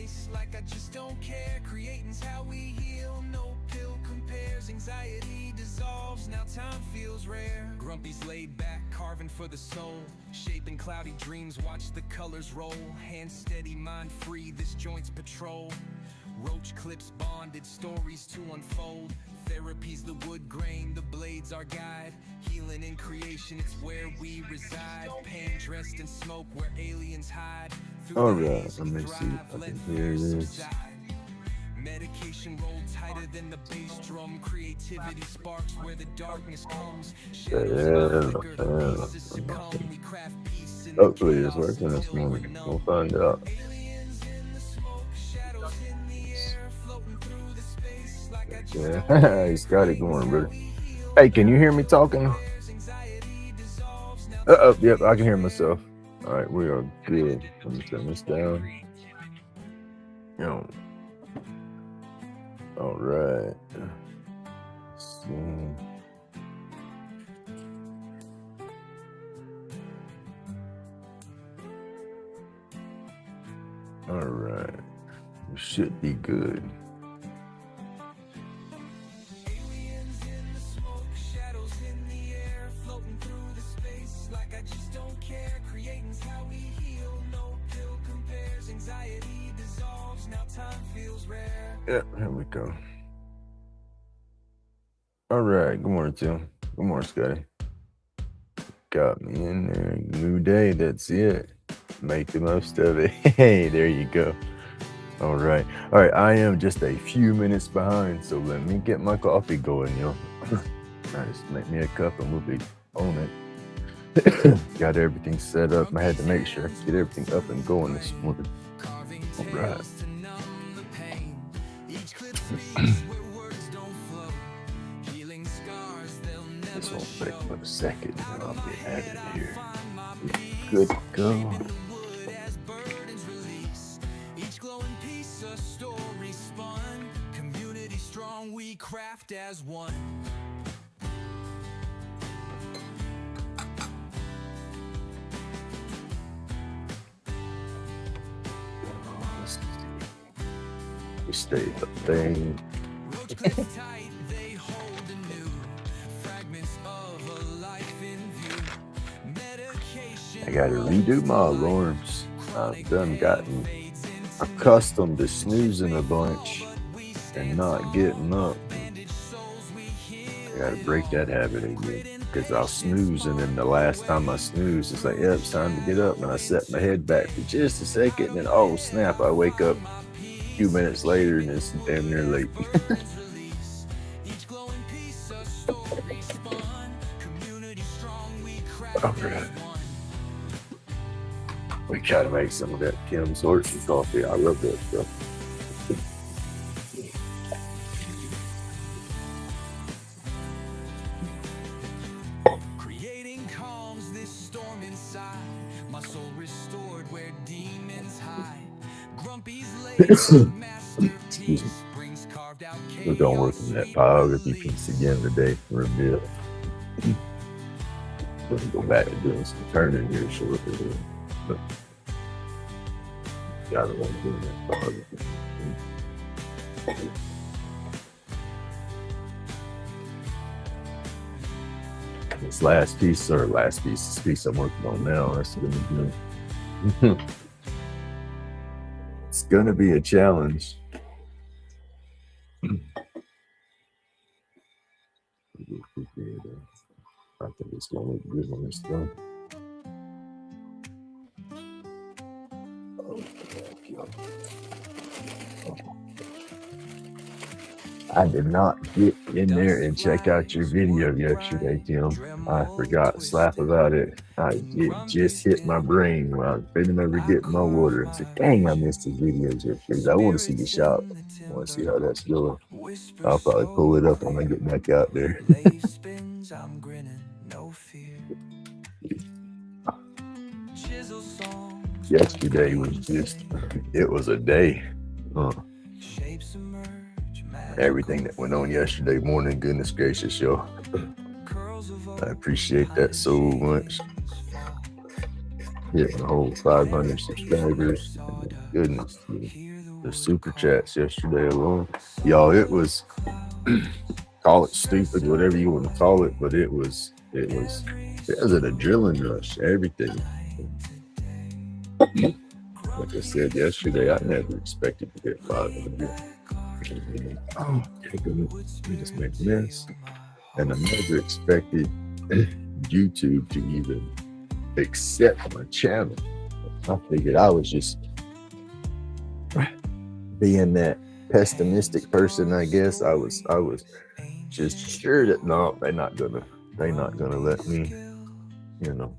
space like I just don't care. Creating's how we heal, no pill compares. Anxiety dissolves, now time feels rare. Grumpy's laid back, carving for the soul, shaping cloudy dreams, watch the colors roll. Hand steady, mind free, this joint's patrol. Roach clips bonded, stories to unfold. Therapy's the wood grain, the blades our guide. Healing in creation, it's where we reside. Pain dressed in smoke, where aliens hide. All right, let me see if I can hear this. Medication rolled tighter than the bass drum. Creativity sparks where the darkness comes. Hopefully it's working this morning. We'll find out. Yeah, he's got it going, brother. Hey, can you hear me talking? Yep, I can hear myself. All right, we are good. Let me turn this down. Yo. All right. All right. We should be good. Yeah, here we go. All right, good morning, Tim. Good morning, Scotty. Got me in there. New day, that's it. Make the most of it. Hey, there you go. All right, I am just a few minutes behind, so let me get my coffee going, yo. Just make me a cup and we'll be on it. Got everything set up. I had to make sure I get everything up and going this morning. All right. This won't take but a second and I'll be out of here. Good to go. Each glowing piece of story spun. Community strong, we craft as one. We stay the thing. I gotta redo my alarms. I've gotten accustomed to snoozing a bunch and not getting up. I gotta break that habit again because I'll snooze, and then the last time I snooze, it's like, yeah, it's time to get up. And I set my head back for just a second, and then oh snap, I wake up a few minutes later and it's damn near late. All right. We gotta make some of that Kim's Horton coffee. I love that stuff. Creating calms this storm inside. My soul restored where demons hide. Grumpy's masterpiece brings carved out chaos. We're gonna work on that pyrography piece again today for a bit. We're gonna go back to doing some turning here shortly. Gotta want to do that. This last piece, this piece I'm working on now, that's gonna be it's gonna be a challenge. I think it's gonna look good when it's done. I did not get in there and check out your video yesterday, Tim. I forgot slap about it. It just hit my brain while I was bending over getting my water and said, dang, I missed his videos yesterday. I want to see the shop. I want to see how that's going. I'll probably pull it up when I get back out there. Yesterday was just, it was a day. Everything that went on yesterday morning, goodness gracious, y'all. I appreciate that so much. Hitting the whole 500 subscribers. Goodness. the super chats yesterday alone. Y'all, it was call it stupid, whatever you want to call it, but it was an adrenaline rush, everything. Like I said yesterday, I never expected to get 500. Oh, goodness, we just made a mess. And I never expected YouTube to even accept my channel. I figured I was just being that pessimistic person, I guess. I was just sure that no, they're not gonna let me, you know.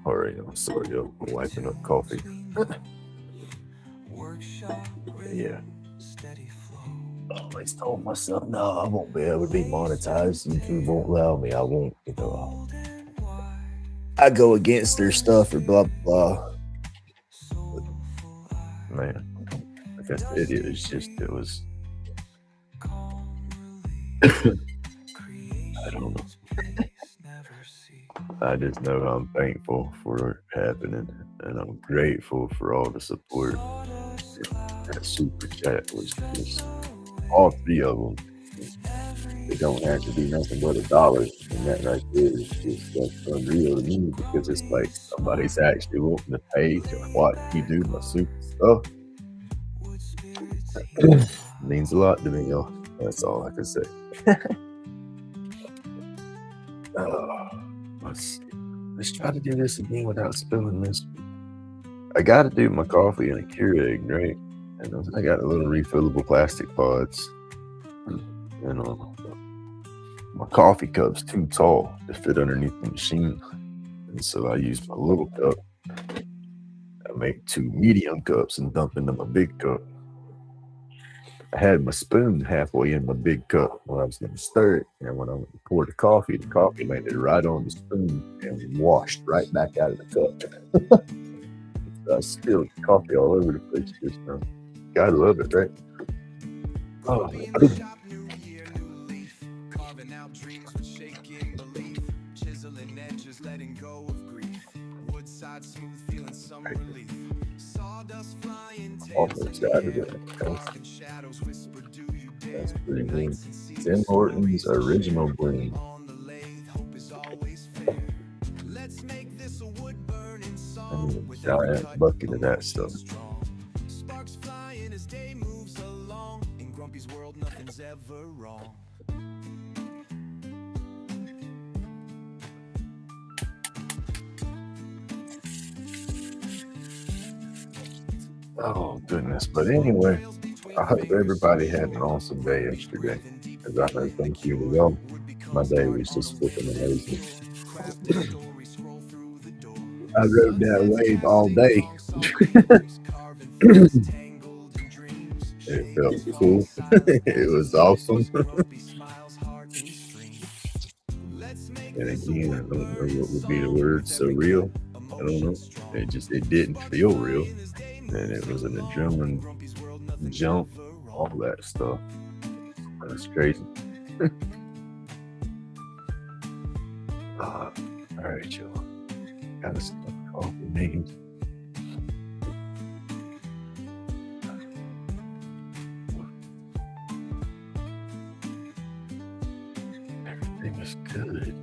All right, I'm sorry, I'm wiping up coffee. Yeah. I always told myself, no, I won't be able to be monetized. YouTube won't allow me. I won't, I go against their stuff or blah blah. But, man, I guess it was. I don't know. I just know I'm thankful for it happening, and I'm grateful for all the support. That super chat was just all three of them. It don't have to be nothing but $1, and that right there is just that's unreal to me because it's like somebody's actually wanting to pay to watch me do my super stuff. It means a lot to me, y'all. That's all I can say. Let's try to do this again without spilling this. I got to do my coffee in a Keurig, right? And I got a little refillable plastic pods. And my coffee cup's too tall to fit underneath the machine. And so I use my little cup. I make 2 medium cups and dump into my big cup. I had my spoon halfway in my big cup when I was going to stir it. And when I poured the coffee landed right on the spoon and washed right back out of the cup. I spilled coffee all over the place just now. Gotta love it, right? Oh, almost out of it. That's pretty neat. Tim Hortons original blend. I need a giant bucket of that stuff. Oh goodness! But anyway, I hope everybody had an awesome day yesterday. As I know, thank you as well. My day was just flipping amazing. I rode that wave all day. It felt cool. It was awesome. And again, I don't know what would be the word so real. I don't know. It didn't feel real. And it was an adrenaline jump, all that stuff. That's crazy. All right, y'all. Gotta stop calling names. Everything is good.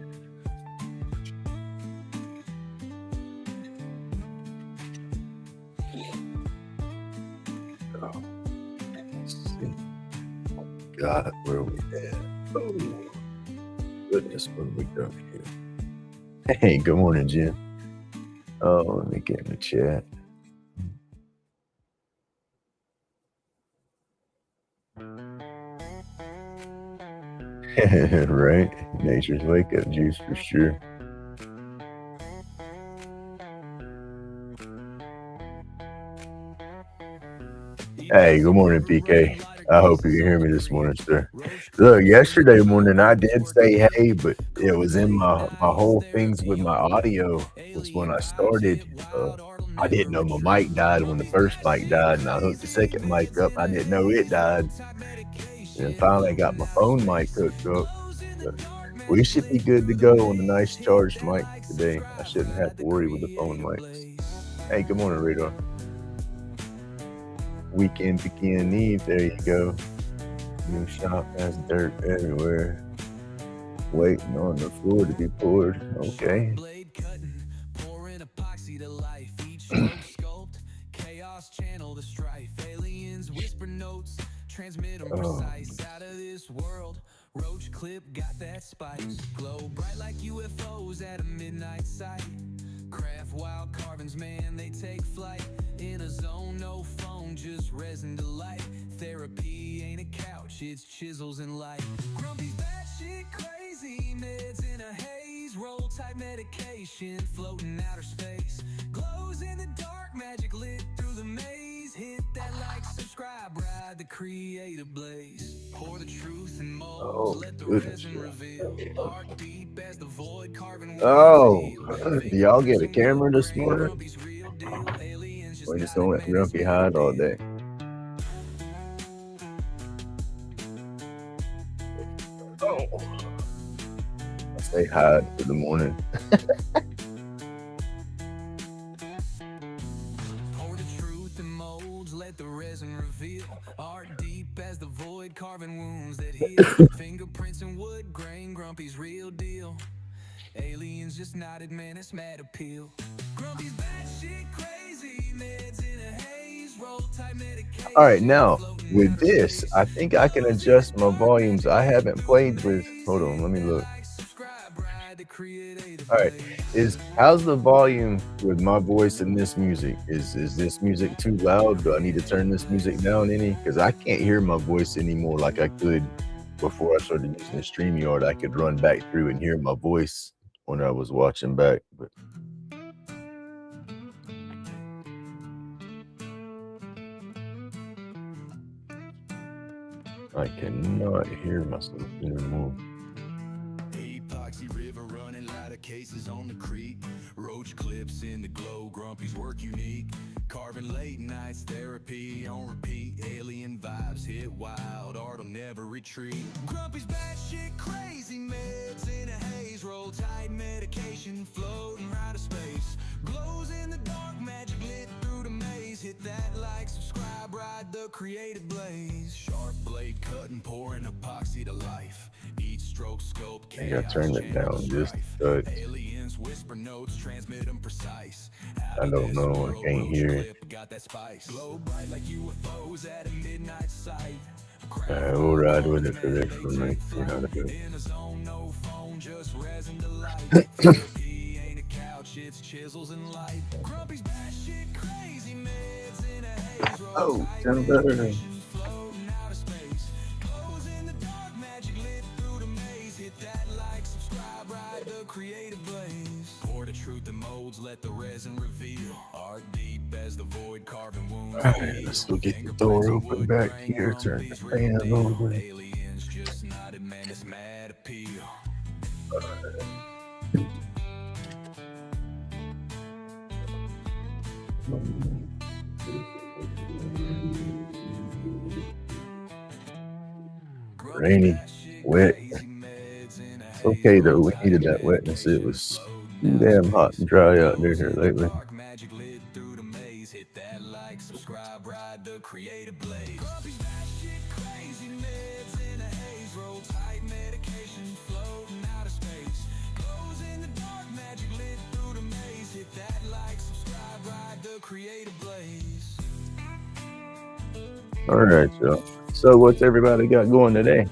God, where are we at? Oh, goodness, what have we done here? Hey, good morning, Jim. Oh, let me get in the chat. Right? Nature's wake-up juice for sure. Hey, good morning, PK. I hope you can hear me this morning, sir. Look, yesterday morning I did say hey, but it was in my whole things with my audio was when I started. I didn't know my mic died when the first mic died, and I hooked the second mic up. I didn't know it died. And finally I got my phone mic hooked up. But we should be good to go on a nice charged mic today. I shouldn't have to worry with the phone mics. Hey, good morning, Radar. Weekend begin Eve. There you go. New shop has dirt everywhere. Waiting on the floor to be poured. Okay. Blade cutting, pouring epoxy to life. Each stroke sculpt, chaos channel the strife. Aliens whisper notes, transmit them Oh, precise. Out of this world, roach clip got that spice. Glow bright like UFOs at a midnight sight. Craft wild carvings, man, they take flight. In a zone, no phone, just resin to light. Therapy ain't a couch, it's chisels and light. Grumpy batshit crazy, meds in a haze. Roll type medication, floating outer space. Glows in the dark, magic lit through the maze. Hit that like, subscribe, ride the creative blaze. Pour the truth in molds, let the goodness. resin reveal. Art deep as the void, carving wounds Oh, that do heal. y'all get a camera this Grain, morning? Grumpy's real deal. Aliens just Or just not gonna let advanced, Grumpy hide all day? Oh, I say hide for the morning. Pour the truth in molds, let the resin reveal. Art deep as the void, carving wounds that heal. Fingerprints in wood grain, Grumpy's real deal. Aliens just nodded, man, it's mad appeal. Grumpy's batshit crazy, meds in a haze. Roll type medication. All right, now with this, I think I can adjust my volumes. I haven't played with. Hold on, let me look. All right, how's the volume with my voice in this music? Is this music too loud? Do I need to turn this music down any? Because I can't hear my voice anymore like I could before I started using the StreamYard. I could run back through and hear my voice when I was watching back, but I cannot hear myself anymore. Epoxy river running, lighter cases on the creek. Roach clips in the glow, Grumpy's work unique. Carving late nights, therapy on repeat. Alien vibes hit wild, art'll never retreat. Grumpy's batshit crazy, meds in a haze. Roll tight medication, floating right of space. Glows in the dark, magic lit through the maze. Hit that like, subscribe, ride the creative blaze. Sharp blade cutting, pouring epoxy to life. Each stroke scope, I think I turned it down just a touch. Aliens whisper notes, transmit them precise. I don't know, I can't hear it. Got that spice. Glow bright like UFOs at a midnight sight. We'll ride with it for this one, mate. See how to do it. In a zone, no phone, just resin to light. Therapy ain't a couch, it's chisels and light. Grumpy's batshit crazy, meds in a haze. Oh, sound better. Floating out of space. Glows in the dark, magic lit through the maze. Hit that like, subscribe, ride the creative blaze. Pour the truth in molds, let the resin reveal. Art deep as the void, carving wounds. Alright, let's go get the door open back here. Turn the fan over. Aliens just nodded, man, it's mad appeal. Rainy, wet. It's okay though, we needed that wetness. It was too damn hot and dry out there here lately. Magic lit through the maze. Hit that like, subscribe, ride the creative blaze. Crazy meds in a haze. Roll tight medication, floating out of space. Glows in the dark, magic lit through the maze. Hit that like, subscribe, ride the creative blaze. Alright, y'all. So what's everybody got going today?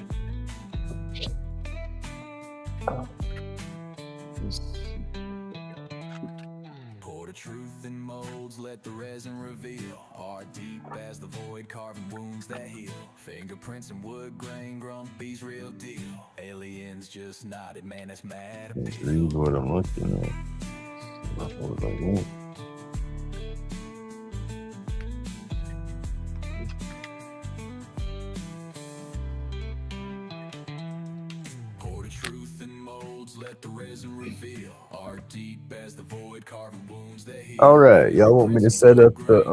Pour the truth in molds, let the resin reveal. Art deep as the void, carving wounds that heal. Fingerprints in wood grain, Grumpy's real deal. Aliens just nodded, man, that's mad Let's appeal. read what I'm looking at. What I want. Pour the truth in molds, let the resin reveal. Art deep as the void, carving wounds that heal. Alright, y'all want me to set up the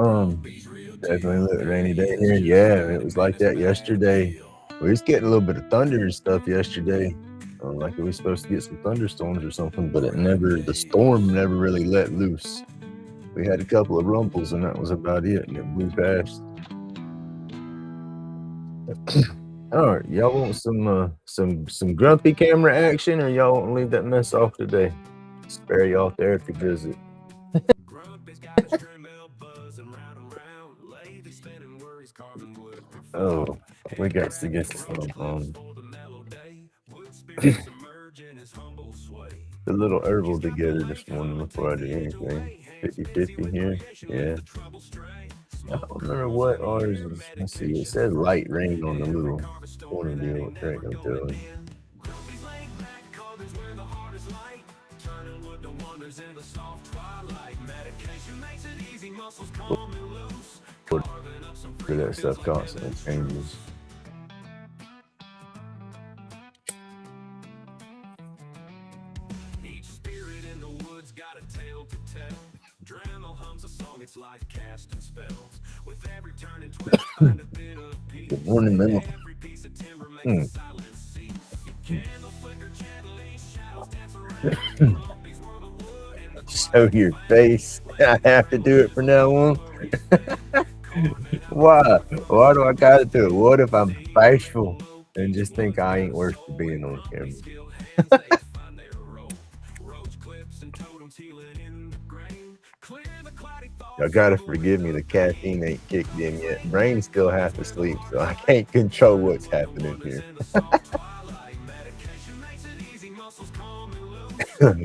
definitely look rainy day here? Yeah, it was like that yesterday. We was getting a little bit of thunder and stuff yesterday. Like it was supposed to get some thunderstorms or something, but the storm never really let loose. We had a couple of rumples, and that was about it. And it blew past. All right, y'all want some grumpy camera action, or y'all want to leave that mess off today? Spare y'all therapy visit. Oh, we got to get some the little herbal together this morning before I do anything. 50-50 here. Yeah. I don't remember what ours is. Let's see. It says light rain on the little corner deal. What the heck I'm doing? That stuff constantly changes. Each spirit in the woods got a tale to tell. Dremel hums a song, it's like casting spells. With every turn and twist, find a bit of peace. Good morning, man. Every piece of timber makes a silent sea. Candle flicker gently, shadows dance around. Show your face. I have to do it from now on. Why? Why do I gotta do it? What if I'm bashful and just think I ain't worth being on camera? Y'all gotta forgive me, the caffeine ain't kicked in yet. Brain's still half asleep, so I can't control what's happening here.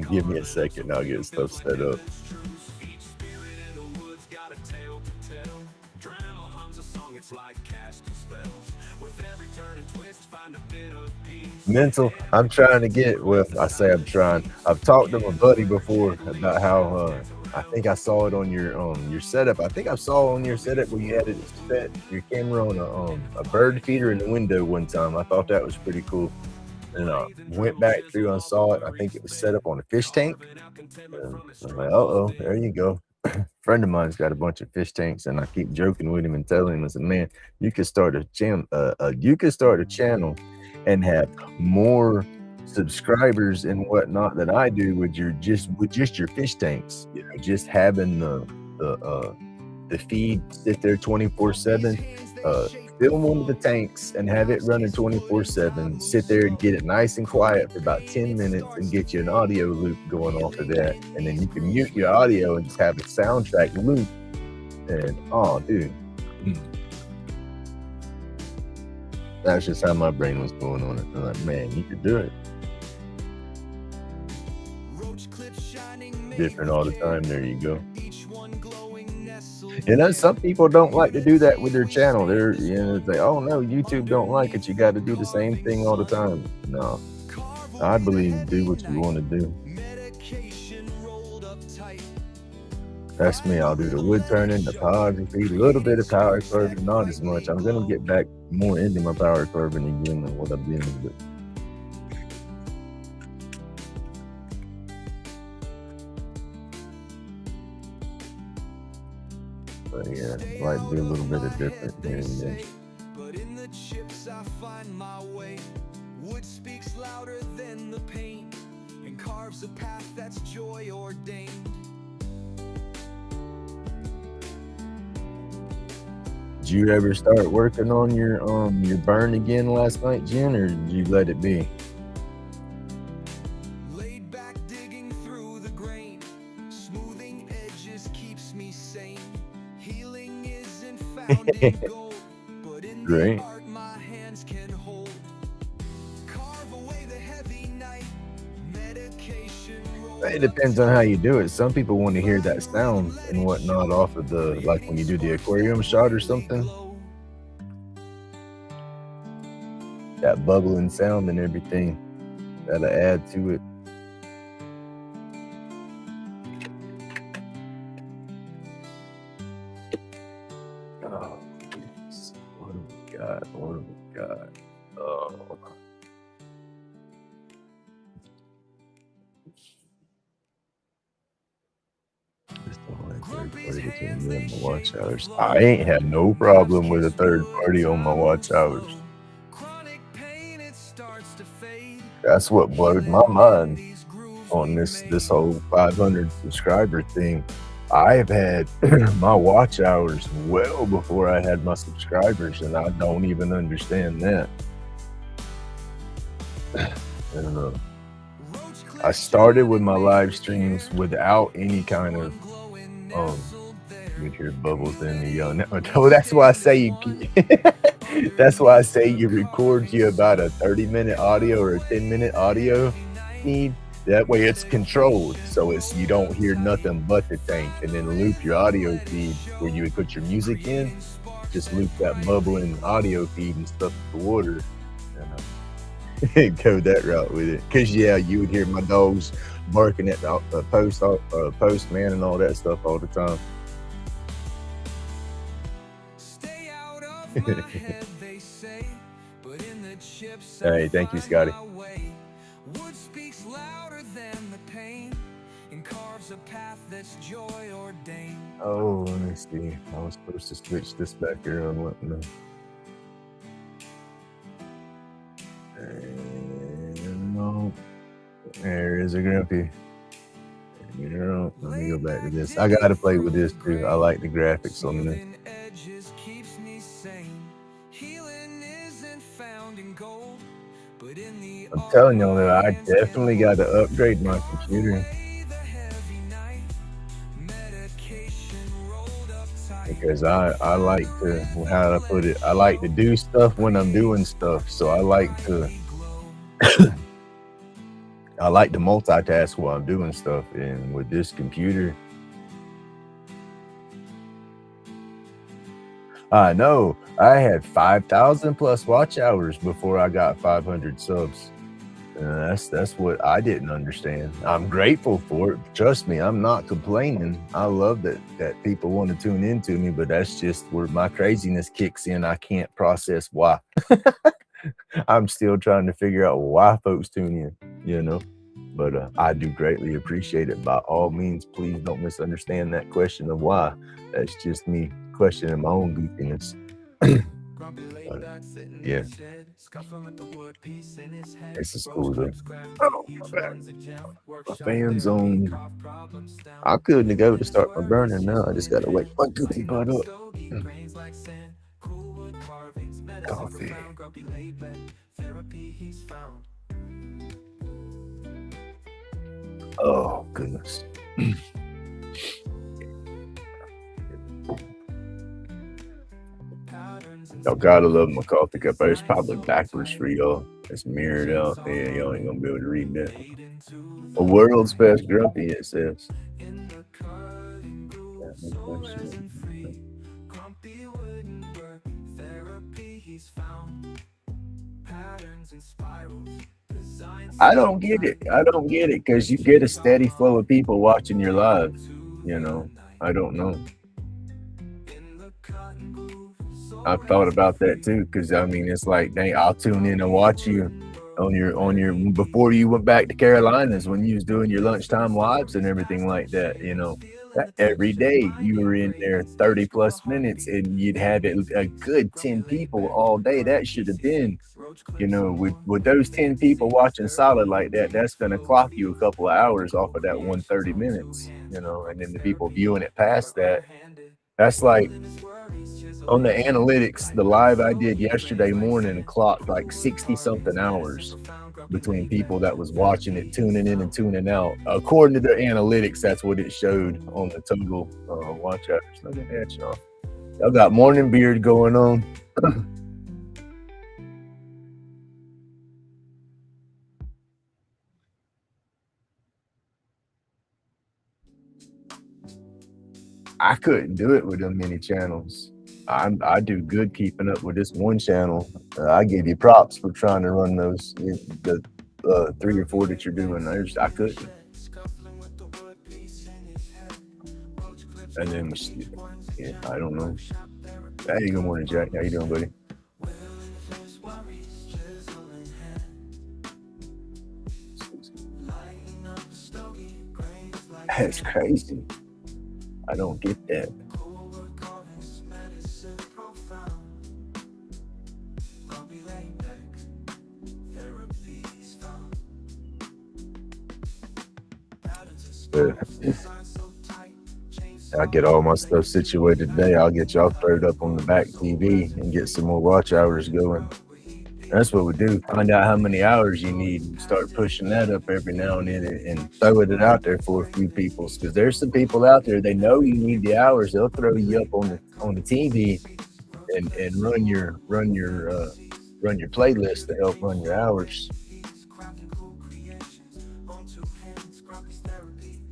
Give me a second, I'll get stuff set up. Mental, I'm trying to get with, I say I'm trying. I've talked to my buddy before about how I think I saw it on your setup. I think I saw on your setup where you had it set your camera on a bird feeder in the window one time. I thought that was pretty cool. And went back through and saw it. I think it was set up on a fish tank. And I'm like, uh-oh, there you go. Friend of mine's got a bunch of fish tanks, and I keep joking with him and telling him, I said, man, you could start a channel. You could start a channel and have more subscribers and whatnot than I do with just your fish tanks. You know, just having the feed sit there 24/7. Film one of the tanks and have it running 24/7. Sit there and get it nice and quiet for about 10 minutes and get you an audio loop going off of that. And then you can mute your audio and just have a soundtrack loop. And oh, dude. That's just how my brain was going on it. I'm like, man, you could do it. Different all the time. There you go. You know, some people don't like to do that with their channel. They're, you know, they, oh no, YouTube don't like it. You got to do the same thing all the time. No, I believe do what you want to do. That's me. I'll do the wood turning, the pyrography, a little bit of power carving, not as much. I'm gonna get back more into my power carving again than what I've been with. But yeah, I like to do a little bit of different here and there. But in the chips I find my way. Wood speaks louder than the pain and carves a path that's joy ordained. Did you ever start working on your burn again last night, Jen, or did you let it be? Laid back digging through the grain, smoothing edges keeps me sane. Healing isn't found in gold, but in the art my hands can hold. Carve away the heavy night, medication. It depends on how you do it. Some people want to hear that sound and whatnot off of the, like when you do the aquarium shot or something. That bubbling sound and everything. That'll add to it. Oh, what do we got? What do we got? Oh. Third party between me and my watch hours. I ain't had no problem with a third party on my watch hours. That's what blowed my mind on this whole 500 subscriber thing. I've had my watch hours well before I had my subscribers, and I don't even understand that. And I started with my live streams without any kind of you hear bubbles in the no, no, that's why I say you that's why I say you record you about a 30-minute audio or a 10-minute audio feed. That way it's controlled, so it's you don't hear nothing but the tank, and then loop your audio feed where you would put your music in. Just loop that bubbling audio feed and stuff with the water, and go that route with it. Cause yeah, you would hear my dogs barking at the postman and all that stuff all the time. Hey, thank you, Scotty. Wood speaks louder than the pain and carves a path that's joy ordained. Oh, let me see. I was supposed to switch this back here on what no. No. There is a grumpy. You know, let me go back to this. I gotta play with this too. I like the graphics on this. I'm telling y'all that I definitely got to upgrade my computer. Because I like to, how do I put it? I like to do stuff when I'm doing stuff. So I like to I like to multitask while I'm doing stuff. And with this computer, I know I had 5,000 plus watch hours before I got 500 subs. That's what I didn't understand. I'm grateful for it. Trust me, I'm not complaining. I love that people want to tune into me, but that's just where my craziness kicks in. I can't process why. I'm still trying to figure out why folks tune in, you know. But I do greatly appreciate it. By all means, please don't misunderstand that question of why. That's just me questioning my own goofiness. Yeah. This is cool though. Oh, my bad. My fan's on. I couldn't go to start my burning now. I just gotta wake my goofy butt up. Coffee. Oh goodness. Y'all gotta love my coffee cup. It's probably backwards for y'all. It's mirrored out there. Y'all ain't gonna be able to read that. A world's best grumpy, it says. I don't get it. I don't get it because you get a steady flow of people watching your live. You know, I don't know. I've thought about that too, because I mean, it's like, dang, I'll tune in and watch you on your before you went back to Carolinas when you was doing your lunchtime lives and everything like that. You know, every day you were in there 30 plus minutes, and you'd have it a good 10 people all day. That should have been, you know, with those 10 people watching solid like that, that's gonna clock you a couple of hours off of that 130 minutes. You know, and then the people viewing it past that, that's like. On the analytics, the live I did yesterday morning clocked like 60 something hours between people that was watching it, tuning in and tuning out. According to the analytics, that's what it showed on the total watch hours. Look at that, y'all. Y'all got morning beard going on. I couldn't do it with them many channels. I do good keeping up with this one channel. I give you props for trying to run those, the 3 or 4 that you're doing. I couldn't. And then, yeah, I don't know. Hey, good morning, Jack. How you doing, buddy? That's crazy. I don't get that. I'll get all my stuff situated today. I'll get y'all thrown up on the back TV and get some more watch hours going. That's what we do. Find out how many hours you need and start pushing that up every now and then and throwing it out there for a few people. Because there's some people out there, they know you need the hours. They'll throw you up on the TV and run your playlist to help run your hours.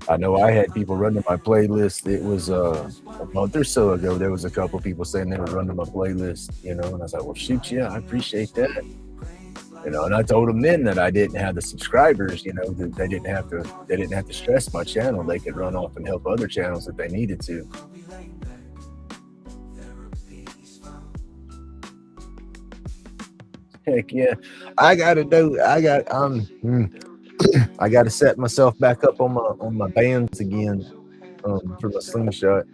I know I had people running my playlist. It was a month or so ago. There was a couple people saying they were running my playlist, and I was like, "Well, shoot, yeah, I appreciate that." And I told them then that I didn't have the subscribers. That they didn't have to stress my channel. They could run off and help other channels if they needed to. Heck yeah, I gotta do. I got to set myself back up on my bands again for my slingshot.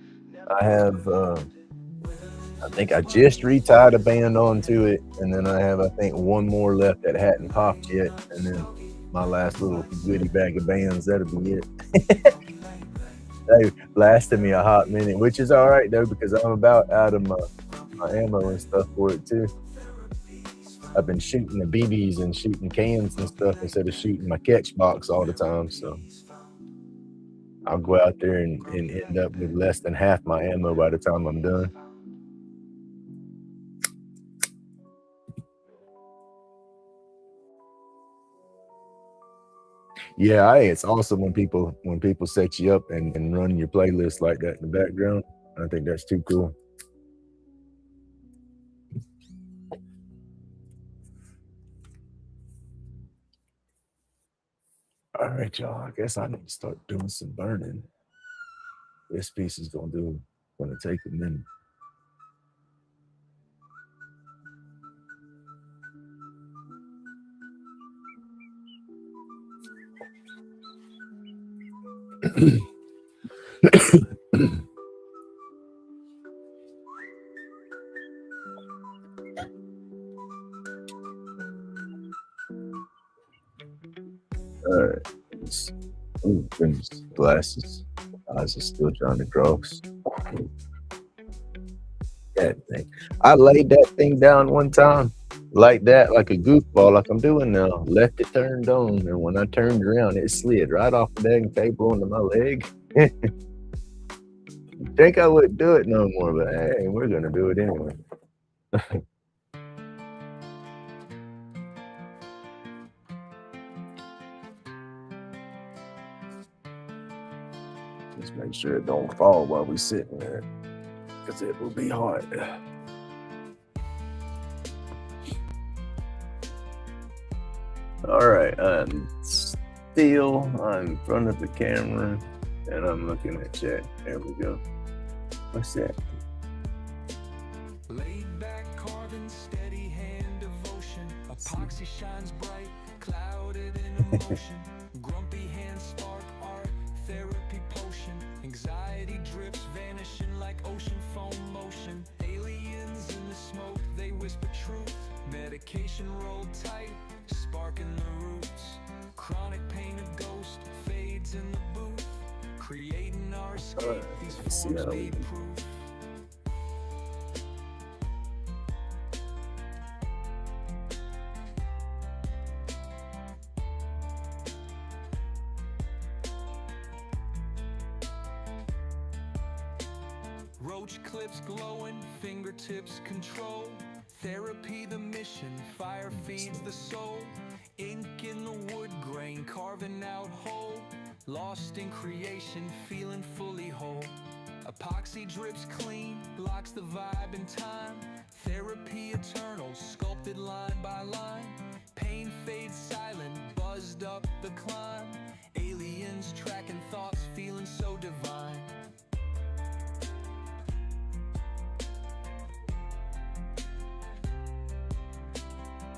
I have, I think I just retied a band onto it, and then I have, I think, one more left that hadn't popped yet, and then my last little goodie bag of bands. That'll be it. They lasted me a hot minute, which is all right though, because I'm about out of my ammo and stuff for it too. I've been shooting the BBs and shooting cans and stuff instead of shooting my catch box all the time. So I'll go out there and end up with less than half my ammo by the time I'm done. Yeah, it's awesome when people set you up and run your playlist like that in the background. I think that's too cool. All right, y'all. I guess I need to start doing some burning. This piece is gonna take a minute. All right. Oh goodness, glasses. Eyes are still trying to cross. That thing. I laid that thing down one time like that, like a goofball, like I'm doing now. Left it turned on, and when I turned around, it slid right off the dang table onto my leg. Think I wouldn't do it no more, but hey, we're gonna do it anyway. Just make sure it don't fall while we sitting there, because it will be hard. All right, I'm in front of the camera, and I'm looking at chat. There we go. What's that? Laid back, carving, steady hand devotion. Epoxy shines bright, clouded in emotion. Grumpy hands spark art, therapy potion. Anxiety drips, vanishing like ocean foam motion. Aliens in the smoke, they whisper truth. Medication rolled tight, sparking the roots. Chronic pain, a ghost, fades in the booth. Creating our escape, these forms made proof. Roach clips glowing, fingertips control. Therapy the mission, fire feeds the soul. Ink in the wood grain, carving out whole. Lost in creation, feeling fully whole. Epoxy drips clean, locks the vibe in time. Therapy eternal, sculpted line by line. Pain fades silent, buzzed up the climb. Aliens tracking thoughts, feeling so divine.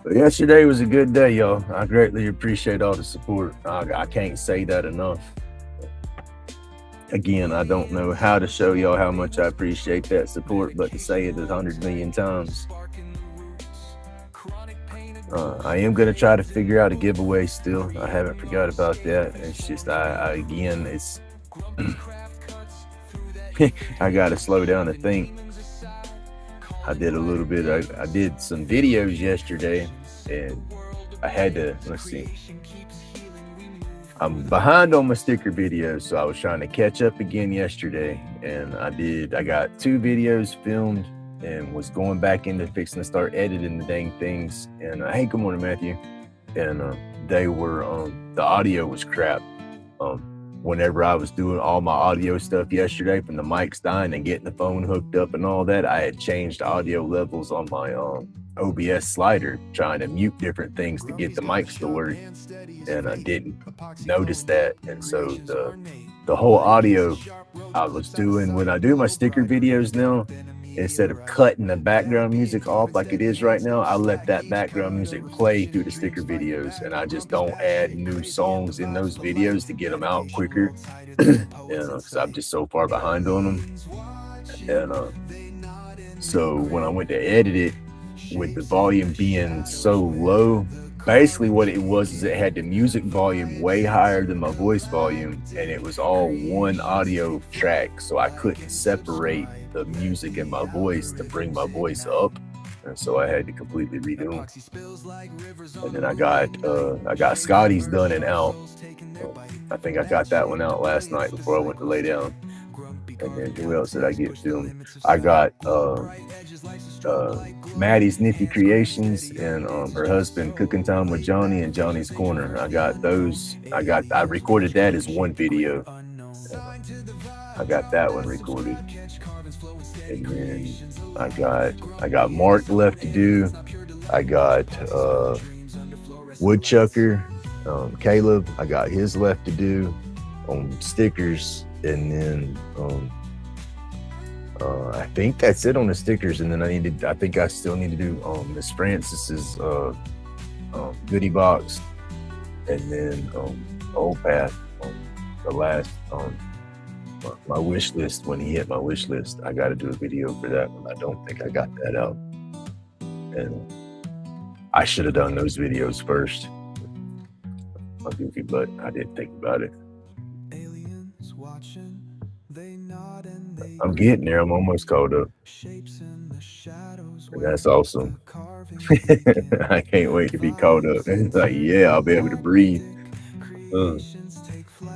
But yesterday was a good day, y'all. I greatly appreciate all the support. I can't say that enough. Again, I don't know how to show y'all how much I appreciate that support, but to say it 100 million times. I am going to try to figure out a giveaway still. I haven't forgot about that. It's just, I gotta slow down to think. I did a little bit. I did some videos yesterday, and I had to. Let's see. I'm behind on my sticker videos, so I was trying to catch up again yesterday, and I got 2 videos filmed, and was going back into fixing to start editing the dang things. And hey, good morning, Matthew. And they were the audio was crap. Whenever I was doing all my audio stuff yesterday, from the mics dying and getting the phone hooked up and all that, I had changed audio levels on my OBS slider, trying to mute different things to get the mics to work, and I didn't notice that. And so the whole audio I was doing when I do my sticker videos now, instead of cutting the background music off like it is right now, I let that background music play through the sticker videos, and I just don't add new songs in those videos to get them out quicker, because I'm just so far behind on them. And so when I went to edit it, with the volume being so low, basically what it was is it had the music volume way higher than my voice volume, and it was all one audio track, so I couldn't separate the music and my voice to bring my voice up, and so I had to completely redo them. And then I got Scotty's done and out. I think I got that one out last night before I went to lay down. And then who else did I get filmed? I got Maddie's Nifty Creations and her husband Cooking Time with Johnny and Johnny's Corner. I got those. I recorded that as one video. I got that one recorded. And then I got Mark left to do. I got Woodchucker, Caleb. I got his left to do on stickers. And then I think that's it on the stickers. And then I think I still need to do Miss Francis's goodie box, and then Old Path, the last my wish list. When he hit my wish list, I got to do a video for that one. I don't think I got that out, and I should have done those videos first. I'm goofy, but I didn't think about it. I'm getting there. I'm almost caught up. And that's awesome. I can't wait to be caught up. It's like, yeah, I'll be able to breathe.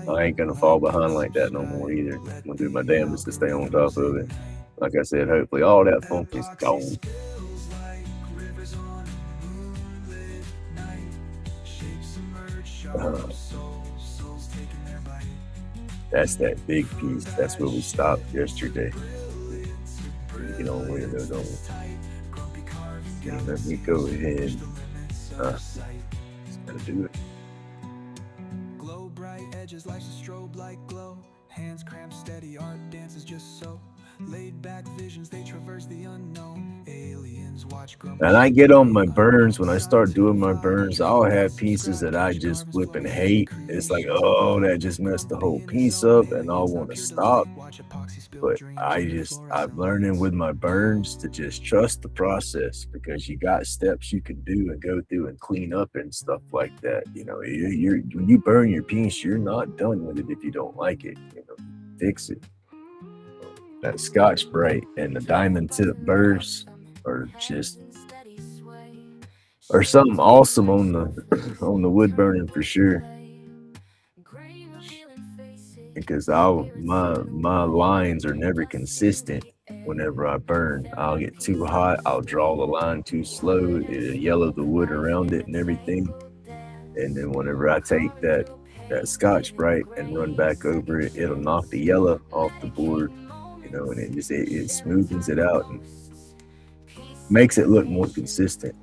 I ain't gonna fall behind like that no more either. I'm gonna do my damnedest to stay on top of it. Like I said, hopefully all that funk is gone. That's that big piece. That's where we stopped yesterday. Get on where they're going. And let me go ahead. Just gotta do it. Glow bright edges like a strobe light glow. Hands cramped steady, art dances just so. Laid back visions, they traverse the unknown. Aliens watch grumpy. And I get on my burns. When I start doing my burns, I'll have pieces that I just flip and hate. It's like, oh, that just messed the whole piece up, and I'll want to stop. But I'm learning with my burns to just trust the process, because you got steps you can do and go through and clean up and stuff like that. You know, when you burn your piece, you're not done with it if you don't like it. You know, fix it. That Scotch Brite and the diamond tip burrs are something awesome on the wood burning for sure. Because my lines are never consistent. Whenever I burn, I'll get too hot. I'll draw the line too slow. It'll yellow the wood around it and everything. And then whenever I take that Scotch Brite and run back over it, it'll knock the yellow off the board. And it smoothens it out and makes it look more consistent.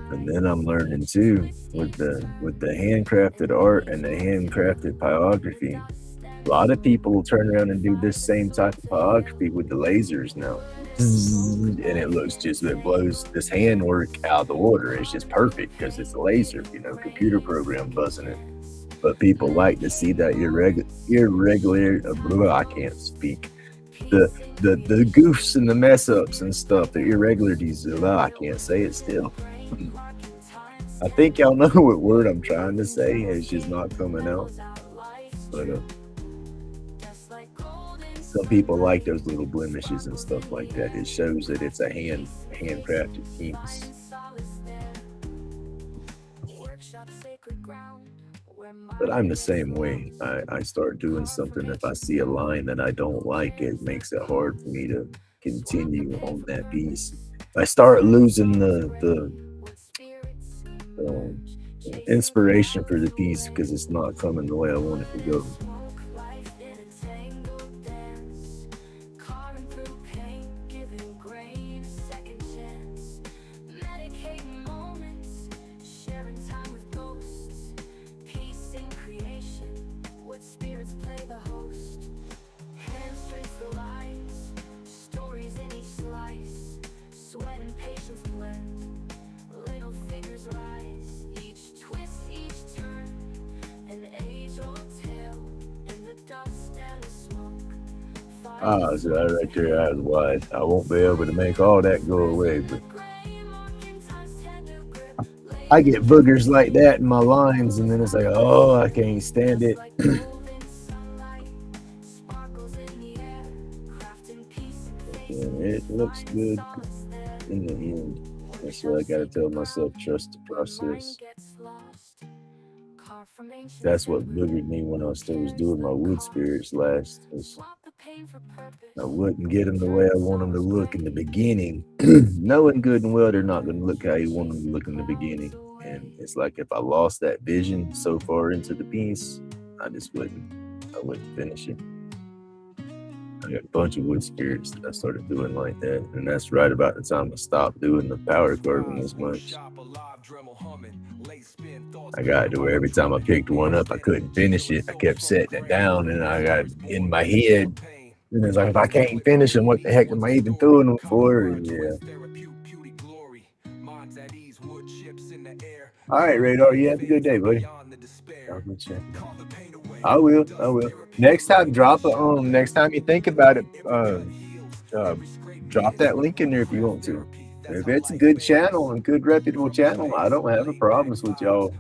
And then I'm learning too with the handcrafted art and the handcrafted pyrography. A lot of people will turn around and do this same type of pyrography with the lasers now. And it blows this handwork out of the water. It's just perfect because it's a laser, computer program buzzing it. But people like to see that irregular, I can't speak, the goofs and the mess ups and stuff, the irregularities. I can't say it still. I think y'all know what word I'm trying to say. It's just not coming out. But some people like those little blemishes and stuff like that. It shows that it's a handcrafted piece. But I'm the same way. I start doing something. If I see a line that I don't like, it makes it hard for me to continue on that piece. I start losing the um, inspiration for the piece because it's not coming the way I want it to go. So that right there, eyes wide. I won't be able to make all that go away, but I get boogers like that in my lines, and then it's like, oh, I can't stand it. It looks good in the end. That's what I gotta tell myself, trust the process. That's what boogered me when I still was doing my wood spirits last. I wouldn't get them the way I want them to look in the beginning, knowing good and well they're not going to look how you want them to look in the beginning. And it's like if I lost that vision so far into the piece, I wouldn't finish it. I got a bunch of wood spirits that I started doing like that, and that's right about the time I stopped doing the power carving as much. I got to where every time I picked one up, I couldn't finish it. I kept setting it down, and I got in my head, and it's like, if I can't finish them, what the heck am I even doing them for? And yeah. All right, Radar, you have a good day, buddy. I will. Next time, next time you think about it, drop that link in there if you want to. If it's a good channel and good reputable channel, I don't have a problems with y'all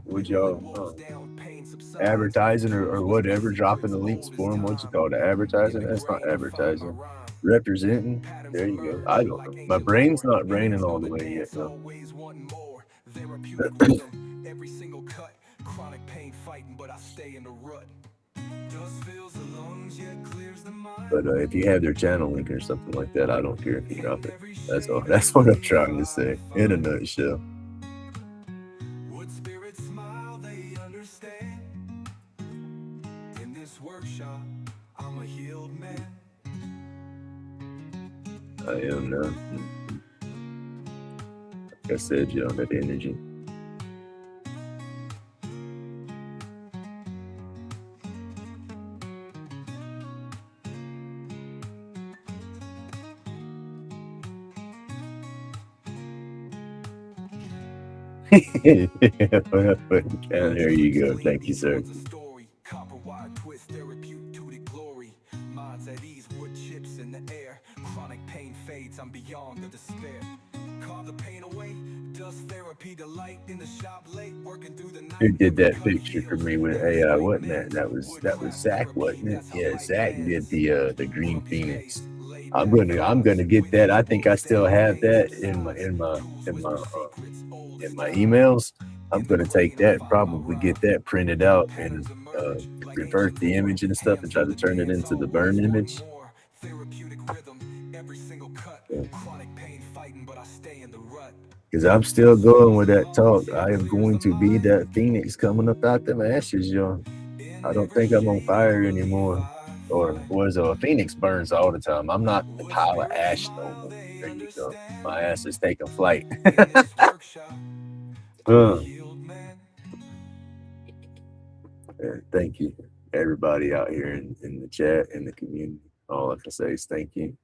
advertising or whatever, dropping the links for them. What's it called? Advertising? That's not advertising. Representing. There you go. I don't know. My brain's not braining all the way yet, though. Every single cut, chronic pain fighting, but I stay in the rut. But if you have their channel link or something like that, I don't care if you drop it. That's all. That's what I'm trying to say in a nutshell. Wood spirits smile, they understand. In this workshop, I'm a healed man. I am now. Like I said, you don't have energy. There you go. Thank you, sir. I'm beyond the despair. Carve the pain away. Does therapy delight in the shop late, working through the night. Who did that picture for me with AI? Wasn't that? That was Zach, wasn't it? Yeah, Zach did the green phoenix. I'm gonna get that. I think I still have that in my emails. I'm gonna take that and probably get that printed out and revert the image and stuff and try to turn it into the burn image. Because I'm still going with that talk. I am going to be that phoenix coming up out them ashes, y'all. I don't think I'm on fire anymore. Or was a phoenix burns all the time. I'm not the pile of ash no more. There you go. My ass is taking flight. Thank you, everybody out here in the chat, in the community. All I can say is thank you.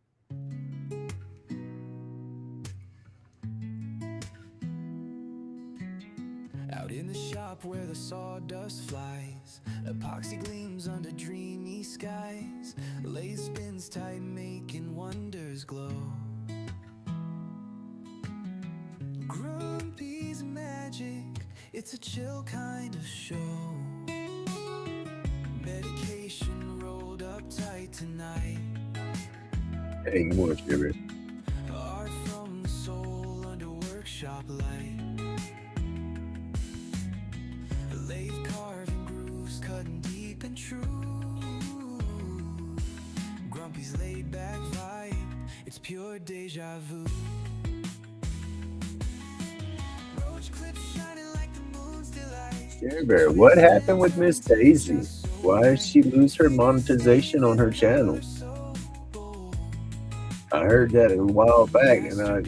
Out in the shop where the sawdust flies, epoxy gleams under dreamy skies. Lathe spins tight, making wonders glow. Grumpy's magic, it's a chill kind of show. Medication rolled up tight tonight. Hey, good morning, Spirit. Art from the soul under workshop light. Lathe carving grooves, cutting deep and true. Grumpy's laid back vibe, it's pure deja vu. Roach clips shining like the moon's delight. Spirit Bear, what happened with Miss Daisy? Why did she lose her monetization on her channel? I heard that a while back, and I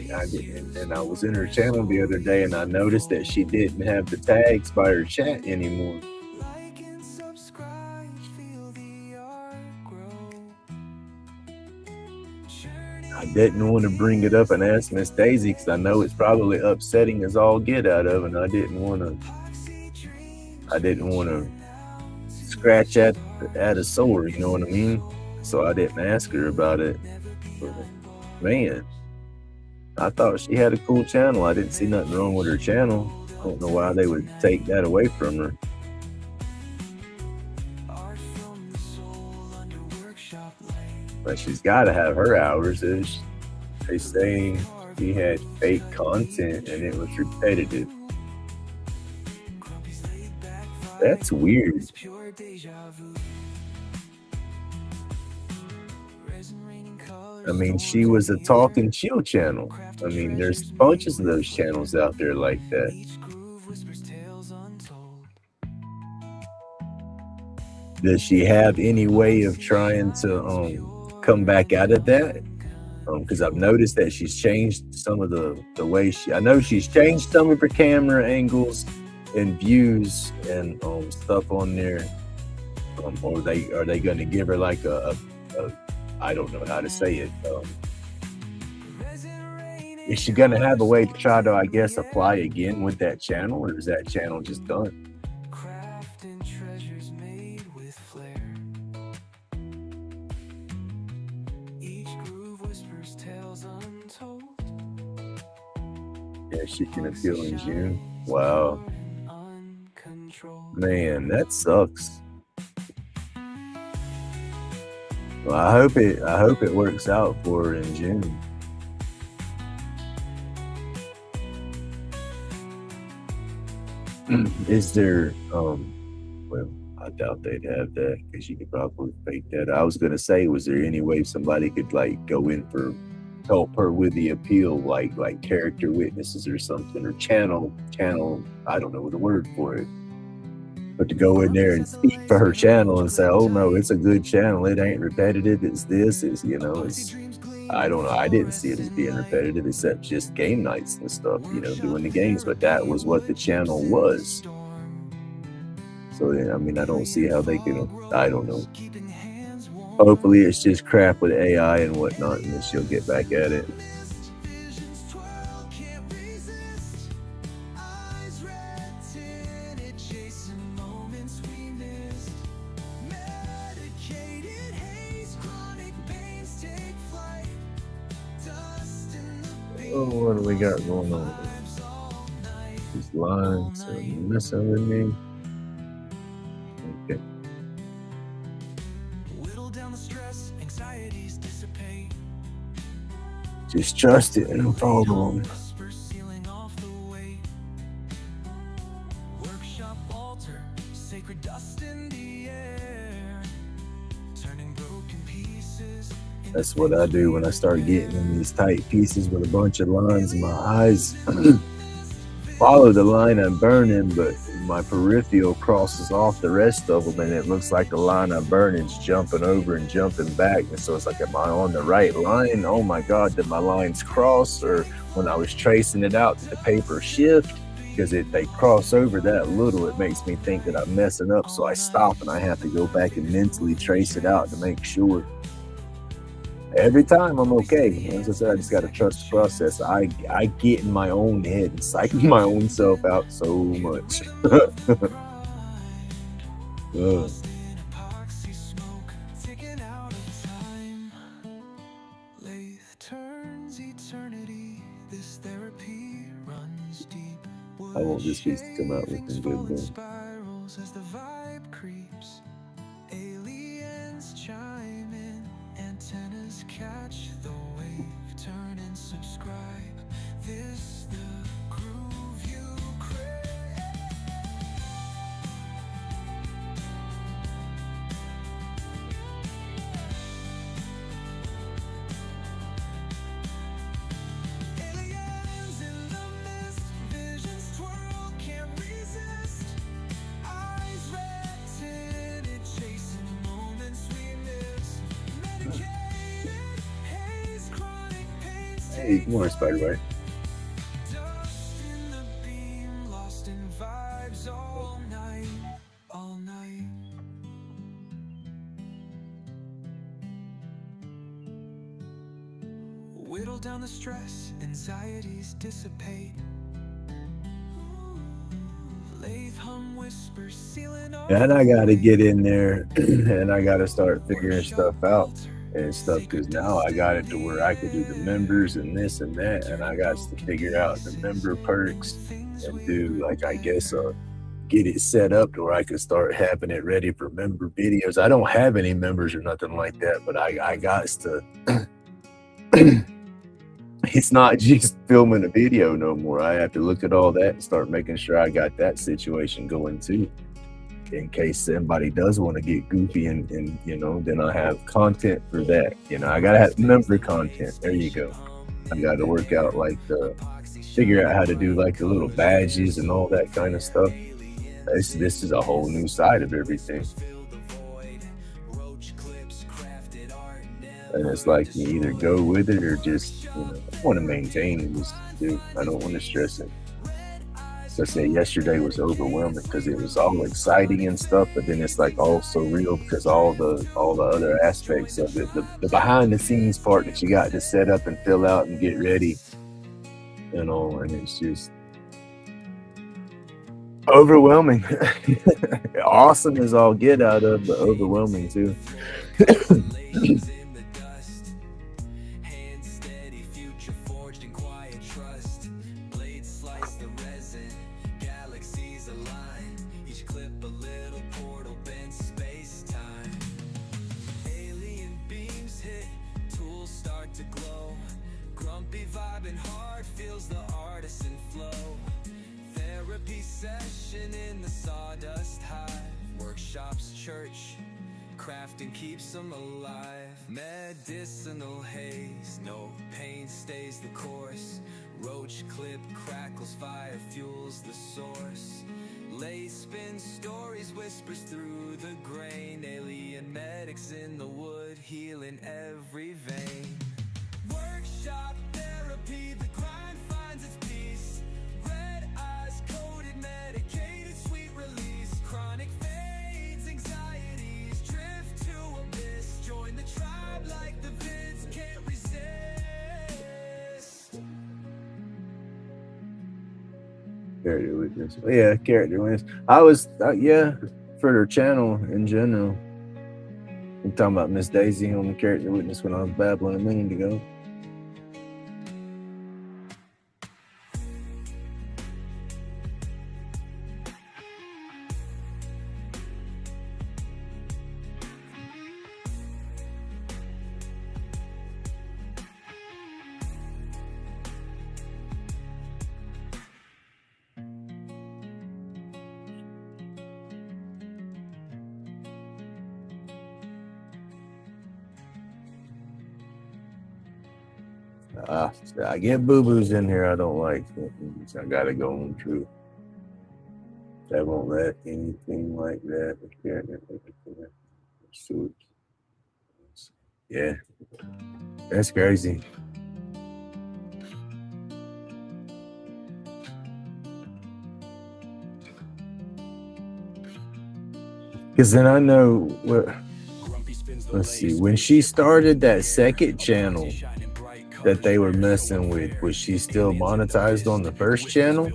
was in her channel the other day, and I noticed that she didn't have the tags by her chat anymore. Like and subscribe, feel the art grow. I didn't want to bring it up and ask Miss Daisy because I know it's probably upsetting as all get out of, and I didn't want to scratch at a sore, you know what I mean? So I didn't ask her about it. But man, I thought she had a cool channel. I didn't see nothing wrong with her channel. I don't know why they would take that away from her. But she's got to have her hours. They say she had fake content and it was repetitive. That's weird. I mean, she was a talk and chill channel. I mean, there's bunches of those channels out there like that. Does she have any way of trying to come back out of that? Because I've noticed that she's changed some of the way I know she's changed some of her camera angles and views and stuff on there. Or are they going to give her like a I don't know how to say it. Is she going to have a way to try to, I guess, apply again with that channel, or is that channel just done? Yeah, she can appeal in June. Wow. Man, that sucks. Well, I hope it works out for her in June. Is there well, I doubt they'd have that because you could probably fake that. I was gonna say, was there any way somebody could like go in for help her with the appeal, like character witnesses or something, or channel, I don't know the word for it. But to go in there and speak for her channel and say, oh no, it's a good channel, it ain't repetitive, it's I don't know, I didn't see it as being repetitive except just game nights and stuff, doing the games, but that was what the channel was. So I mean, I don't see how they can, I don't know. Hopefully it's just crap with AI and whatnot, and then she'll get back at it. Oh, what do we got going on? These lines are messing with me. Okay. Just trust it and follow along. That's what I do when I start getting in these tight pieces with a bunch of lines. My eyes follow the line I'm burning, but my peripheral crosses off the rest of them, and it looks like the line I'm burning is jumping over and jumping back. And so it's like, am I on the right line? Oh my God, did my lines cross? Or when I was tracing it out, did the paper shift? Because if they cross over that little, it makes me think that I'm messing up. So I stop and I have to go back and mentally trace it out to make sure. Every time I'm okay. As I said, I just got to trust the process. I get in my own head and psych my own self out so much. Ugh. Lost in epoxy smoke, ticking out of time. Lathe turns eternity. This therapy runs deep. I Wood want this piece to come out shavings looking fall good in though. spirals as the vibe creeps. Aliens chime in, antennas catch the wave. Turn and subscribe. This the groove you crave. Aliens in the mist, visions twirl, can't resist. Eyes red tinted, chasing moments we miss. Medicated haze, chronic pains Hey, take come on, Spider flight. Right. Dust in the beam, lost in vibes all night, all night. Whittle down the stress, anxieties dissipate. Lathe hum whispers, sealing off And the I got to void. get in there and I got to start figuring Workshop stuff out altar, and stuff because sacred now I dust got in it to the where I could do the members air. and this and that. And I Turn got to broken figure out the pieces member perks into things and we do, like, I guess, repair. get it set up to where I could start having it ready for member videos. I don't have any members or nothing like that, but I got to. It's not just filming a video no more. I have to look at all that and start making sure I got that situation going too, in case somebody does want to get goofy and then I have content for that. I gotta have member content. There you go. I gotta work out figure out how to do like the little badges and all that kind of stuff. This is a whole new side of everything. And it's like you either go with it or just, I want to maintain and just do. I don't want to stress it. So I say yesterday was overwhelming because it was all exciting and stuff, but then it's like all so real because all the other aspects of it, the behind the scenes part that you got to set up and fill out and get ready, and it's just overwhelming. Awesome as all get out of, but overwhelming too. Vibing hard feels the artisan flow. Therapy session in the sawdust hive. Workshops, church, crafting keeps them alive. Medicinal haze, no pain stays the course. Roach clip crackles, fire fuels the source. Lay spin stories, whispers through the grain. Alien medics in the wood, healing every vein. Workshop therapy, the grind finds its peace. Red eyes, coded, medicated, sweet release. Chronic fades, anxieties, drift to abyss. Join the tribe like the vids, can't resist. Character witness. Yeah, character witness. I was, for their channel in general. I'm talking about Miss Daisy on the character witness when I was babbling a minute ago. I get boo-boos in here I don't like. So I gotta go on through. I won't let anything like that. Yeah, that's crazy. Because then I know what. let's see, when she started that second channel that they were messing with, was she still monetized on the first channel?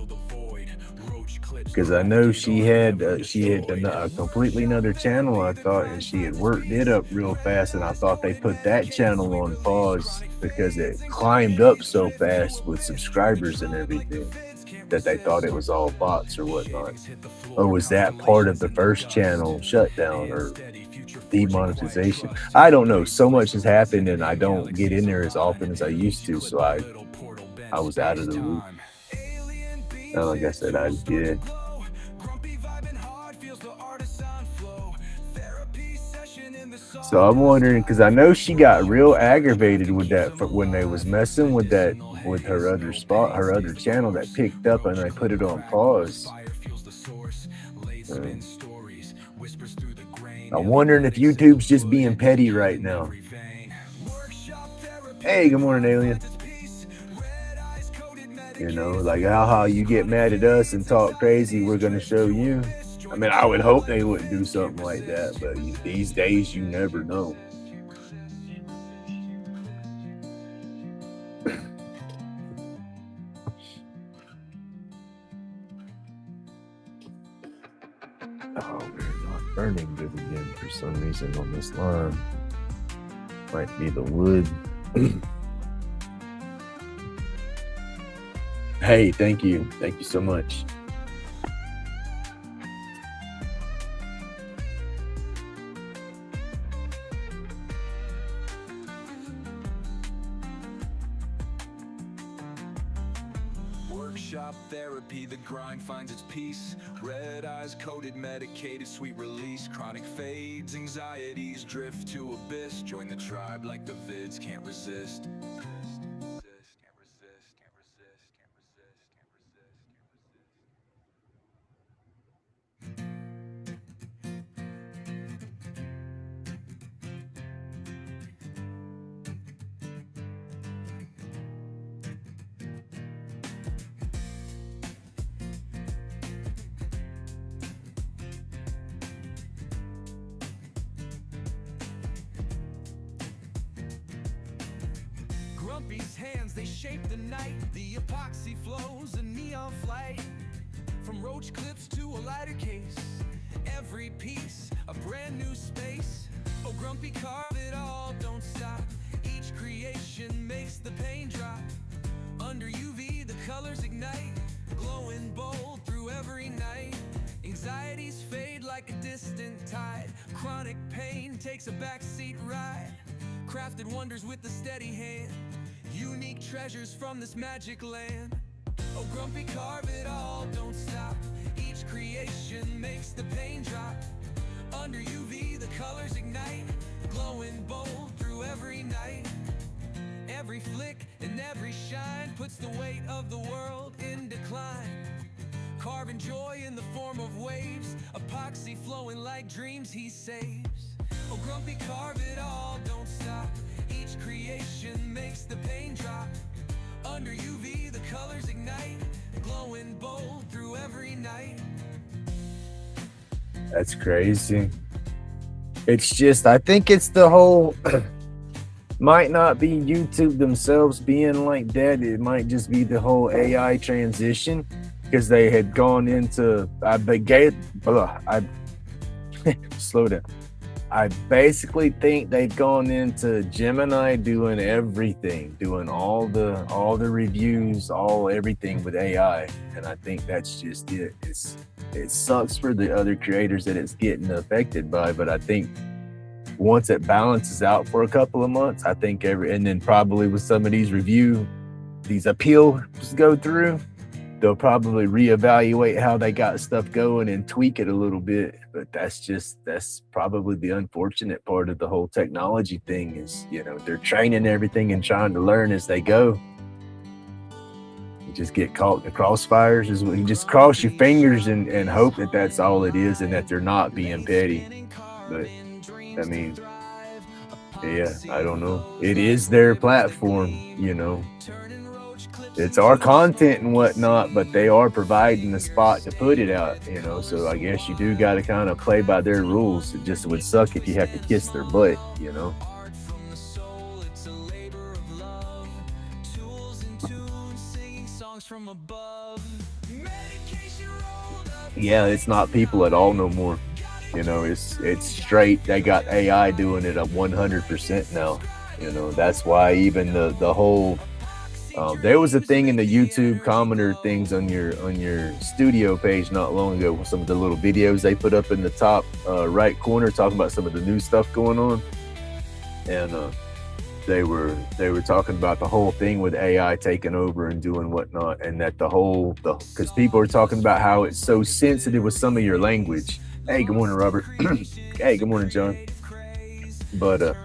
Because I know she had a completely another channel, I thought, and she had worked it up real fast, and I thought they put that channel on pause because it climbed up so fast with subscribers and everything that they thought it was all bots or whatnot. Or was that part of the first channel shutdown or demonetization? I don't know. So much has happened, and I don't get in there as often as I used to, so I was out of the loop. And like I said, I did. So I'm wondering, because I know she got real aggravated with that when they was messing with that with her other spot, her other channel that picked up, and I put it on pause. I'm wondering if YouTube's just being petty right now. Hey, good morning, Alien. You know, like how you get mad at us and talk crazy, we're gonna show you. I mean, I would hope they wouldn't do something like that, but these days you never know. Oh, we're not burning good again for some reason on this line. Might be the wood. Hey, thank you. Thank you so much. Workshop therapy, the grind finds its peace. Red eyes coated, medicated, sweet release. Chronic fades, anxieties drift to abyss. Join the tribe like the vids can't resist. Grumpy's hands, they shape the night. The epoxy flows, a neon flight. From roach clips to a lighter case, every piece, a brand new space. Oh, Grumpy, carve it all, don't stop. Each creation makes the pain drop. Under UV, the colors ignite, glowing bold through every night. Anxieties fade like a distant tide. Chronic pain takes a backseat ride. Crafted wonders with a steady hand. Unique treasures from this magic land. Oh, Grumpy, carve it all, don't stop. Each creation makes the pain drop. Under UV, the colors ignite, glowing bold through every night. Every flick and every shine puts the weight of the world in decline. Carving joy in the form of waves, epoxy flowing like dreams he saves. Oh, Grumpy, carve it all, don't stop. Each creation makes the pain drop. Under UV, the colors ignite, glowing bold through every night. That's crazy. It's just, I think it's the whole, might not be YouTube themselves being like that. It might just be the whole AI transition, because they had gone into, slow down. I basically think they've gone into Gemini doing everything, doing all the reviews, everything with AI, and I think that's just it. It sucks for the other creators that it's getting affected by, but I think once it balances out for a couple of months, I think and then probably with some of these appeals go through, they'll probably reevaluate how they got stuff going and tweak it a little bit. But that's probably the unfortunate part of the whole technology thing is, they're training everything and trying to learn as they go. You just get caught in the crossfires. You just cross your fingers and hope that that's all it is and that they're not being petty. But I mean, yeah, I don't know. It is their platform, it's our content and whatnot, but they are providing the spot to put it out, you know. So I guess you do got to kind of play by their rules. It just would suck if you have to kiss their butt, you know. Yeah, it's not people at all no more. You know, it's straight. They got AI doing it at 100% now. You know, that's why even the whole there was a thing in the YouTube commenter things on your studio page not long ago with some of the little videos they put up in the top right corner talking about some of the new stuff going on, and they were talking about the whole thing with AI taking over and doing whatnot, and that because people are talking about how it's so sensitive with some of your language. Hey, good morning, Robert. Hey, good morning, John. But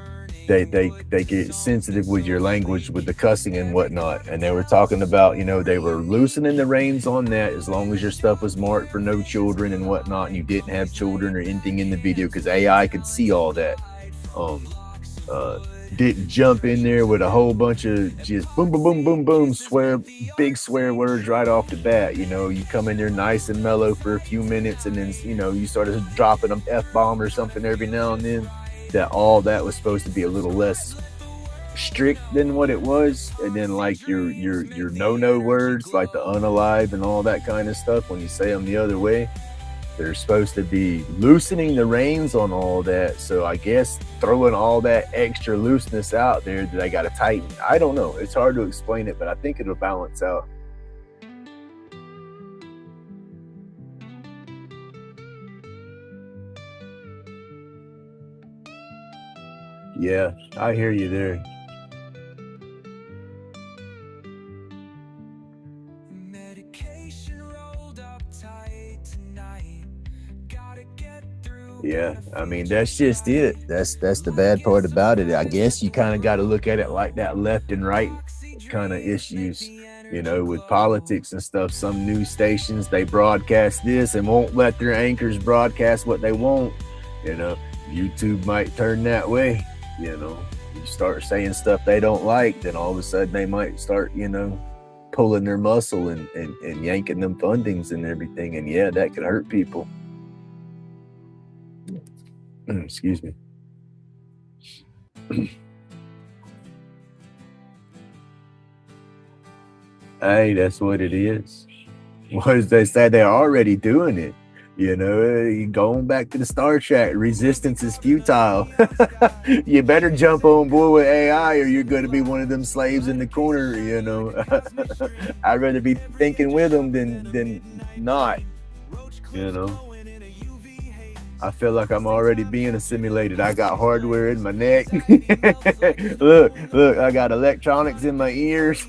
they get sensitive with your language with the cussing and whatnot, and they were talking about, you know, they were loosening the reins on that as long as your stuff was marked for no children and whatnot, and you didn't have children or anything in the video, because AI could see all that. Didn't jump in there with a whole bunch of just boom, boom, boom, boom, boom, big swear words right off the bat. You know, you come in there nice and mellow for a few minutes, and then, you know, you started dropping an F-bomb or something every now and then. All that was supposed to be a little less strict than what it was. And then like your no words, like the unalive and all that kind of stuff, when you say them the other way, they're supposed to be loosening the reins on all that. So I guess throwing all that extra looseness out there that I got to tighten. I don't know. It's hard to explain it, but I think it'll balance out. Yeah, I hear you there. Yeah, I mean, that's just it. That's the bad part about it. I guess you kind of got to look at it like that left and right kind of issues, you know, with politics and stuff. Some news stations, they broadcast this and won't let their anchors broadcast what they want. You know, YouTube might turn that way. You know, you start saying stuff they don't like, then all of a sudden they might start, you know, pulling their muscle and yanking them fundings and everything. And yeah, that could hurt people. Excuse me. Hey, that's what it is. What as they say, they're already doing it. You know, going back to the Star Trek, resistance is futile. You better jump on board with AI or you're going to be one of them slaves in the corner, you know. I'd rather be thinking with them than not, you know. I feel like I'm already being assimilated. I got hardware in my neck. Look, I got electronics in my ears.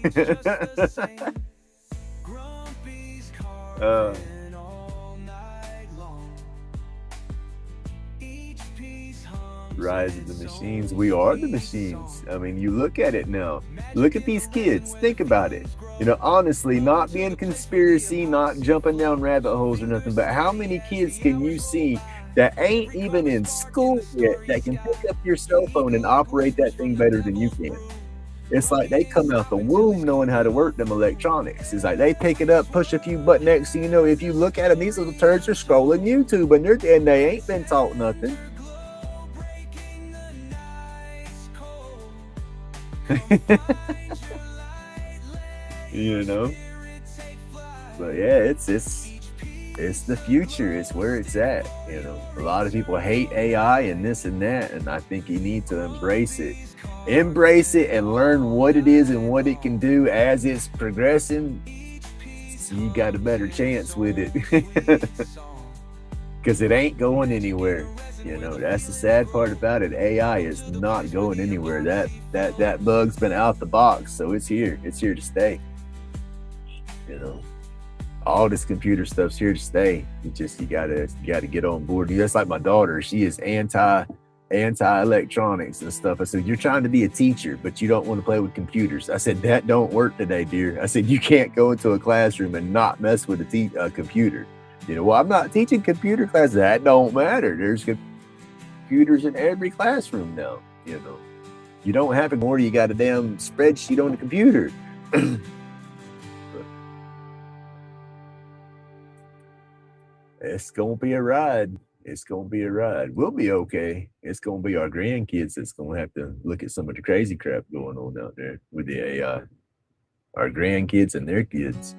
Rise of the machines. We are the machines. I mean, you look at it now. Look at these kids. Think about it. You know, honestly, not being conspiracy, not jumping down rabbit holes or nothing, but how many kids can you see that ain't even in school yet that can pick up your cell phone and operate that thing better than you can? It's like they come out the womb knowing how to work them electronics. It's like they pick it up, push a few buttons. Next thing you know, if you look at them, these little turds are scrolling YouTube and they ain't been taught nothing. You know, but yeah, it's the future. It's where it's at. You know, a lot of people hate AI and this and that, and I think you need to embrace it and learn what it is and what it can do as it's progressing, so you got a better chance with it. Because it ain't going anywhere. You know, that's the sad part about it. AI is not going anywhere. That bug's been out the box, so it's here to stay. You know, all this computer stuff's here to stay. You gotta get on board. That's like my daughter. She is anti electronics and stuff. I said, you're trying to be a teacher, but you don't want to play with computers. I said, that don't work today, dear. I said, you can't go into a classroom and not mess with a computer. You know, well, I'm not teaching computer class. That don't matter. There's computers in every classroom now. You know, you don't have it more. You got a damn spreadsheet on the computer. It's gonna be a ride. It's gonna be a ride. We'll be okay. It's gonna be our grandkids that's gonna have to look at some of the crazy crap going on out there with the AI. Our grandkids and their kids.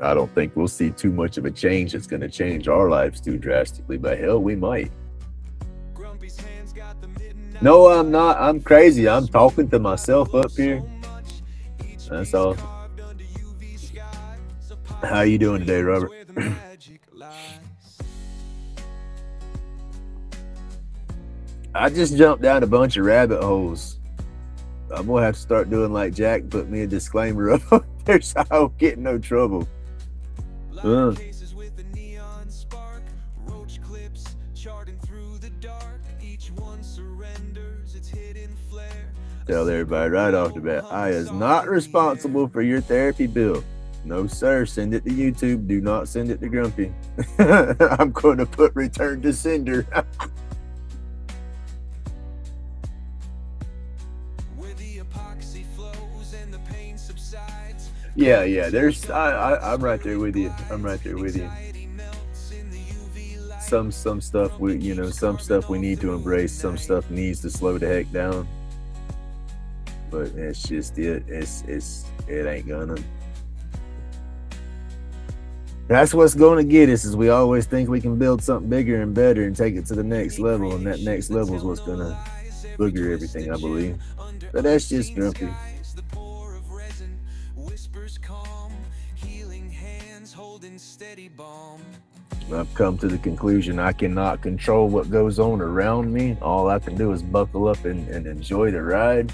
I don't think we'll see too much of a change that's going to change our lives too drastically, but hell, we might. No, I'm not. I'm crazy. I'm talking to myself up here. That's all. How you doing today, Robert? I just jumped down a bunch of rabbit holes. I'm gonna have to start doing like Jack, put me a disclaimer up there so I don't get in no trouble. Tell everybody right off the bat, I is not responsible for your therapy bill. No, sir. Send it to YouTube. Do not send it to Grumpy. I'm going to put return to sender. Yeah. There's. I'm right there with you. Some stuff some stuff we need to embrace. Some stuff needs to slow the heck down. But it's just it. It ain't gonna. That's what's going to get us, is we always think we can build something bigger and better and take it to the next level, and that next level is what's going to booger everything, I believe. But that's just Grumpy. I've come to the conclusion I cannot control what goes on around me. All I can do is buckle up and enjoy the ride.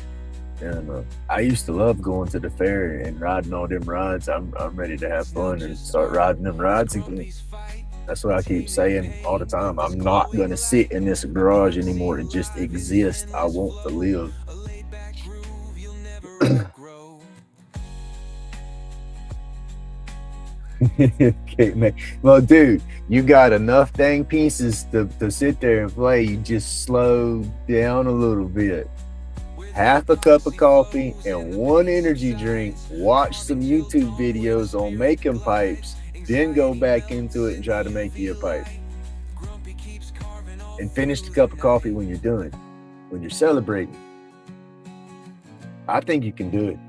And I used to love going to the fair and riding all them rides. I'm ready to have fun and start riding them rides again. That's what I keep saying all the time. I'm not going to sit in this garage anymore and just exist. I want to live. Okay, man. Well, dude, you got enough dang pieces to sit there and play. You just slow down a little bit. Half a cup of coffee and one energy drink, watch some YouTube videos on making pipes, then go back into it and try to make you a pipe. And finish the cup of coffee when you're done, when you're celebrating. I think you can do it.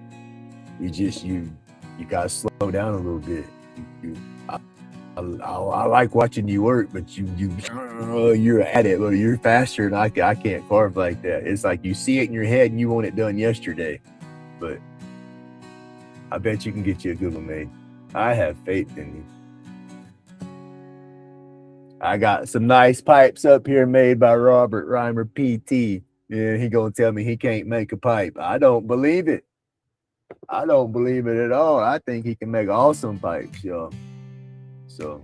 You gotta slow down a little bit. I like watching you work, but you're at it. Well, you're faster, and I can't carve like that. It's like you see it in your head and you want it done yesterday. But I bet you can get you a good one made. I have faith in you. I got some nice pipes up here made by Robert Reimer PT. Yeah, he gonna tell me he can't make a pipe. I don't believe it. I don't believe it at all. I think he can make awesome pipes, y'all. So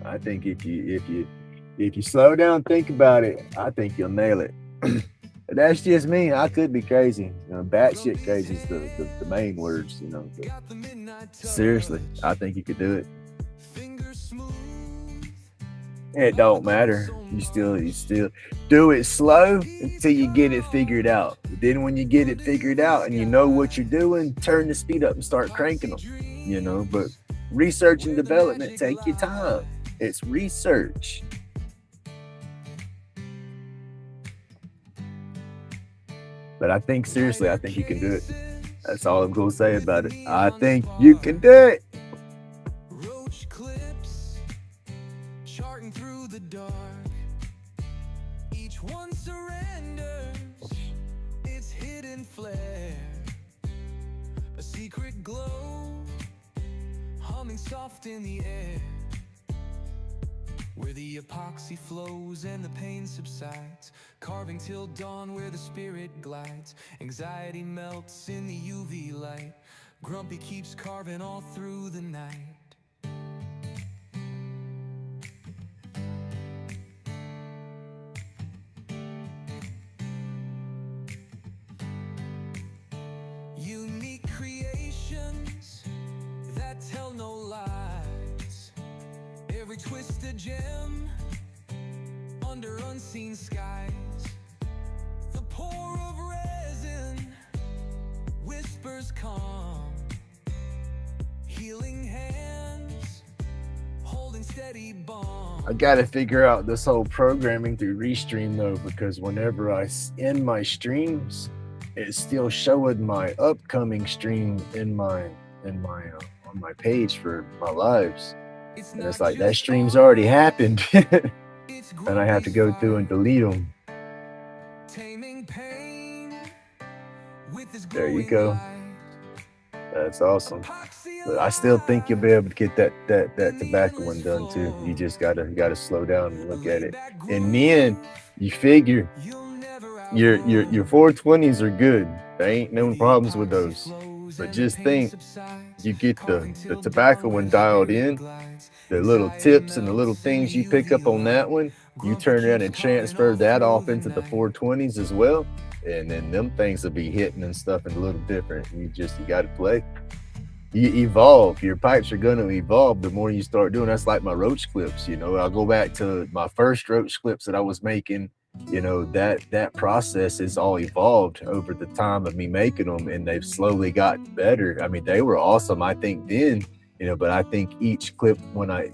I think if you slow down, think about it, I think you'll nail it. But that's just me. I could be crazy. Batshit crazy is the main words, But seriously, I think you could do it. It don't matter. You still do it slow until you get it figured out. But then when you get it figured out and you know what you're doing, turn the speed up and start cranking them. But research and development take your time. It's research. But I think seriously, I think you can do it. That's all I'm gonna say about it. I think you can do it. Roach clips, charting through the dark. Each one surrenders its hidden flare. A secret glow, humming soft in the air. Where the epoxy flows and the pain subsides, carving till dawn where the spirit glides. Anxiety melts in the UV light. Grumpy keeps carving all through the night. Unique creations that tell no lies. Every twisted gem under unseen skies. The pour of resin whispers calm. I gotta figure out this whole programming through Restream though, because whenever I end my streams, it's still showing my upcoming stream in my on my page for my lives, and it's like that stream's already happened, and I have to go through and delete them. There you go. That's awesome. But I still think you'll be able to get that tobacco one done too. You just gotta slow down and look at it. And then you figure your 420s are good. There ain't no problems with those. But just think, you get the tobacco one dialed in, the little tips and the little things you pick up on that one, you turn around and transfer that off into the 420s as well. And then them things will be hitting and stuff and a little different. You got to play. You evolve. Your pipes are going to evolve the more you start doing. That's like my roach clips. I'll go back to my first roach clips that I was making. That process is all evolved over the time of me making them, and they've slowly gotten better. I mean, they were awesome, I think, then, but I think each clip when I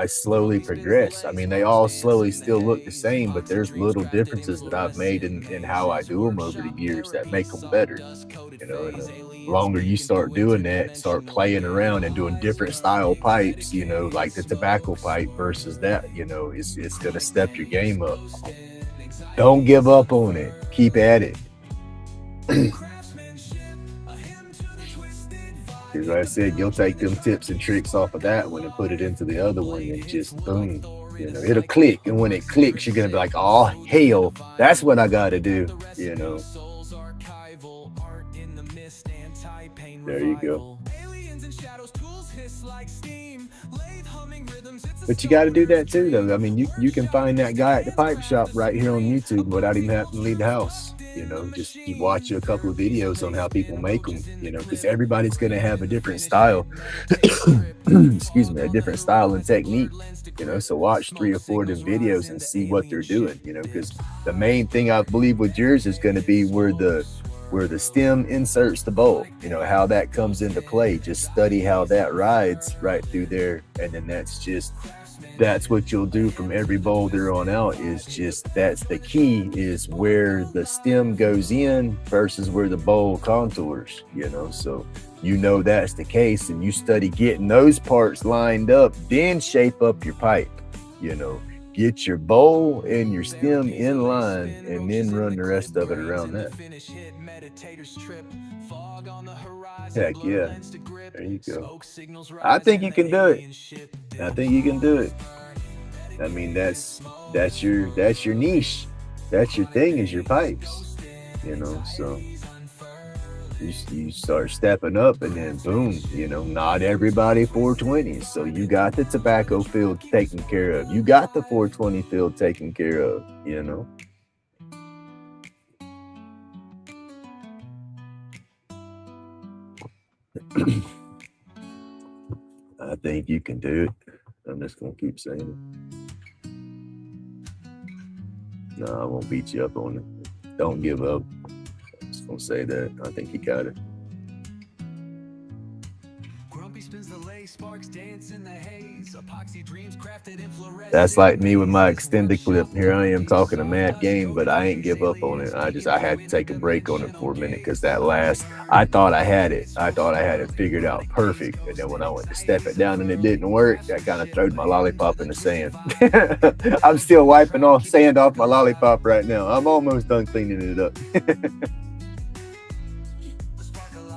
slowly progress. I mean, they all slowly still look the same, but there's little differences that I've made in how I do them over the years that make them better. And the longer you start doing that, start playing around and doing different style pipes, like the tobacco pipe versus that, it's going to step your game up. Don't give up on it. Keep at it. Because like I said, you'll take them tips and tricks off of that one and put it into the other one, and just boom, it'll click. And when it clicks, you're gonna be like, oh hell, that's what I gotta do. There you go. But you got to do that too, though. I mean, you can find that guy at the pipe shop right here on YouTube without even having to leave the house. Just you watch a couple of videos on how people make them, because everybody's going to have a different style. Excuse me, a different style and technique, so watch 3 or 4 of them videos and see what they're doing, because the main thing I believe with yours is going to be where the stem inserts the bowl, how that comes into play. Just study how that rides right through there, and then that's what you'll do from every bowl there on out. That's the key, is where the stem goes in versus where the bowl contours, so that's the case, and you study getting those parts lined up, then shape up your pipe, get your bowl and your stem in line, and then run the rest of it around that. Heck yeah. There you go. I think you can do it. I mean, that's your niche. That's your thing, is your pipes. So you start stepping up, and then boom, not everybody 420s. So you got the tobacco field taken care of. You got the 420 field taken care of, I think you can do it. I'm just going to keep saying it. No, I won't beat you up on it. Don't give up. I'm just going to say that. I think you got it. That's like me with my extended clip. Here I am talking a mad game, but I ain't give up on it. I had to take a break on it for a minute, because I thought I had it figured out perfect. And then when I went to step it down and it didn't work, I kind of threw my lollipop in the sand. I'm still wiping off sand off my lollipop right now. I'm almost done cleaning it up.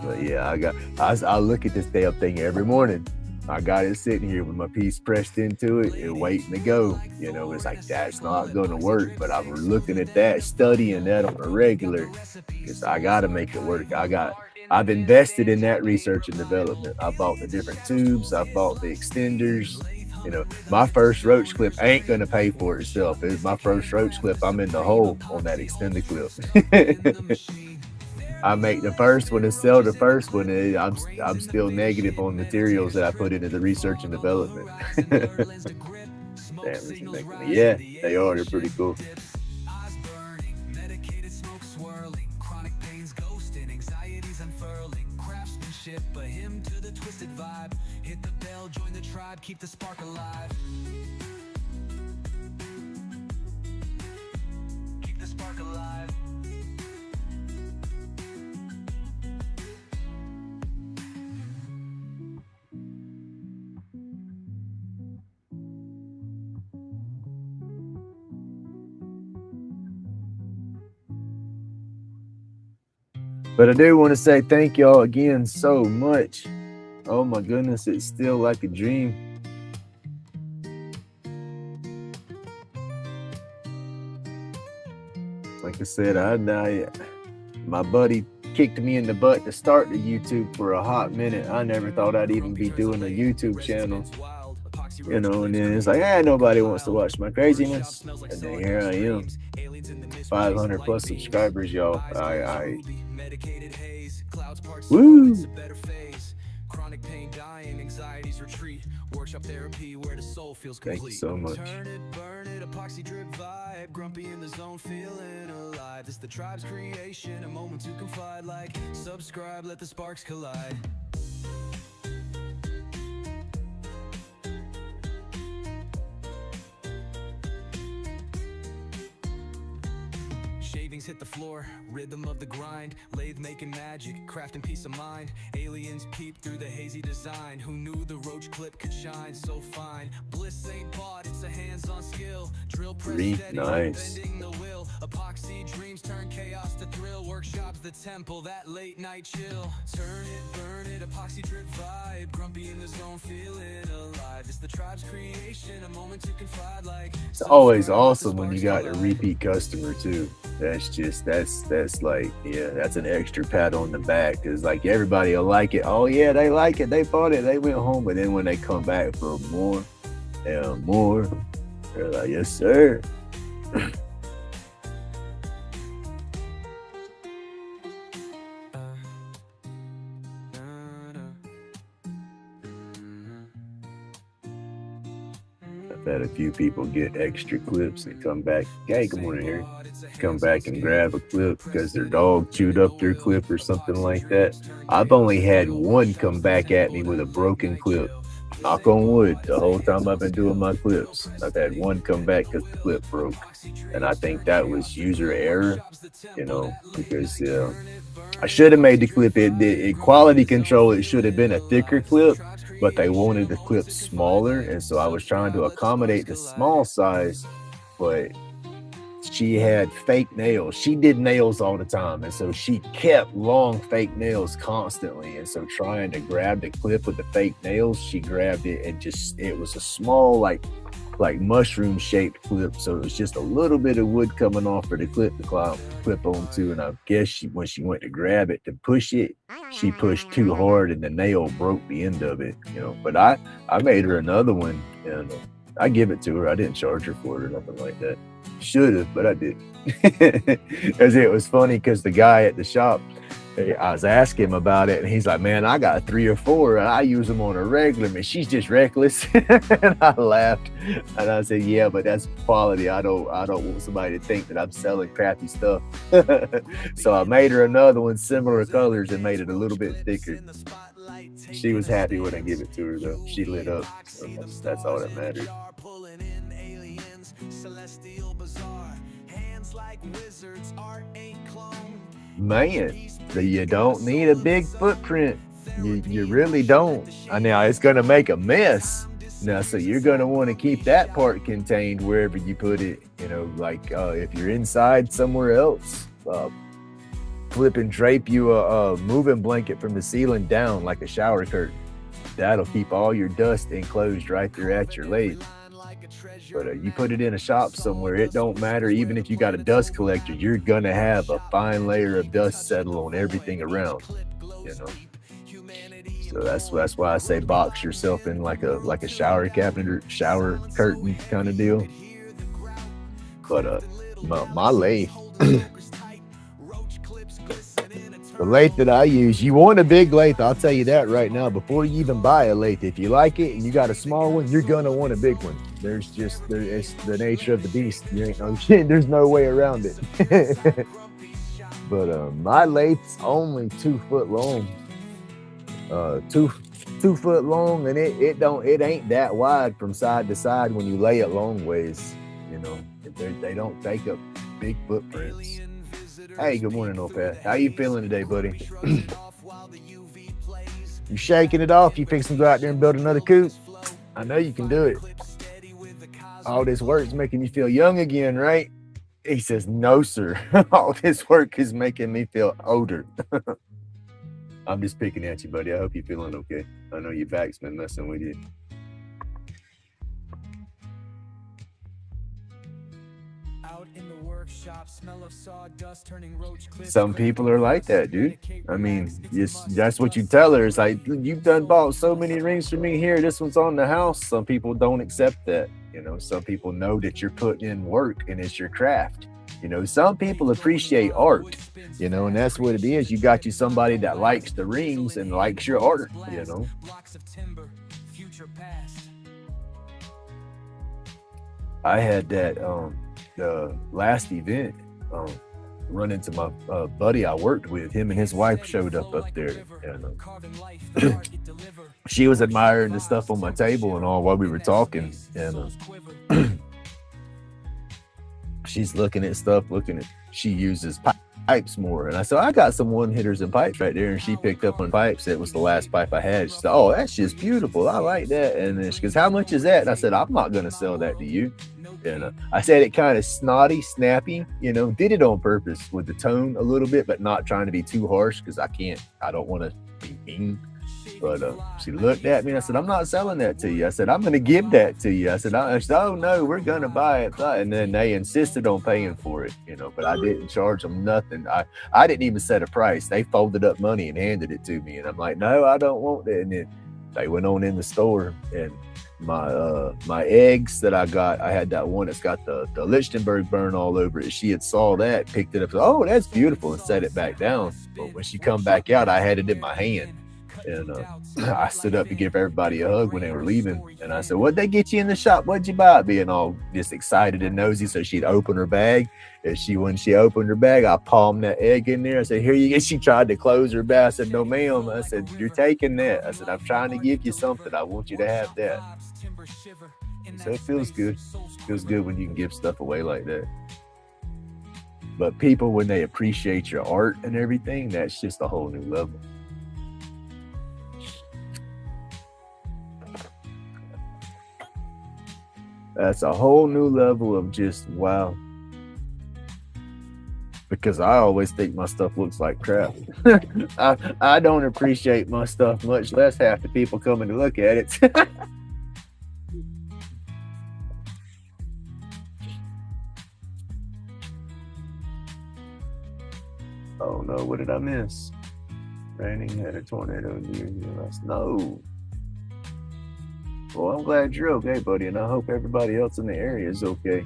But yeah, I look at this damn thing every morning. I got it sitting here with my piece pressed into it and waiting to go. It's like, that's not going to work. But I'm looking at that, studying that on a regular, because I got to make it work. I've invested in that research and development. I bought the different tubes. I bought the extenders. My first roach clip ain't going to pay for itself. It's my first roach clip. I'm in the hole on that extended clip. I make the first one and sell the first one. I'm still negative on materials that I put into the research and development. Damn, yeah, they are. They're pretty cool. ship, a hymn to the twisted vibe. Hit the bell, join the tribe, keep the spark alive. Keep the spark alive. But I do want to say thank y'all again so much. Oh my goodness, it's still like a dream. Like I said, my buddy kicked me in the butt to start the YouTube for a hot minute. I never thought I'd even be doing a YouTube channel. You know, and then it's like, nobody wants to watch my craziness. And then here I am. 500 plus subscribers, y'all. Woo! Chronic pain dying, anxieties retreat. Workshop therapy where the soul feels complete. Thank you so much. Turn it, burn it, epoxy drip vibe. Grumpy in the zone, feeling alive. It's the tribe's creation, a moment to confide. Like, subscribe, let the sparks collide. Shavings hit the floor, rhythm of the grind. Lathe making magic, crafting peace of mind. Aliens peep through the hazy design. Who knew the roach clip could shine so fine? Bliss ain't bought, it's a hands-on skill. Drill press steady, nice. bending the will. Epoxy dreams turn chaos to thrill. Workshops the temple, that late night chill. Turn it, burn it, epoxy drip vibe. Grumpy in the zone, feeling alive. It's the tribe's creation, a moment to confide. Like, it's always awesome when you got a repeat customer too. That's like, yeah, that's an extra pat on the back, because like everybody will like it. Oh yeah, they like it, they bought it, they went home. But then when they come back for more and more, they're like, yes sir. I've had a few people get extra clips and come back. Hey, good morning, Harry. Come back and grab a clip because their dog chewed up their clip or something like that. I've only had one come back at me with a broken clip. Knock on wood, the whole time I've been doing my clips, I've had one come back because the clip broke. And I think that was user error, you know, because I should have made the clip, quality control, it should have been a thicker clip, but they wanted the clip smaller. And so I was trying to accommodate the small size, but she had fake nails. She did nails all the time. And so she kept long fake nails constantly. And so trying to grab the clip with the fake nails, she grabbed it and it was a small, like mushroom shaped clip. So it was just a little bit of wood coming off for the clip to clip onto. And I guess when she went to grab it to push it, she pushed too hard and the nail broke the end of it, you know. But I made her another one and I give it to her. I didn't charge her for it or nothing like that. Should have, but I didn't. Because it was funny because the guy at the shop, I was asking him about it and he's like, man, I got 3 or 4 and I use them on a regular, man. She's just reckless. And I laughed and I said, yeah, but that's quality. I don't want somebody to think that I'm selling crappy stuff. So I made her another one, similar colors, and made it a little bit thicker. She was happy when I give it to her though. She lit up. So that's all that mattered. Man, you don't need a big footprint. You really don't. Now it's gonna make a mess. Now, so you're gonna want to keep that part contained wherever you put it. You know, like if you're inside somewhere else, flip and drape you a moving blanket from the ceiling down like a shower curtain. That'll keep all your dust enclosed right there at your lathe. But you put it in a shop somewhere, it don't matter. Even if you got a dust collector, you're gonna have a fine layer of dust settle on everything around, you know. So that's why I say box yourself in like a shower cabinet or shower curtain kind of deal. But my lathe, the lathe that I use, you want a big lathe, I'll tell you that right now. Before you even buy a lathe, if you like it and you got a small one, you're gonna want a big one. It's the nature of the beast. There's no way around it. But my lathe's only 2 foot long. two foot long, and it ain't that wide from side to side when you lay it long ways. You know, they don't take up big footprints. Hey, good morning, Opeth. How you feeling today, buddy? You shaking it off? You fixing to go out there and build another coop? I know you can do it. All this work's making you feel young again, right? He says, no, sir. All this work is making me feel older. I'm just picking at you, buddy. I hope you're feeling okay. I know your back's been messing with you. Some people are like that, dude. I mean, that's what you tell her. It's like, you've done bought so many rings for me here. This one's on the house. Some people don't accept that. You know, some people know that you're putting in work and it's your craft. You know, some people appreciate art, you know, and that's what it is. You got you somebody that likes the rings and likes your art, you know. I had that the last event run into my buddy I worked with. Him and his wife showed up there, and she was admiring the stuff on my table and all while we were talking, and she's looking at stuff, she uses pipes more. And I said, I got some one hitters and pipes right there. And she picked up on pipes. It was the last pipe I had. She said, oh, that's just beautiful. I like that. And then she goes, how much is that? And I said, I'm not going to sell that to you. And I said it kind of snotty, snappy, you know, did it on purpose with the tone a little bit, but not trying to be too harsh because I don't want to be mean. But she looked at me and I said, I'm not selling that to you. I said, I'm going to give that to you. I said, oh, no, we're going to buy it. And then they insisted on paying for it, you know, but I didn't charge them nothing. I didn't even set a price. They folded up money and handed it to me. And I'm like, no, I don't want that. And then they went on in the store, and my eggs that I got, I had that one that's got the Lichtenberg burn all over it. She had saw that, picked it up, said, oh, that's beautiful, and set it back down. But when she come back out, I had it in my hand. And I stood up to give everybody a hug when they were leaving. And I said, what'd they get you in the shop? What'd you buy? Being all just excited and nosy. So she'd open her bag. And when she opened her bag, I palmed that egg in there. I said, here you go. She tried to close her bag. I said, no, ma'am. I said, you're taking that. I said, I'm trying to give you something. I want you to have that. So it feels good. It feels good when you can give stuff away like that. But people, when they appreciate your art and everything, that's just a whole new level. That's a whole new level of just wow. Because I always think my stuff looks like crap. I don't appreciate my stuff, much less half the people coming to look at it. Oh no, what did I miss? Raining, had a tornado near you last. No. Well, I'm glad you're okay, buddy, and I hope everybody else in the area is okay.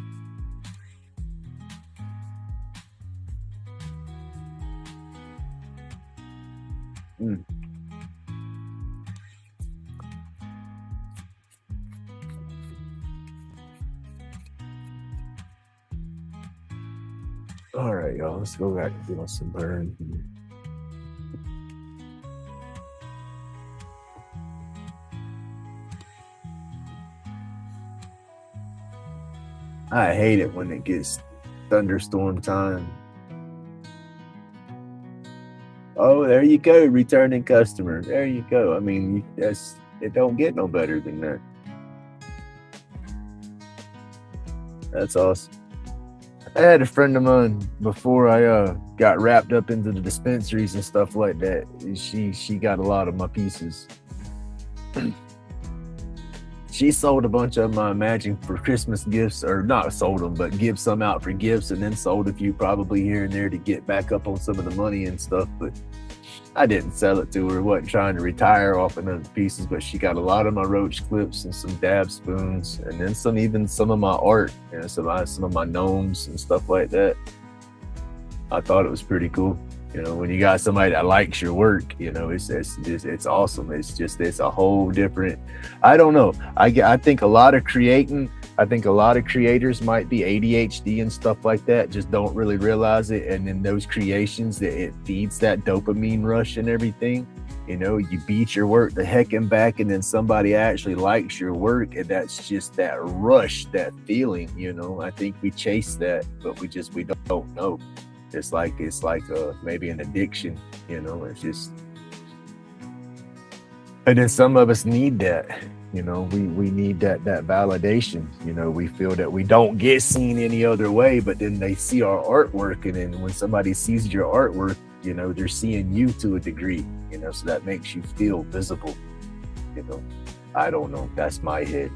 All right, y'all, let's go back to doing some burn. I hate it when it gets thunderstorm time. Oh, there you go, returning customer. There you go. I mean, it don't get no better than that. That's awesome. I had a friend of mine before I got wrapped up into the dispensaries and stuff like that. She got a lot of my pieces. She sold a bunch of them, I imagine, for Christmas gifts, or not sold them, but give some out for gifts, and then sold a few probably here and there to get back up on some of the money and stuff. But I didn't sell it to her. Wasn't trying to retire off of the pieces, but she got a lot of my roach clips and some dab spoons, and then some of my art, and some of my gnomes and stuff like that. I thought it was pretty cool. You know, when you got somebody that likes your work, you know, it's awesome. It's a whole different, I don't know. I think a lot of creators might be ADHD and stuff like that, just don't really realize it. And in those creations, that it feeds that dopamine rush and everything. You know, you beat your work the heck and back, and then somebody actually likes your work, and that's just that rush, that feeling. You know, I think we chase that, but we don't know. It's like maybe an addiction. You know, it's just, and then some of us need that. You know, we need that validation. You know, we feel that we don't get seen any other way, but then they see our artwork, and then when somebody sees your artwork, you know, they're seeing you to a degree. You know, so that makes you feel visible. You know, I don't know. That's my head.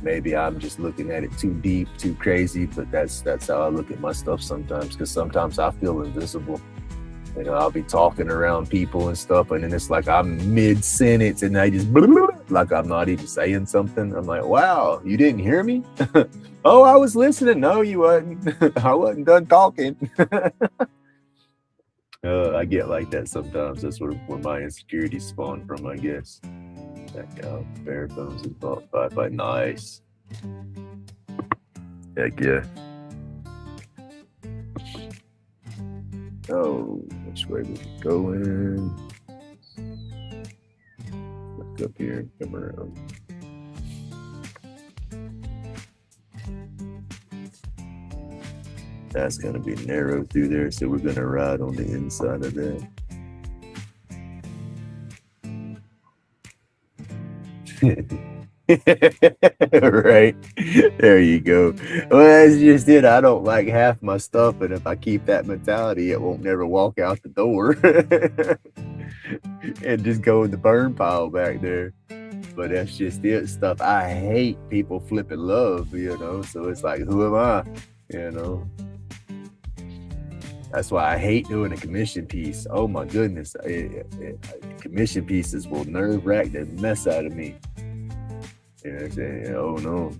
Maybe I'm just looking at it too deep, too crazy, but that's how I look at my stuff sometimes. Because sometimes I feel invisible. You know, I'll be talking around people and stuff, and then it's like I'm mid-sentence and I just like I'm not even saying something. I'm like, wow, you didn't hear me? Oh, I was listening. No, you wasn't. I wasn't done talking. I get like that sometimes. That's where my insecurities spawn from, I guess. That bare bones is bought by nice. Heck yeah. Oh, which way we going? Look up here and come around. That's gonna be narrow through there, so we're gonna ride on the inside of that. Right, there you go. Well, that's just it. I don't like half my stuff, and if I keep that mentality, it won't never walk out the door and just go in the burn pile back there. But that's just it. Stuff I hate, people flipping love, you know. So it's like, who am I? You know. That's why I hate doing a commission piece. Oh my goodness, commission pieces will nerve wrack the mess out of me. You know what I'm saying? Oh no.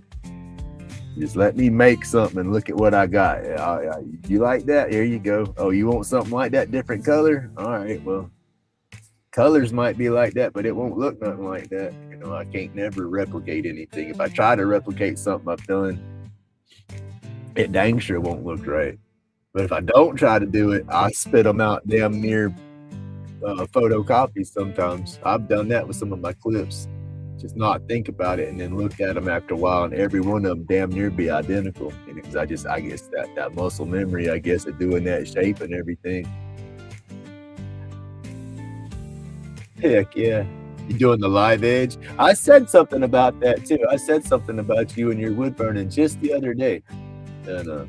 Just let me make something and look at what I got. You like that? Here you go. Oh, you want something like that, different color? All right, well, colors might be like that, but it won't look nothing like that. You know, I can't never replicate anything. If I try to replicate something I've done, it dang sure won't look right. But if I don't try to do it, I spit them out damn near photocopies sometimes. I've done that with some of my clips. Just not think about it and then look at them after a while, and every one of them damn near be identical. And because I guess that muscle memory, I guess, of doing that shape and everything. Heck yeah. You doing the live edge? I said something about that too. I said something about you and your wood burning just the other day. And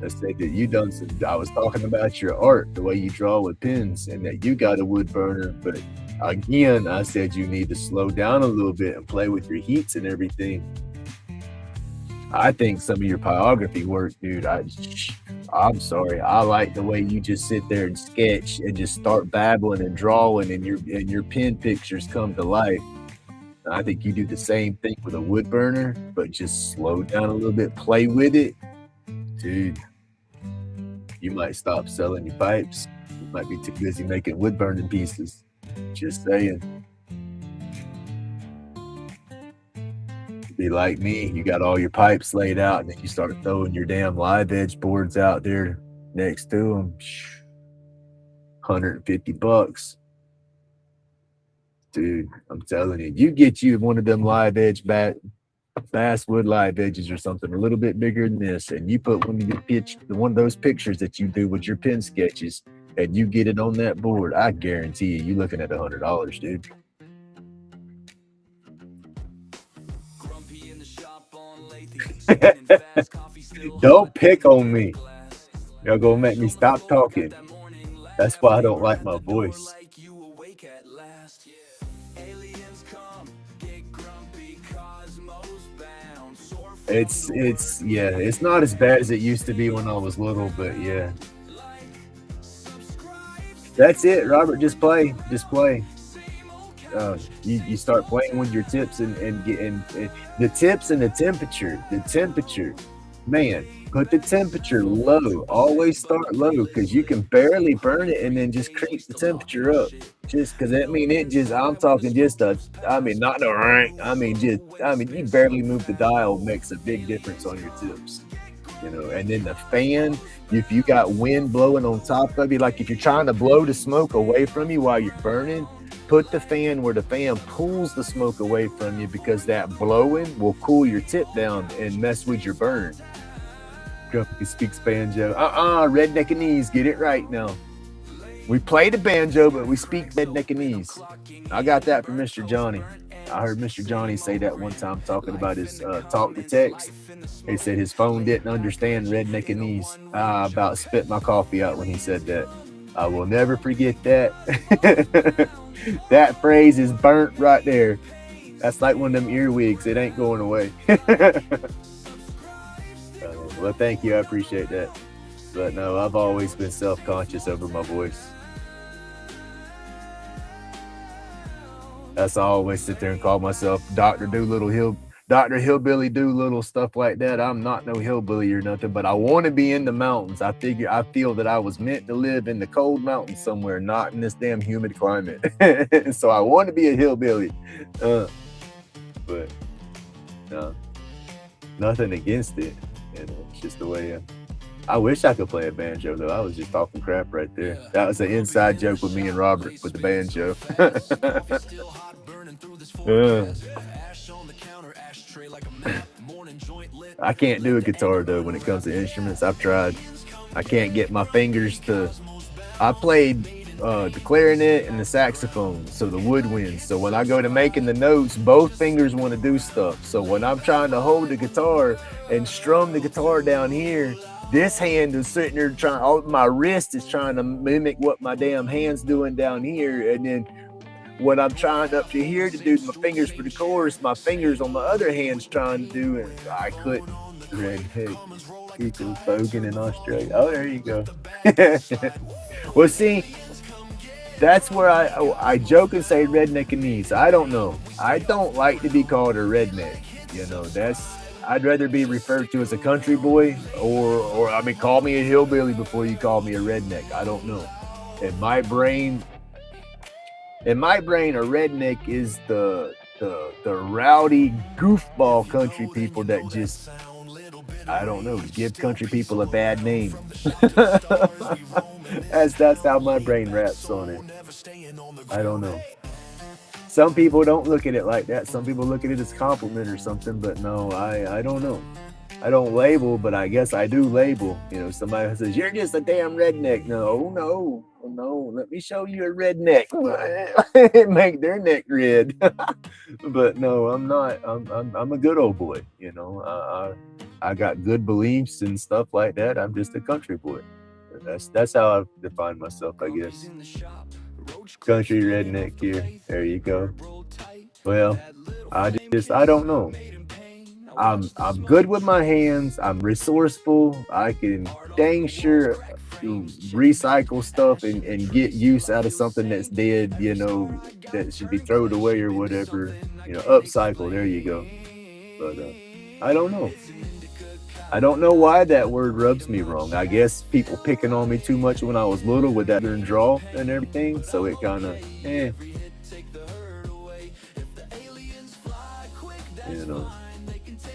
I said that you done some, I was talking about your art, the way you draw with pens, and that you got a wood burner, but again, I said you need to slow down a little bit and play with your heats and everything. I think some of your pyrography work, dude, I'm sorry. I like the way you just sit there and sketch and just start babbling and drawing, and your pen pictures come to life. I think you do the same thing with a wood burner, but just slow down a little bit, play with it. Dude, you might stop selling your pipes. You might be too busy making wood burning pieces. Just saying. Be like me, you got all your pipes laid out, and then you start throwing your damn live edge boards out there next to them. $150. Dude, I'm telling you, you get you one of them live edge basswood live edges or something a little bit bigger than this, and you put one of those pictures that you do with your pen sketches, and you get it on that board, I guarantee you're looking at $100, dude. Don't pick on me. Y'all gonna make me stop talking. That's why I don't like my voice. It's not as bad as it used to be when I was little, but yeah. That's it, Robert. Just play. You start playing with your tips and the tips and the temperature. Man, put the temperature low. Always start low, because you can barely burn it and then just creep the temperature up. Just because I'm talking just not the rank. You barely move the dial makes a big difference on your tips. You know, and then the fan, if you got wind blowing on top of you, like if you're trying to blow the smoke away from you while you're burning, put the fan where the fan pulls the smoke away from you, because that blowing will cool your tip down and mess with your burn. Grumpy speaks banjo. Redneckanese, get it right now. We play the banjo, but we speak redneckanese. I got that from Mr. Johnny. I heard Mr. Johnny say that one time talking about his talk to text. He said his phone didn't understand redneckanese. I about spit my coffee out when he said that. I will never forget that. That phrase is burnt right there. That's like one of them earwigs. It ain't going away. Well, thank you. I appreciate that. But no, I've always been self-conscious over my voice. That's I always sit there and call myself Dr. Dr. Hillbilly Doolittle, stuff like that. I'm not no hillbilly or nothing, but I want to be in the mountains. I feel that I was meant to live in the cold mountains somewhere, not in this damn humid climate. So I want to be a hillbilly. But no, nothing against it. You know, it's just the way I wish I could play a banjo, though. I was just talking crap right there. That was an inside joke with me and Robert with the banjo. I can't do a guitar, though, when it comes to instruments. I've tried. I can't get my fingers to... I played the clarinet and the saxophone, so the woodwinds. So when I go to making the notes, both fingers want to do stuff. So when I'm trying to hold the guitar and strum the guitar down here, this hand is sitting there trying, my wrist is trying to mimic what my damn hand's doing down here. And then when I'm trying up to here to do my fingers for the chorus, my fingers on my other hand's trying to do it. I couldn't. Redhead. People bogan in Australia. Oh, there you go. Well, see, that's where I joke and say redneckanese. I don't know. I don't like to be called a redneck. You know, I'd rather be referred to as a country boy, or I mean, call me a hillbilly before you call me a redneck. I don't know. In my brain, a redneck is the rowdy goofball country people that just, I don't know, give country people a bad name. That's how my brain raps on it. I don't know. Some people don't look at it like that. Some people look at it as a compliment or something, but no, I don't know. I don't label, but I guess I do label. You know, somebody says, you're just a damn redneck. No, let me show you a redneck. Make their neck red. But no, I'm not. I'm a good old boy, you know. I got good beliefs and stuff like that. I'm just a country boy. That's how I define myself, I guess. Country redneck here. There you go. Well, I don't know. I'm good with my hands. I'm resourceful. I can dang sure recycle stuff and get use out of something that's dead, you know, that should be thrown away or whatever. You know, upcycle. There you go. But I don't know. I don't know why that word rubs me wrong. I guess people picking on me too much when I was little with that and draw and everything. So it kind of, you know.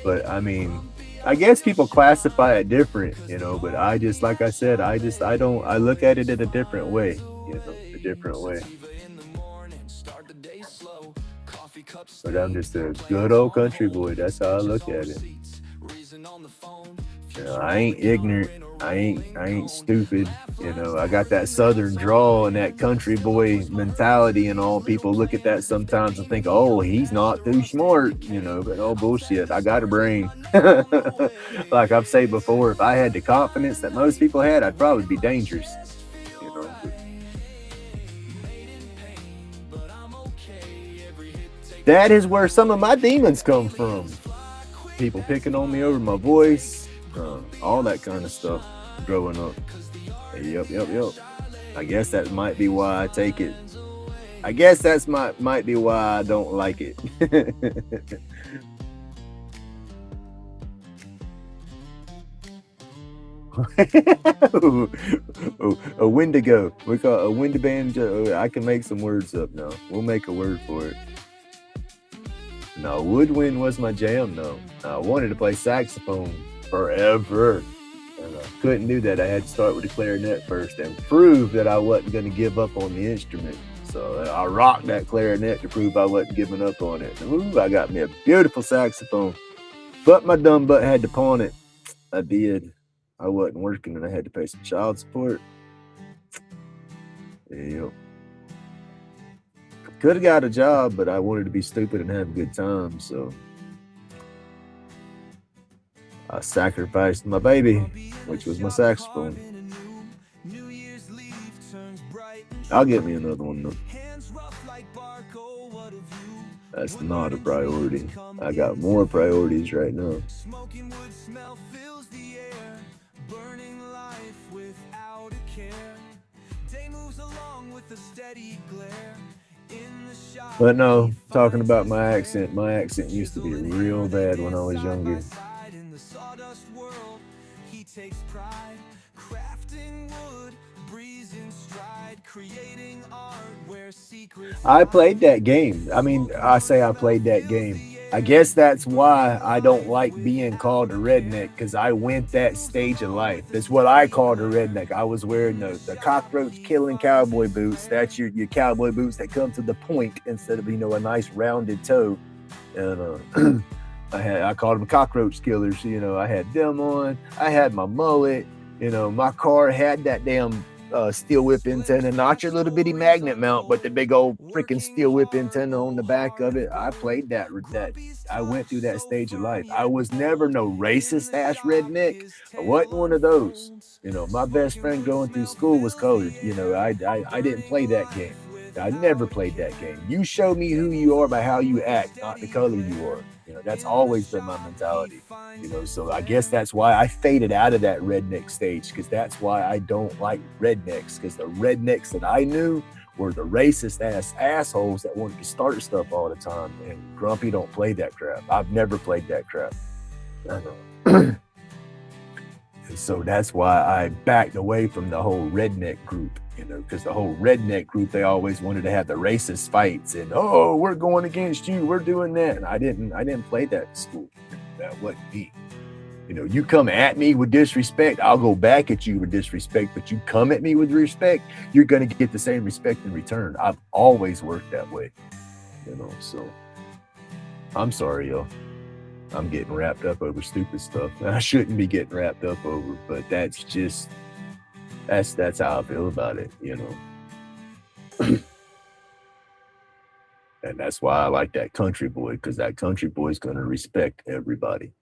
But I mean, I guess people classify it different, you know. But I just, like I said, I look at it in a different way, you know, a different way. But I'm just a good old country boy. That's how I look at it. You know, I ain't ignorant. I ain't stupid. You know, I got that southern drawl and that country boy mentality and all. People look at that sometimes and think, oh, he's not too smart, you know, but oh, bullshit. I got a brain. Like I've said before, if I had the confidence that most people had, I'd probably be dangerous. You know. That is where some of my demons come from. People picking on me over my voice, all that kind of stuff growing up. Yep. I guess that might be why I take it. I guess that's might be why I don't like it. A Wendigo. We call it a Wendibanjo. I can make some words up now. We'll make a word for it. No, woodwind was my jam, though. I wanted to play saxophone forever. And I couldn't do that. I had to start with the clarinet first and prove that I wasn't going to give up on the instrument. So I rocked that clarinet to prove I wasn't giving up on it. Ooh, I got me a beautiful saxophone. But my dumb butt had to pawn it. I did. I wasn't working and I had to pay some child support. Yep. Could have got a job, but I wanted to be stupid and have a good time, so I sacrificed my baby, which was my saxophone. I'll get me another one though. That's not a priority. I got more priorities right now. Smoking wood smell fills the air, burning life without a care. Day moves along with a steady glare. But no, talking about my accent used to be real bad when I was younger. He takes pride, crafting wood, breezing stride, creating art where secrets. I played that game. I mean, I say I played that game. I guess that's why I don't like being called a redneck, because I went that stage of life. That's what I called a redneck. I was wearing the cockroach killing cowboy boots. That's your cowboy boots that come to the point instead of, a nice rounded toe. And I called them cockroach killers. I had them on. I had my mullet. My car had that damn steel whip antenna, not your little bitty magnet mount, but the big old freaking steel whip antenna on the back of it. I played that. I went through that stage of life. I was never no racist ass redneck. I wasn't one of those. My best friend going through school was colored. I didn't play that game. I never played that game. You show me who you are by how you act, not the color you are. That's always been my mentality. So I guess that's why I faded out of that redneck stage, because that's why I don't like rednecks, because the rednecks that I knew were the racist ass assholes that wanted to start stuff all the time. And Grumpy don't play that crap. I've never played that crap. And so that's why I backed away from the whole redneck group. Because the whole redneck group, they always wanted to have the racist fights and, oh, we're going against you, we're doing that. And I didn't play that in school. That wasn't me. You come at me with disrespect, I'll go back at you with disrespect. But you come at me with respect, you're gonna get the same respect in return. I've always worked that way. So I'm sorry, yo. I'm getting wrapped up over stupid stuff. I shouldn't be getting wrapped up over, but that's how I feel about it, And that's why I like that country boy, because that country boy is going to respect everybody.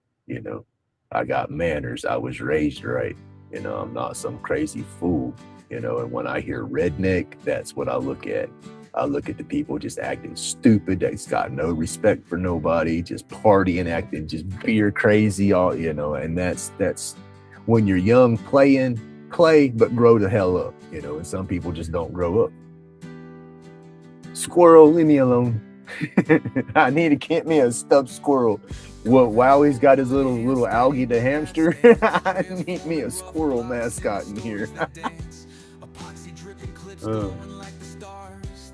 I got manners. I was raised right. I'm not some crazy fool. And when I hear redneck, that's what I look at. I look at the people just acting stupid, that's got no respect for nobody, just partying, acting just beer crazy, all and that's when you're young, play, but grow the hell up, and some people just don't grow up. Squirrel, leave me alone. I need to get me a stuffed squirrel. Wow, he's got his little algae the hamster. I need me a squirrel mascot in here.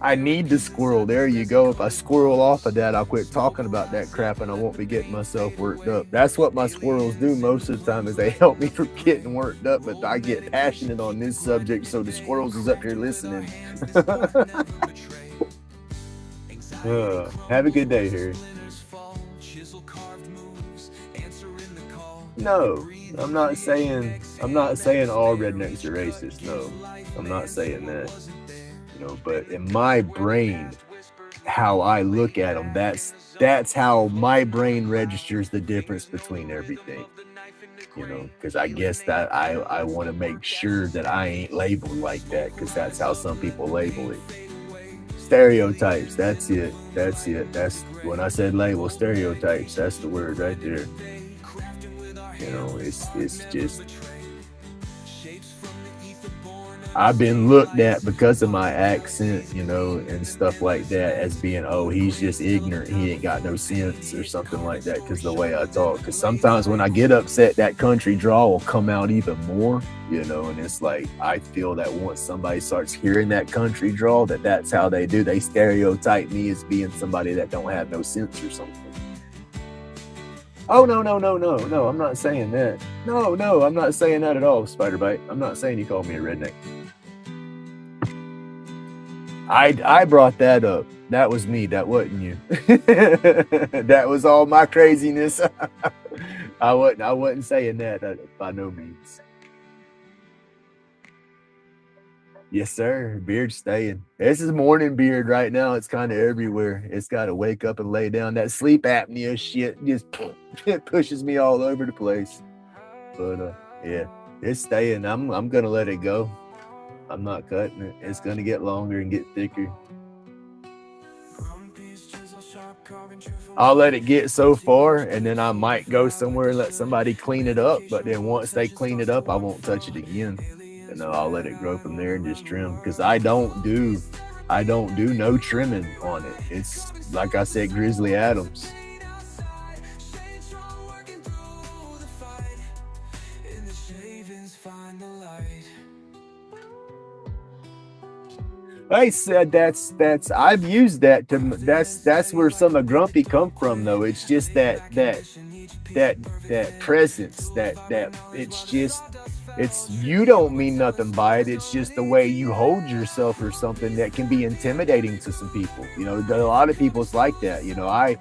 I need the squirrel. There you go. If I squirrel off of that, I'll quit talking about that crap and I won't be getting myself worked up. That's what my squirrels do most of the time, is they help me from getting worked up, but I get passionate on this subject, so the squirrels is up here listening. Have a good day, Harry. No, I'm not saying all rednecks are racist. No, I'm not saying that. But in my brain, how I look at them, that's how my brain registers the difference between everything. Because I guess that I want to make sure that I ain't labeled like that, because that's how some people label it. Stereotypes, that's it. That's when I said label, stereotypes, that's the word right there. It's just, I've been looked at because of my accent, and stuff like that, as being, oh, he's just ignorant, he ain't got no sense or something like that, because the way I talk. Because sometimes when I get upset, that country drawl will come out even more, and it's like, I feel that once somebody starts hearing that country drawl, that's how they do. They stereotype me as being somebody that don't have no sense or something. Oh, no, I'm not saying that. No, I'm not saying that at all, Spiderbite. I'm not saying you called me a redneck. I brought that up. That was me. That wasn't you. That was all my craziness. I wasn't saying that by no means. Yes, sir. Beard staying. This is morning beard right now. It's kind of everywhere. It's got to wake up and lay down. That sleep apnea shit just it pushes me all over the place. But yeah, it's staying. I'm gonna let it go. I'm not cutting it. It's gonna get longer and get thicker. I'll let it get so far, and then I might go somewhere and let somebody clean it up. But then once they clean it up, I won't touch it again. And I'll let it grow from there and just trim, because I don't do no trimming on it. It's like I said, Grizzly Adams. I said that's I've used that to that's where some of Grumpy come from though. It's just that presence that it's you don't mean nothing by it. It's just the way you hold yourself or something that can be intimidating to some people. You know, a lot of people it's like that. You know, I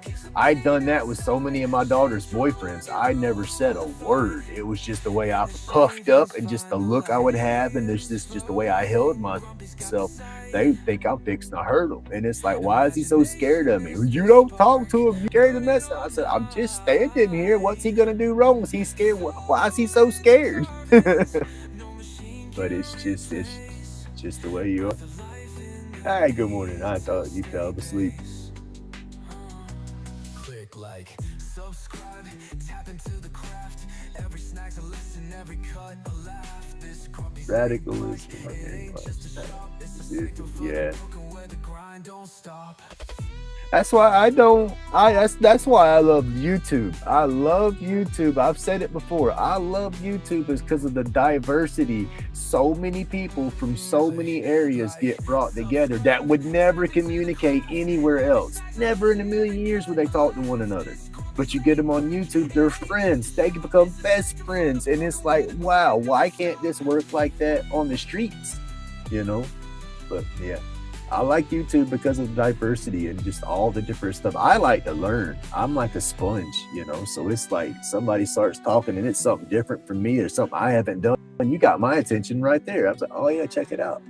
done that with so many of my daughter's boyfriends. I never said a word. It was just the way I puffed up and just the look I would have, and there's just the way I held myself. They think I'm fixing to hurt him, and it's like, why is he so scared of me? You don't talk to him. You carry the mess. I said, I'm just standing here. What's he gonna do wrong? Is he scared? Why is he so scared? But it's just the way you are. Hi, good morning. I thought you fell asleep. Click like, subscribe, tap into the craft. Every snack's a lesson, every cut a laugh. This radicalism. Yeah. That's why that's why I love YouTube. I love YouTube. I've said it before. I love YouTube is because of the diversity. So many people from so many areas get brought together that would never communicate anywhere else. Never in a million years would they talk to one another. But you get them on YouTube, they're friends. They can become best friends. And it's like, wow, why can't this work like that on the streets? You know? But yeah, I like YouTube because of the diversity and just all the different stuff. I like to learn. I'm like a sponge, you know? So it's like somebody starts talking and it's something different from me or something I haven't done. And you got my attention right there. I was like, oh yeah, check it out.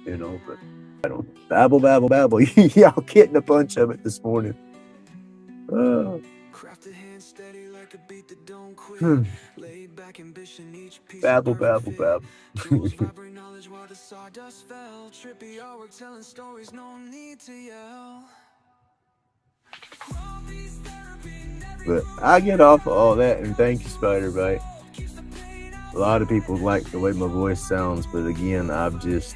You know, but I don't babble. Y'all getting a bunch of it this morning. Babble. But I get off of all that, and thank you, Spider-Bite. A lot of people like the way my voice sounds, but again, I've just,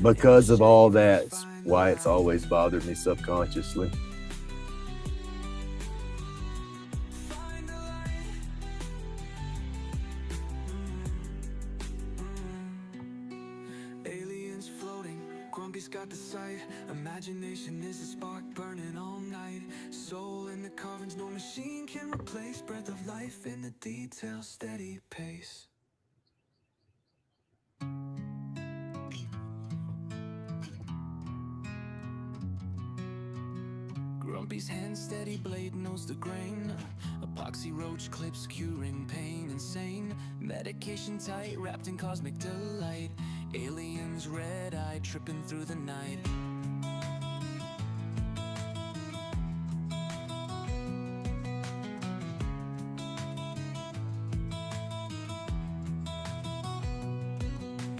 because of all that, why it's always bothered me subconsciously. Got the sight, imagination is a spark burning all night. Soul in the carvings, no machine can replace. Breath of life in the detail, steady pace. Grumpy's hand steady, blade knows the grain. Epoxy roach clips curing pain. Insane medication tight, wrapped in cosmic delight. Aliens red-eyed tripping through the night.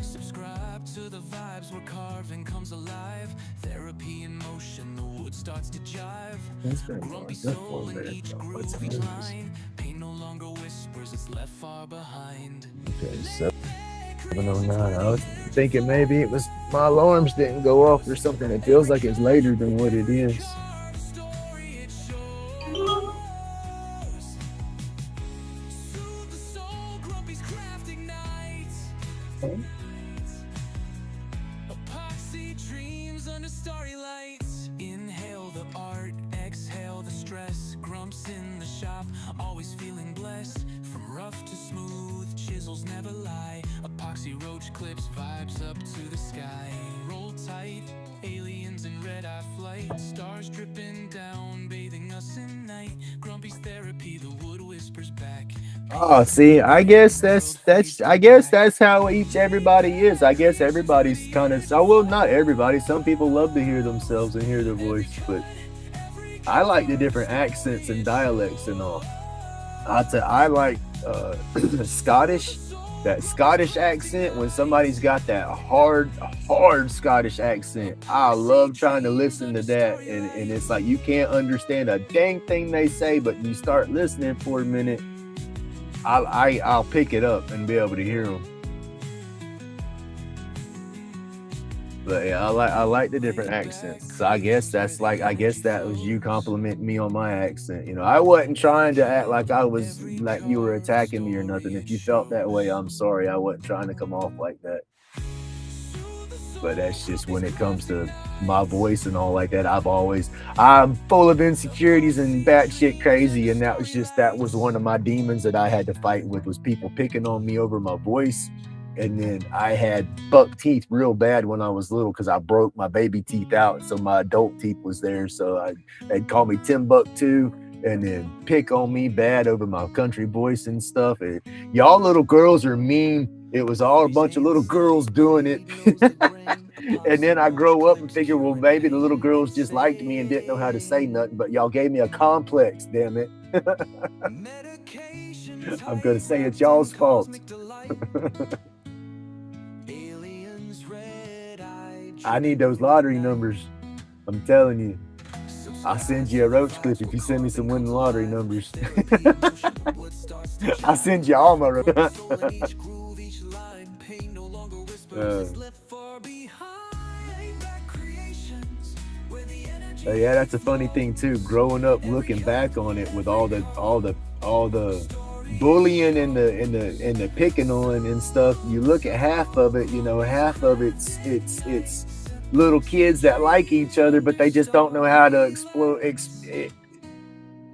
Subscribe to the vibes where carving comes alive. Therapy in motion, the wood starts to jive. Grumpy soul in each groovy line. Pain no longer whispers, it's left far behind. Okay, 7:09. I was thinking maybe it was my alarms didn't go off or something. It feels like it's later than what it is. Epoxy dreams under starry lights. Inhale the art, exhale the stress. Grumps in the shop, always feeling blessed. From Rough to smooth, chisels never lie. Epoxy roach clips, vibes up to the sky. Roll tight, aliens in red-eye flight. Stars dripping down, bathing us in night. Grumpy's therapy, the wood whispers back. Oh, see, I guess that's how everybody is. I guess everybody's kind of, oh, well, not everybody. Some people love to hear themselves and hear their voice, but I like the different accents and dialects and all. I like Scottish, that Scottish accent. When somebody's got that hard Scottish accent, I love trying to listen to that, and it's like you can't understand a dang thing they say, but you start listening for a minute, I'll pick it up and be able to hear them. But yeah, I like the different accents. So I guess that was you complimenting me on my accent. You know, I wasn't trying to act like I was like you were attacking me or nothing. If you felt that way, I'm sorry. I wasn't trying to come off like that. But that's just when it comes to my voice and all like that. I'm full of insecurities and batshit crazy, and that was one of my demons that I had to fight with, was people picking on me over my voice. And then I had buck teeth real bad when I was little because I broke my baby teeth out, so my adult teeth was there. So they'd call me Timbuktu and then pick on me bad over my country voice and stuff. And y'all little girls are mean. It was all a bunch of little girls doing it. And then I grow up and figure, well, maybe the little girls just liked me and didn't know how to say nothing, but y'all gave me a complex, damn it. I'm going to say it's y'all's fault. I need those lottery numbers. I'm telling you. I'll send you a roach clip if you send me some winning lottery numbers. I'll send you all my roach. Yeah, that's a funny thing too. Growing up, looking back on it with all the bullying and the picking on and stuff, you look at half of it, half of it's little kids that like each other, but they just don't know how to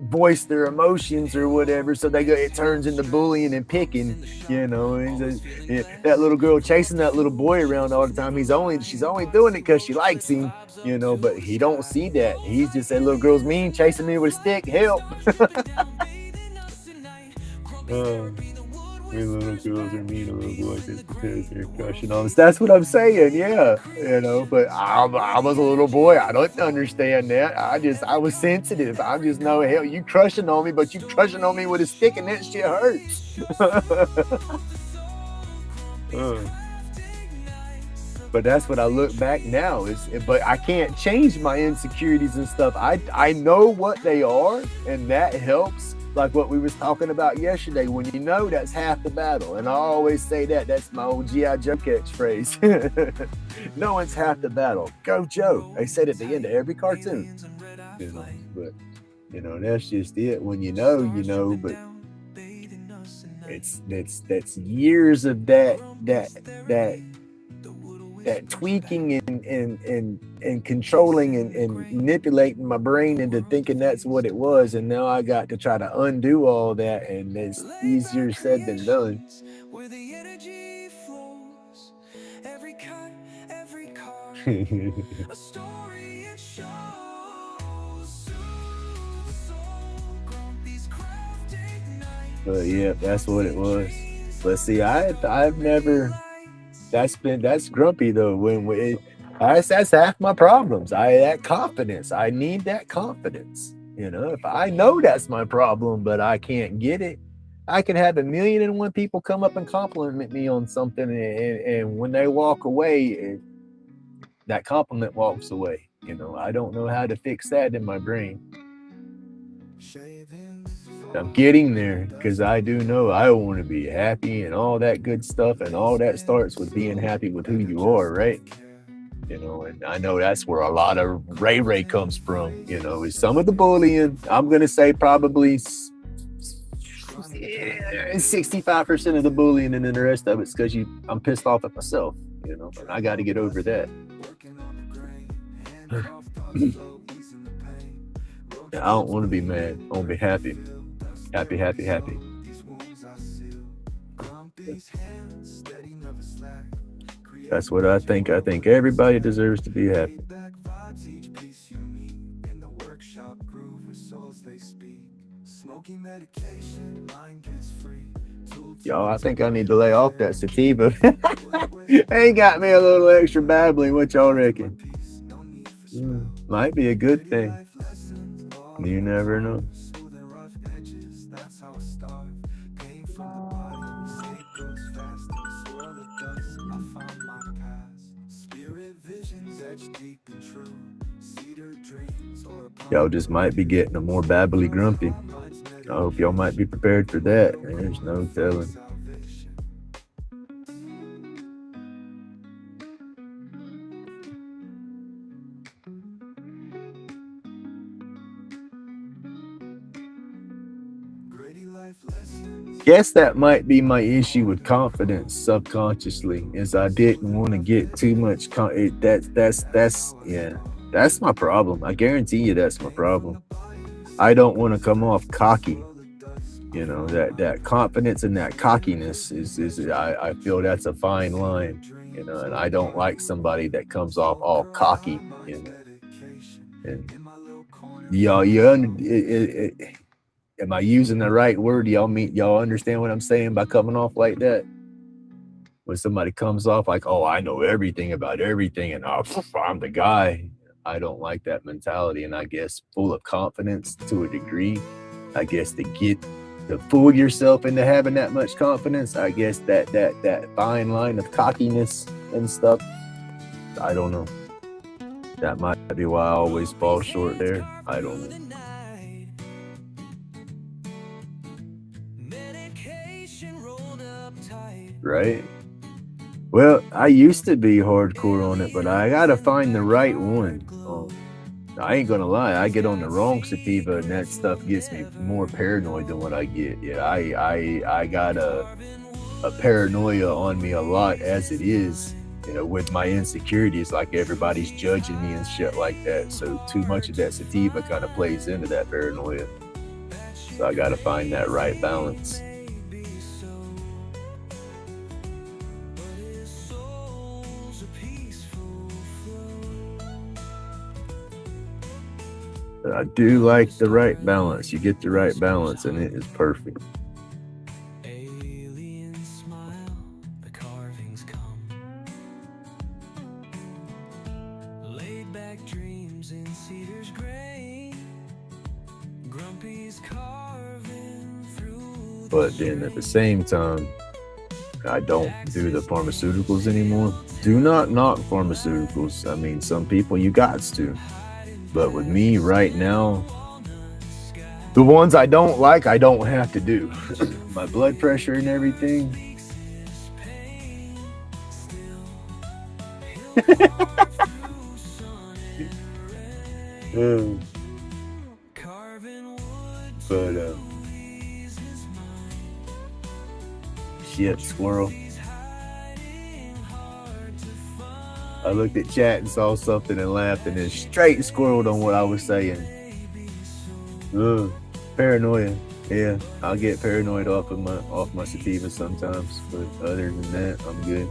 voice their emotions or whatever, so it turns into bullying and picking, that little girl chasing that little boy around all the time. She's only doing it because she likes him, but he don't see that. He's just that little girl's mean, chasing me with a stick, help. We little girls are mean to little boys just because they're crushing on us. That's what I'm saying, yeah. But I was a little boy. I don't understand that. I was sensitive. I just know, hell, you crushing on me, but you crushing on me with a stick, and that shit hurts. But that's what I look back now but I can't change my insecurities and stuff. I know what they are, and that helps. Like what we was talking about yesterday, when that's half the battle. And I always say that's my old G.I. Joe catchphrase. Knowing's half the battle. Go Joe. They said at the end of every cartoon. But that's just it. When but that's years of that tweaking and controlling and manipulating my brain into thinking that's what it was, and now I got to try to undo all that, and it's easier said than done. But yeah, that's what it was. But see, I've never. That's grumpy though. That's half my problems. That confidence. I need that confidence. If I know that's my problem, but I can't get it, I can have 1,000,001 people come up and compliment me on something, and when they walk away, that compliment walks away. I don't know how to fix that in my brain. I'm getting there, because I do know I want to be happy and all that good stuff, and all that starts with being happy with who you are, right? And I know that's where a lot of Ray comes from, is some of the bullying. I'm going to say probably 65% of the bullying, and then the rest of it's because I'm pissed off at myself, and I got to get over that. I don't want to be mad. I want to be happy. Happy. That's what I think. I think everybody deserves to be happy. Y'all, I think I need to lay off that sativa. Ain't got me a little extra babbling. What y'all reckon? Might be a good thing. You never know. Y'all just might be getting a more babbly grumpy. I hope y'all might be prepared for that. There's no telling. Guess that might be my issue with confidence subconsciously, is I didn't want to get too much. That's my problem. I guarantee you that's my problem. I don't want to come off cocky. You know, that confidence and that cockiness is I feel that's a fine line. You know, and I don't like somebody that comes off all cocky. You know, and am I using the right word? Y'all understand what I'm saying by coming off like that? When somebody comes off like, oh, I know everything about everything and I'm the guy. I don't like that mentality. And I guess full of confidence to a degree, I guess to fool yourself into having that much confidence, I guess that fine line of cockiness and stuff, I don't know. That might be why I always fall short there. I don't know. Right? Well, I used to be hardcore on it, but I gotta find the right one. I ain't gonna lie, I get on the wrong sativa and that stuff gets me more paranoid than what I get. Yeah, I got a paranoia on me a lot as it is, you know, with my insecurities, like everybody's judging me and shit like that. So too much of that sativa kind of plays into that paranoia. So I gotta find that right balance. I do like the right balance. You get the right balance and it is perfect. Alien smile, the carvings come. Laid back dreams in cedar's gray. Grumpy's carving through. But then at the same time, I don't do the pharmaceuticals anymore. Do not knock pharmaceuticals. I mean, some people you got to. But with me right now, the ones I don't like, I don't have to do. My blood pressure and everything. But shit, squirrel. I looked at chat and saw something and laughed and then straight squirreled on what I was saying. Paranoia. Yeah, I'll get paranoid off my sativa sometimes, but other than that, I'm good.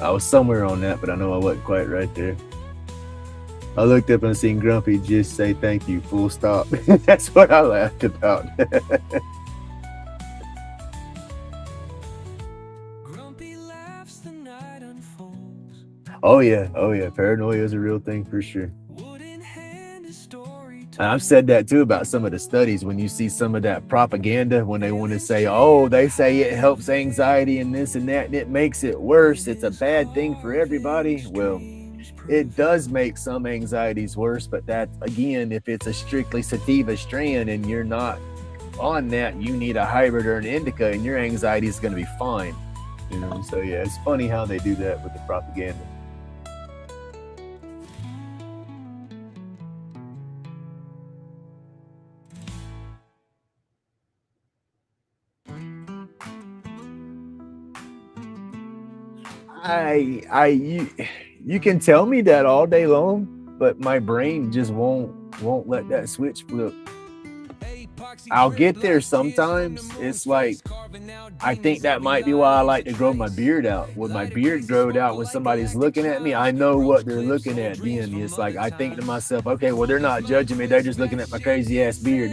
I was somewhere on that, but I know I wasn't quite right there. I looked up and seen Grumpy just say thank you, full stop. That's what I laughed about. Oh yeah, paranoia is a real thing for sure. And I've said that too about some of the studies. When you see some of that propaganda, when they want to say, oh, they say it helps anxiety and this and that, and it makes it worse. It's a bad thing for everybody. Well, it does make some anxieties worse, but that, again, if it's a strictly sativa strand and you're not on that, you need a hybrid or an indica and your anxiety is going to be fine. You know, so yeah, it's funny how they do that with the propaganda. You can tell me that all day long, but my brain just won't let that switch flip. I'll get there sometimes. It's like, I think that might be why I like to grow my beard out. When my beard growed out, when somebody's looking at me, I know what they're looking at. Then it's like I think to myself, okay, well, they're not judging me. They're just looking at my crazy ass beard.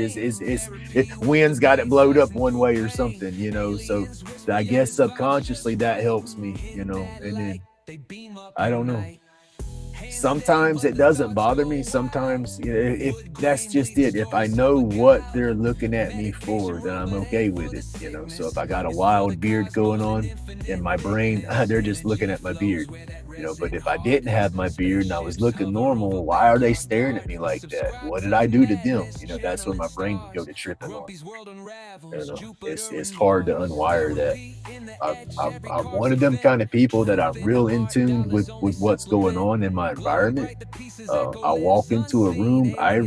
Wind's got it blowed up one way or something, you know. So I guess subconsciously that helps me, you know. And then I don't know. Sometimes it doesn't bother me. Sometimes, if that's just it, if I know what they're looking at me for, then I'm okay with it, you know. So if I got a wild beard going on in my brain, they're just looking at my beard, you know. But if I didn't have my beard and I was looking normal, why are they staring at me like that? What did I do to them? You know, that's when my brain would go to tripping on. You know, it's hard to unwire that. I'm one of them kind of people that I'm real in tune with what's going on in my environment. I walk into a room. I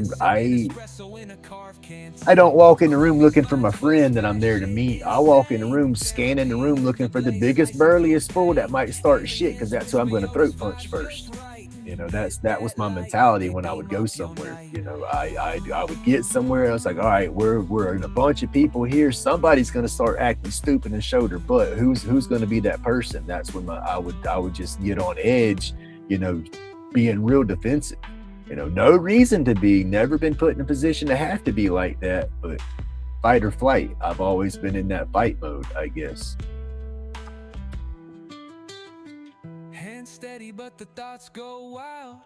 don't walk in the room looking for my friend that I'm there to meet. I walk in the room, scanning the room, looking for the biggest, burliest fool that might start shit, because that's who I'm going to throat punch first. You know, that was my mentality when I would go somewhere. You know, I would get somewhere. I was like, all right, we're in a bunch of people here. Somebody's going to start acting stupid and show their butt. Who's going to be that person? That's when I would just get on edge. You know, being real defensive. You know, no reason to be. Never been put in a position to have to be like that. But fight or flight. I've always been in that fight mode, I guess. Steady, but the thoughts go wild.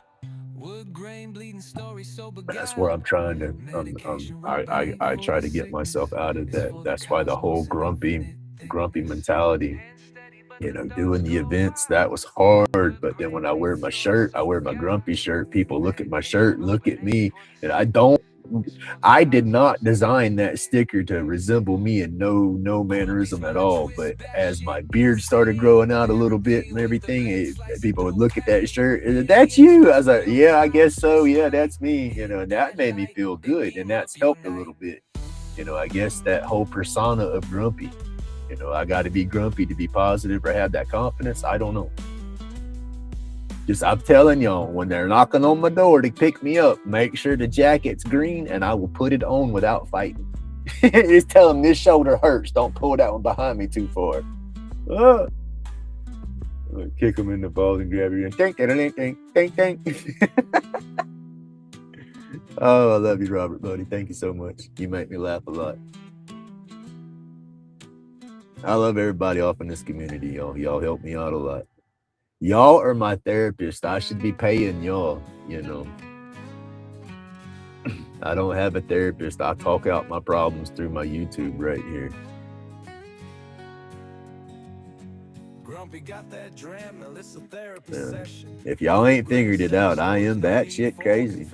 Wood grain bleeding story so that's where I'm trying to I try to get myself out of that. That's why the whole grumpy mentality, you know, doing the events, that was hard. But then when I wear my shirt, I wear my grumpy shirt, people look at my shirt, look at me, and I did not design that sticker to resemble me in no mannerism at all. But as my beard started growing out a little bit and everything, people would look at that shirt, and that's you. I was like, yeah, I guess so. Yeah, that's me. You know, and that made me feel good, and that's helped a little bit. You know, I guess that whole persona of grumpy. You know, I got to be grumpy to be positive or have that confidence. I don't know. Just, I'm telling y'all, when they're knocking on my door to pick me up, make sure the jacket's green and I will put it on without fighting. Just tell them this shoulder hurts. Don't pull that one behind me too far. I'll kick them in the balls and grab you and think. Oh, I love you, Robert, buddy. Thank you so much. You make me laugh a lot. I love everybody off in this community, y'all. Y'all help me out a lot. Y'all are my therapist. I should be paying y'all, you know. I don't have a therapist. I talk out my problems through my YouTube right here. Grumpy got that dram, it's a therapy session. If y'all ain't figured it out, I am batshit crazy.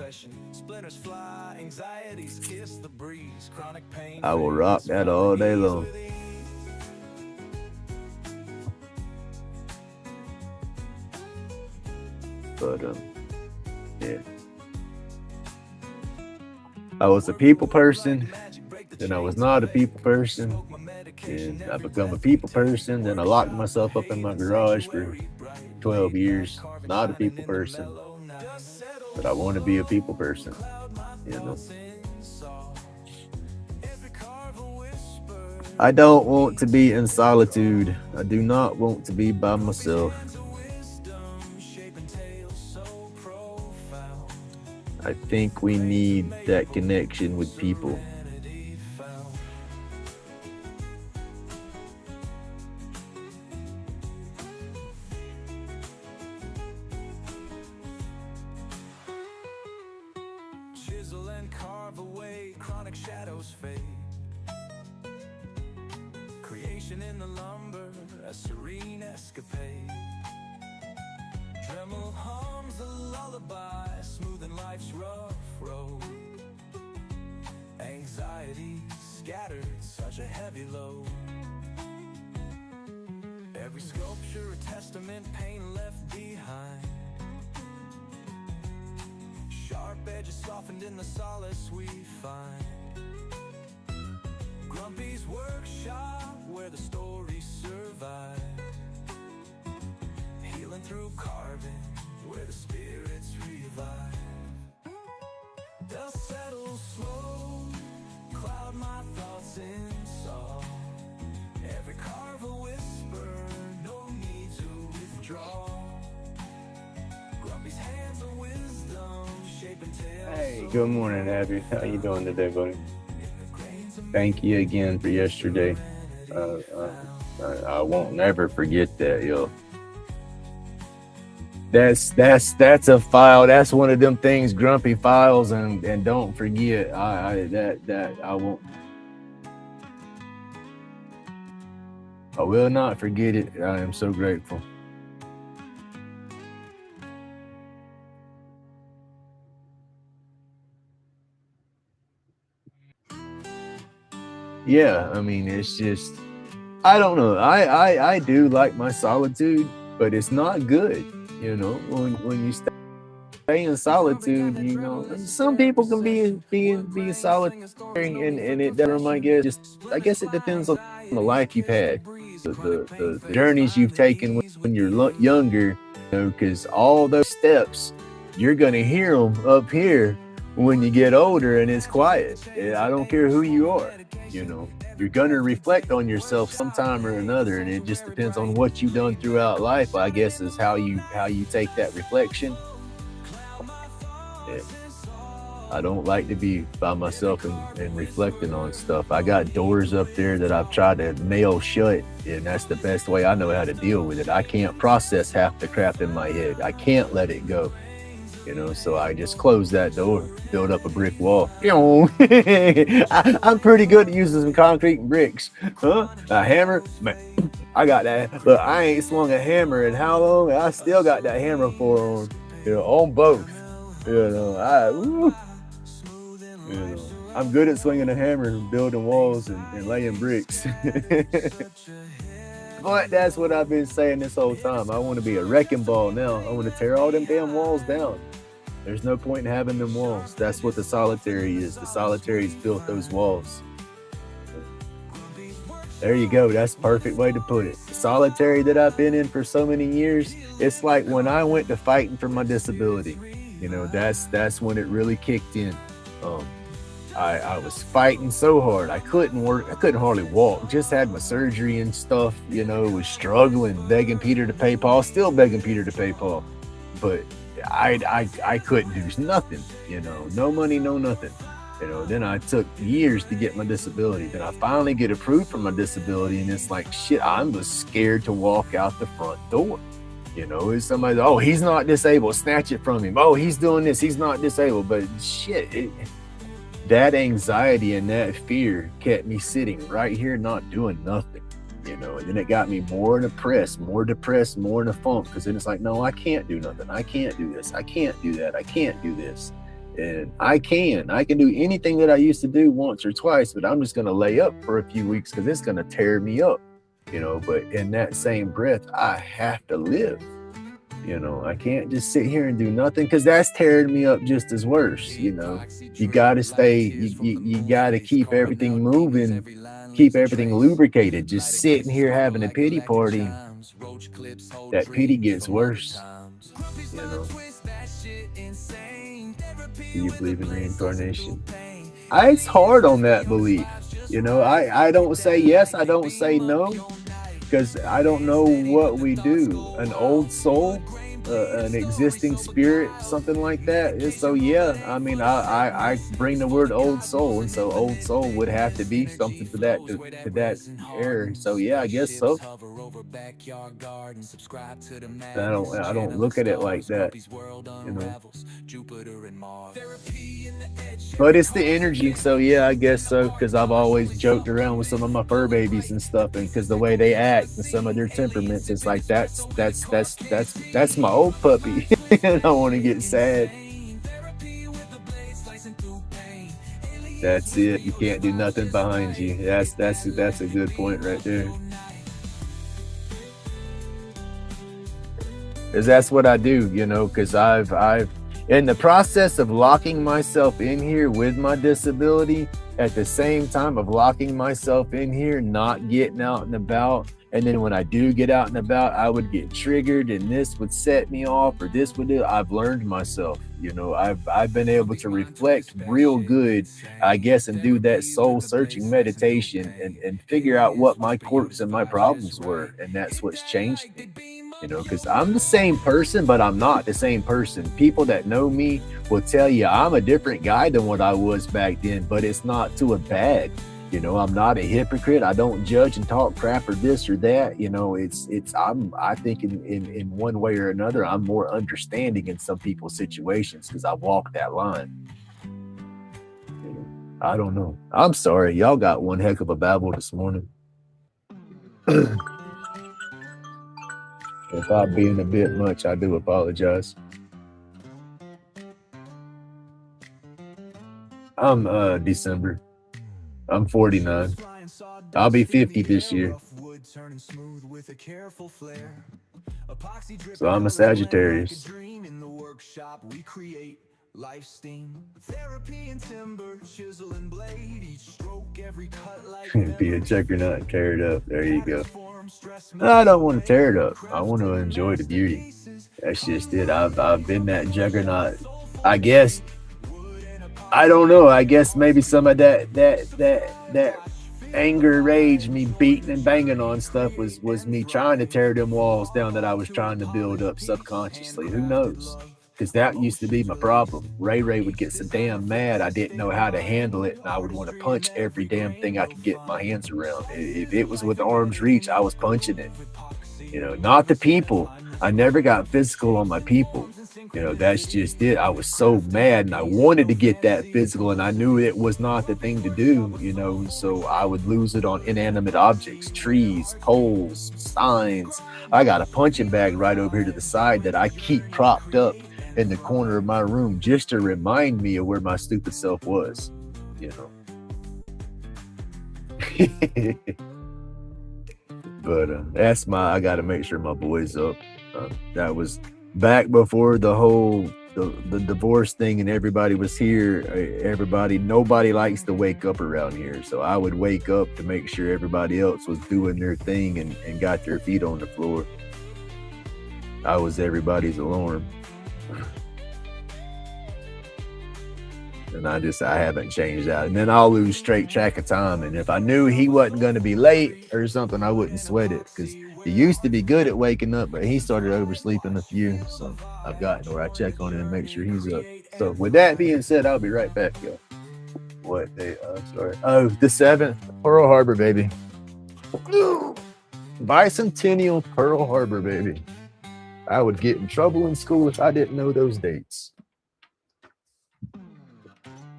I will rock that all day long. But yeah, I was a people person, then I was not a people person, and I become a people person, then I locked myself up in my garage for 12 years, not a people person, but I want to be a people person, you know. I don't want to be in solitude. I do not want to be by myself. I think we need that connection with people. Chisel and carve away, chronic shadows fade. Creation in the lumber, a serene escapade. Dremel hums a lullaby, smoothing life's rough road. Anxiety scattered, such a heavy load. Every sculpture a testament, pain left behind. Sharp edges softened in the solace we find. Grumpy's workshop, where the stories survive. Healing through carving, where the spirits revive. Dust settles slow, cloud my Hey, good morning, Abby. How you doing today, buddy? Thank you again for yesterday. I won't never forget that, yo. That's a file. That's one of them things, Grumpy files, and don't forget. I won't. I will not forget it. I am so grateful. Yeah, I mean, it's just, I don't know. I do like my solitude, but it's not good. You know, when you stay in solitude, you know, some people can be solitary, and it doesn't. I guess it depends on the life you've had, the journeys you've taken when you're younger. You know, because all those steps, you're gonna hear them up here when you get older, and it's quiet. I don't care who you are. You know, you're gonna reflect on yourself sometime or another, and it just depends on what you've done throughout life. I guess is how you take that reflection. Yeah. I don't like to be by myself and reflecting on stuff. I got doors up there that I've tried to nail shut, and that's the best way I know how to deal with it. I can't process half the crap in my head. I can't let it go. You know, so I just close that door, build up a brick wall. I'm pretty good at using some concrete and bricks. Huh? A hammer? Man, I got that. But I ain't swung a hammer in how long? I still got that hammer for on both. You know, I'm good at swinging a hammer and building walls and laying bricks. But that's what I've been saying this whole time. I want to be a wrecking ball now. I want to tear all them damn walls down. There's no point in having them walls. That's what the solitary is. The solitary's built those walls. There you go. That's the perfect way to put it. The solitary that I've been in for so many years, it's like when I went to fighting for my disability. You know, that's when it really kicked in. I was fighting so hard. I couldn't work. I couldn't hardly walk. Just had my surgery and stuff, you know, was struggling, begging Peter to pay Paul, still begging Peter to pay Paul. But I couldn't do nothing, you know, no money, no nothing. You know, then I took years to get my disability. Then I finally get approved for my disability, and it's like, shit, I'm just scared to walk out the front door. You know, it's somebody, oh, he's not disabled, snatch it from him. Oh, he's doing this, he's not disabled. But shit, that anxiety and that fear kept me sitting right here not doing nothing, you know. And then it got me more depressed, more in a funk, because then it's like, no, I can't do nothing. I can't do this. I can't do that. I can't do this. And I can do anything that I used to do once or twice, but I'm just going to lay up for a few weeks because it's going to tear me up, you know. But in that same breath, I have to live. You know, I can't just sit here and do nothing, because that's tearing me up just as worse. You know, you got to stay, you got to keep everything moving, keep everything lubricated. Just sitting here having a pity party, that pity gets worse. You know, do you believe in reincarnation? It's hard on that belief. You know, I don't say yes, I don't say no, because I don't know what we do. An old soul, an existing spirit, something like that. So yeah, I mean, I bring the word old soul, and so old soul would have to be something to that era. So yeah, I guess so. I don't look at it like that, you know. But it's the energy, so yeah, I guess so, because I've always joked around with some of my fur babies and stuff, and because the way they act and some of their temperaments, it's like that's my old puppy. I don't want to get sad. That's it. You can't do nothing behind you. That's a good point right there. Because that's what I do, you know, because I've in the process of locking myself in here with my disability, at the same time of locking myself in here, not getting out and about. And then when I do get out and about, I would get triggered, and this would set me off, or this would do. I've learned myself. You know, I've been able to reflect real good, I guess, and do that soul searching meditation and figure out what my quirks and my problems were, and that's what's changed me. You know, because I'm the same person, but I'm not the same person. People that know me will tell you I'm a different guy than what I was back then, but it's not to a bad. You know, I'm not a hypocrite. I don't judge and talk crap or this or that. You know, I think in one way or another, I'm more understanding in some people's situations because I walk that line. You know, I don't know. I'm sorry. Y'all got one heck of a babble this morning. If I'm being a bit much, I do apologize. I'm December. I'm 49. I'll be 50 this year. So I'm a Sagittarius. Life steam, therapy and timber, chisel and blade, each stroke, every cut like be a juggernaut and tear it up. There you go. No, I don't want to tear it up. I want to enjoy the beauty. That's just it. I've been that juggernaut. I guess. I don't know. I guess maybe some of that anger, rage, me beating and banging on stuff was me trying to tear them walls down that I was trying to build up subconsciously. Who knows? Because that used to be my problem. Ray would get so damn mad I didn't know how to handle it, and I would want to punch every damn thing I could get my hands around. If it was with arm's reach, I was punching it. You know, not the people. I never got physical on my people. You know, that's just it. I was so mad and I wanted to get that physical, and I knew it was not the thing to do, you know, so I would lose it on inanimate objects, trees, poles, signs. I got a punching bag right over here to the side that I keep propped up in the corner of my room just to remind me of where my stupid self was, you know. But that's I gotta make sure my boy's up. That was back before the whole the divorce thing and everybody was here. Nobody likes to wake up around here, so I would wake up to make sure everybody else was doing their thing and got their feet on the floor. I was everybody's alarm. And I haven't changed that. And then I'll lose straight track of time. And if I knew he wasn't going to be late or something, I wouldn't sweat it, because he used to be good at waking up, but he started oversleeping a few. So I've gotten where I check on him and make sure he's up. So with that being said, I'll be right back, yo. What day? Sorry. Oh, the 7th, Pearl Harbor, baby. Bicentennial Pearl Harbor, baby. I would get in trouble in school if I didn't know those dates.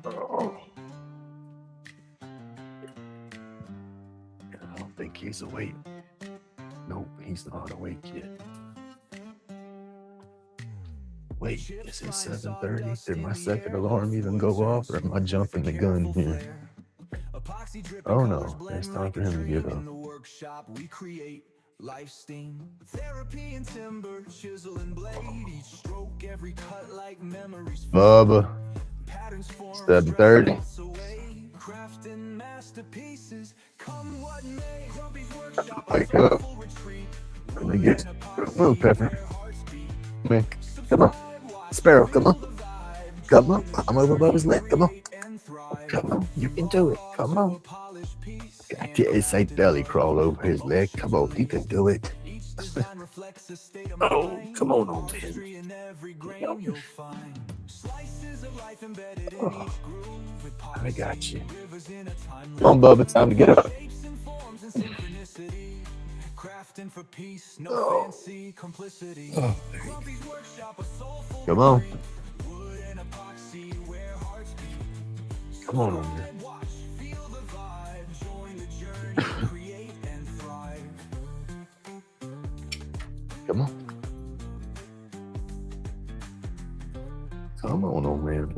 Oh. I don't think he's awake. Nope, he's not awake yet. Wait, is it 7:30? Did my second alarm even go off, or am I jumping the gun here? Oh no, it's time for him to get up. Life steam, therapy and timber, chisel and blade, each stroke, every cut like memories. Bubba, 7:30. Crafting masterpieces, come what may. Wake up. Let me get. Oh, Pepper. Come on. Sparrow, come on. Come on. I'm over Bubba's leg. Come on. Come on. You can do it. Come on. It's a belly crawl over his leg. Come on, you can do it. Oh, come on, old man. Oh, I got you. Come on, Bubba, time to get up. Oh. Oh, come on. Come on, old man. Come on. Come on, old man.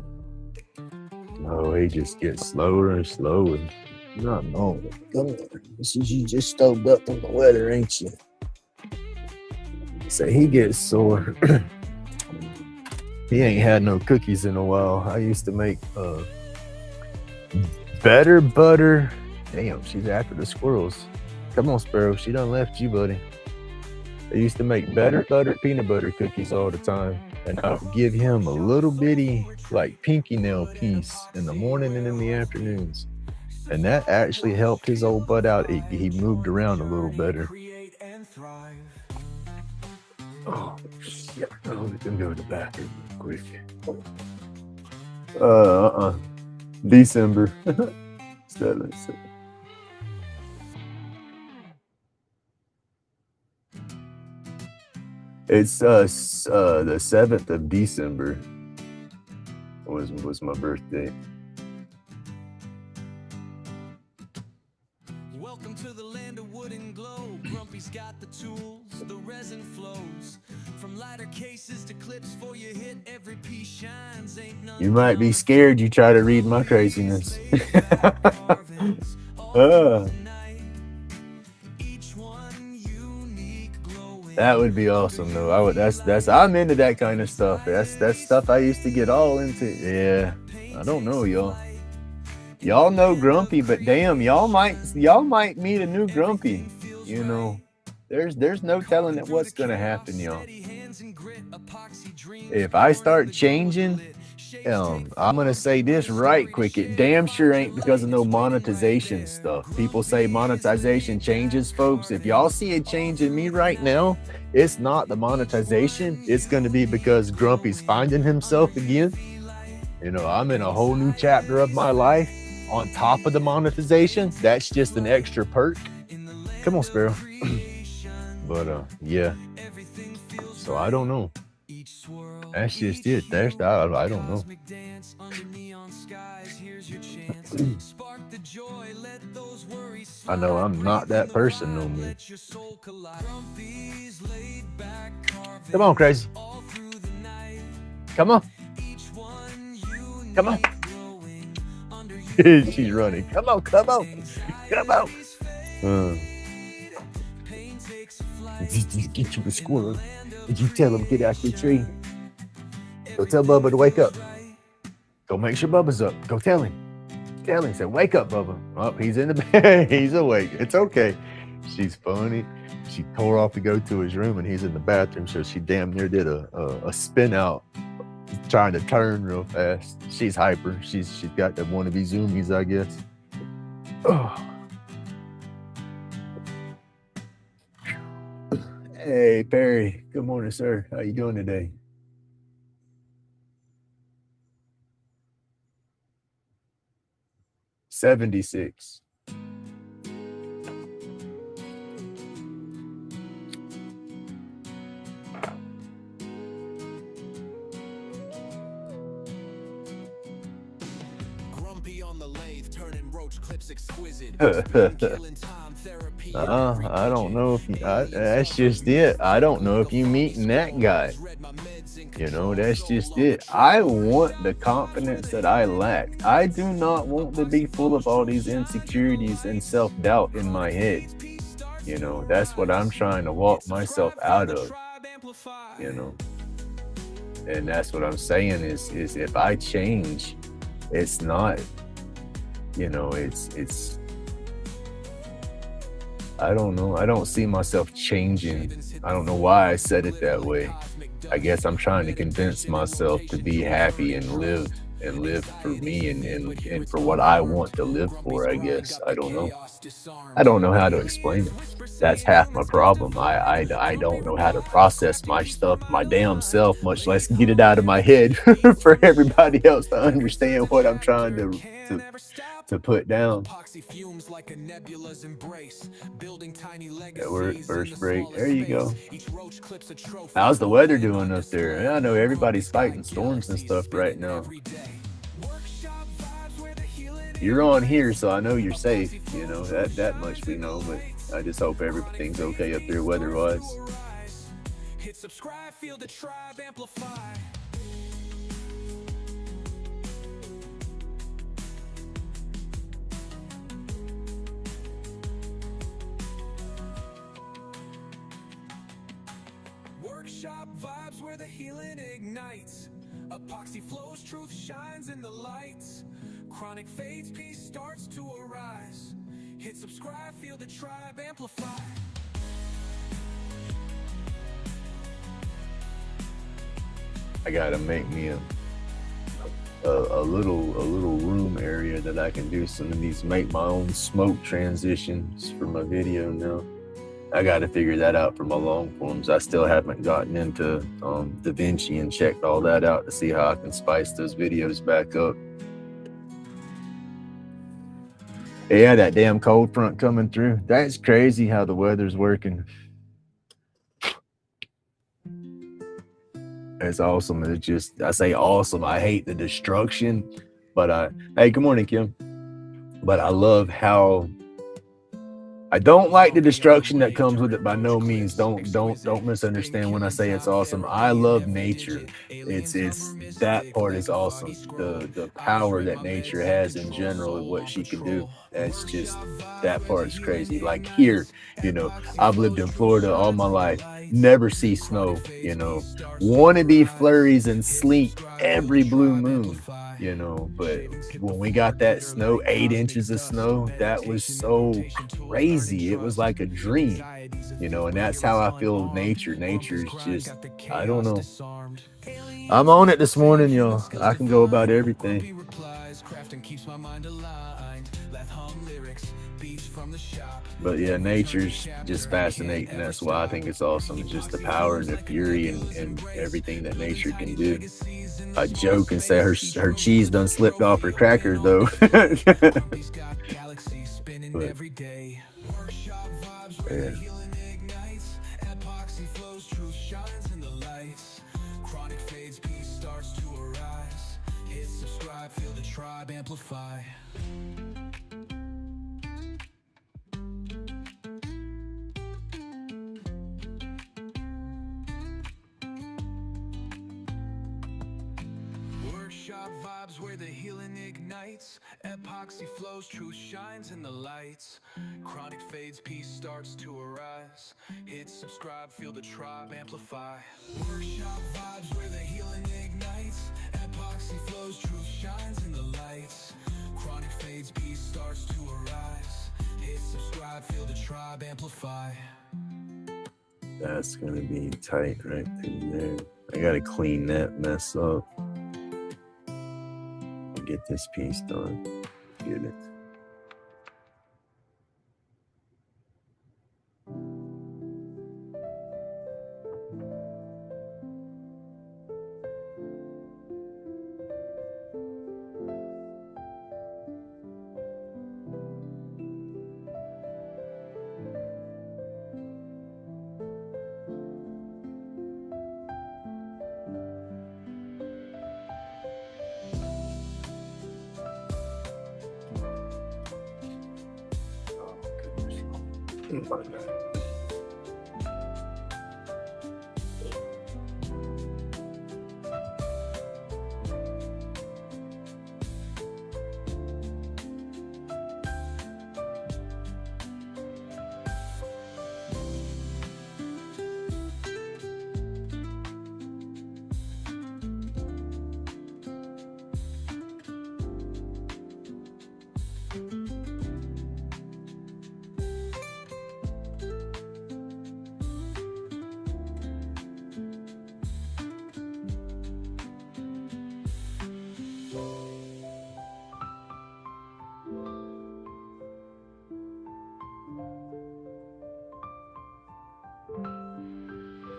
No, he just gets slower and slower. Not normal. Come on. This is you just stoved up on the weather, ain't you? So he gets sore. He ain't had no cookies in a while. I used to make better butter. Damn, she's after the squirrels. Come on, Sparrow. She done left you, buddy. I used to make better butter peanut butter cookies all the time. and I would give him a little bitty like pinky nail piece in the morning and in the afternoons. And that actually helped his old butt out. He moved around a little better. Oh shit! Let me go to the bathroom real quick. December 7th. It's the 7th of December was my birthday. Welcome to the land of wood and glow. Grumpy's got the tools, the resin flows. From lighter cases to clips for your hit, every piece shines. Ain't none. You might be scared you try to read my craziness. That would be awesome though. I'm into that kind of stuff. That's stuff I used to get all into. Yeah. I don't know, y'all. Y'all know Grumpy, but damn, y'all might meet a new Grumpy. You know, there's no telling what's gonna happen, y'all. If I start changing, I'm gonna say this right quick. It damn sure ain't because of no monetization stuff. People say monetization changes folks. If y'all see a change in me right now, it's not the monetization. It's gonna be because Grumpy's finding himself again. You know, I'm in a whole new chapter of my life on top of the monetization. That's just an extra perk. Come on, Sparrow. But yeah. So I don't know. That's just it. I don't know. I know I'm not that person no more. Come on, crazy. Come on. Come on. She's running. Come on. Get you a squirrel. Did you tell him get out the tree? Go tell Bubba to wake up. Go make sure Bubba's up. Go tell him. Say, wake up, Bubba. Oh, he's in the bed. He's awake. It's okay. She's funny. She tore off to go to his room and he's in the bathroom. So she damn near did a spin out, trying to turn real fast. She's hyper. She's got the wannabe zoomies, I guess. Oh. Hey, Perry. Good morning, sir. How you doing today? $76. Grumpy on the lathe, turning roach clips exquisite. I don't know if that's just it. I don't know if you meeting that guy. You know, that's just it. I want the confidence that I lack. I do not want to be full of all these insecurities and self-doubt in my head. You know, that's what I'm trying to walk myself out of. You know, and that's what I'm saying is if I change, it's not, you know, it's I don't know. I don't see myself changing. I don't know why I said it that way. I guess I'm trying to convince myself to be happy and live for me and for what I want to live for, I guess. I don't know. I don't know how to explain it. That's half my problem. I don't know how to process my stuff, my damn self, much less get it out of my head for everybody else to understand what I'm trying to put down. That word first break. There you go. How's the weather doing up there? I know everybody's fighting storms and stuff right now. You're on here, so I know you're safe. You know, that much we know, but I just hope everything's okay up there weather-wise. Hit subscribe, feel the tribe amplify. Workshop vibes where the healing ignites. Epoxy flows, truth shines in the lights. Chronic fades, peace starts to arise. Hit subscribe, feel the tribe amplify. I gotta make me a little room area that I can do some of these make my own smoke transitions for my video now. I got to figure that out for my long forms. I still haven't gotten into DaVinci and checked all that out to see how I can spice those videos back up. Yeah, that damn cold front coming through. That's crazy how the weather's working. It's awesome. It's just, I say awesome. I hate the destruction, but hey, good morning, Kim. But I love how, I don't like the destruction that comes with it by no means. Don't misunderstand when I say it's awesome. I love nature. It's that part is awesome. The power that nature has in general and what she can do. That's just, that part's crazy. Like here, I've lived in Florida all my life, never see snow, wannabe flurries and sleet every blue moon, but when we got that snow, 8 inches of snow, that was so crazy. It was like a dream, and that's how I feel nature. Nature's just, I don't know. I'm on it this morning, y'all. I can go about everything. But yeah, nature's just fascinating. That's why I think it's awesome. It's just the power and the fury and everything that nature can do. I joke and say her cheese done slipped off her cracker though. But, yeah. Amplify. Workshop vibes where the healing ignites. Epoxy flows, truth shines in the lights. Chronic fades, peace starts to arise. Hit subscribe, feel the tribe amplify. Workshop vibes where the healing ignites. Epoxy flows, truth shines in the lights. Chronic fades, peace starts to arise. Hit subscribe, feel the tribe amplify. That's gonna be tight right there. I gotta clean that mess up. Get this piece done. Get it.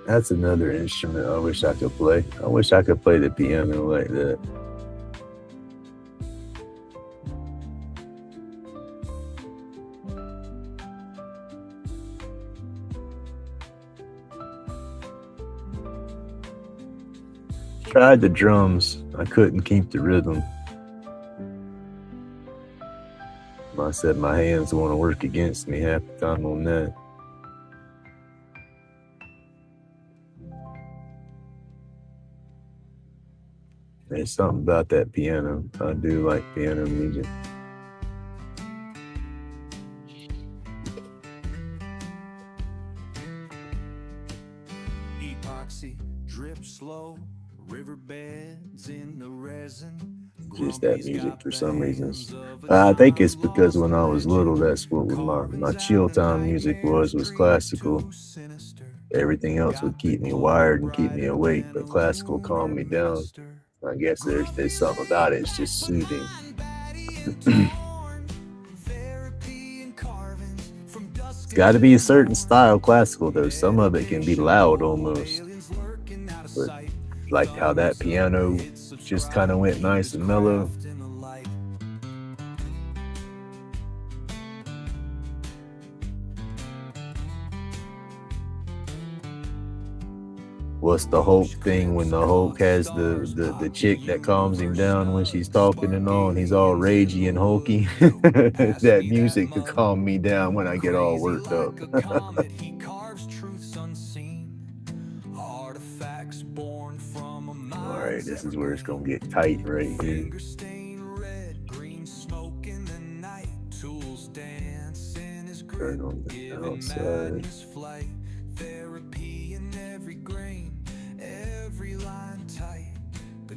That's another instrument I wish I could play. I wish I could play the piano like that. Tried the drums. I couldn't keep the rhythm. I said my hands want to work against me half the time on that. There's something about that piano. I do like piano music. Epoxy drip slow, riverbeds in the resin. Just that music for some reasons. I think it's because when I was little, that's what my chill time music was classical. Everything else would keep me wired and keep me awake, but classical calmed me down. I guess there's something about it. It's just soothing. It's got to be a certain style classical though. Some of it can be loud almost, but like how that piano just kind of went nice and mellow. What's the Hulk thing when the Hulk has the chick that calms him down when she's talking and all, and he's all ragey and hulky? That music could calm me down when I get all worked up. All right, this is where it's gonna get tight right here. Turn on the outside.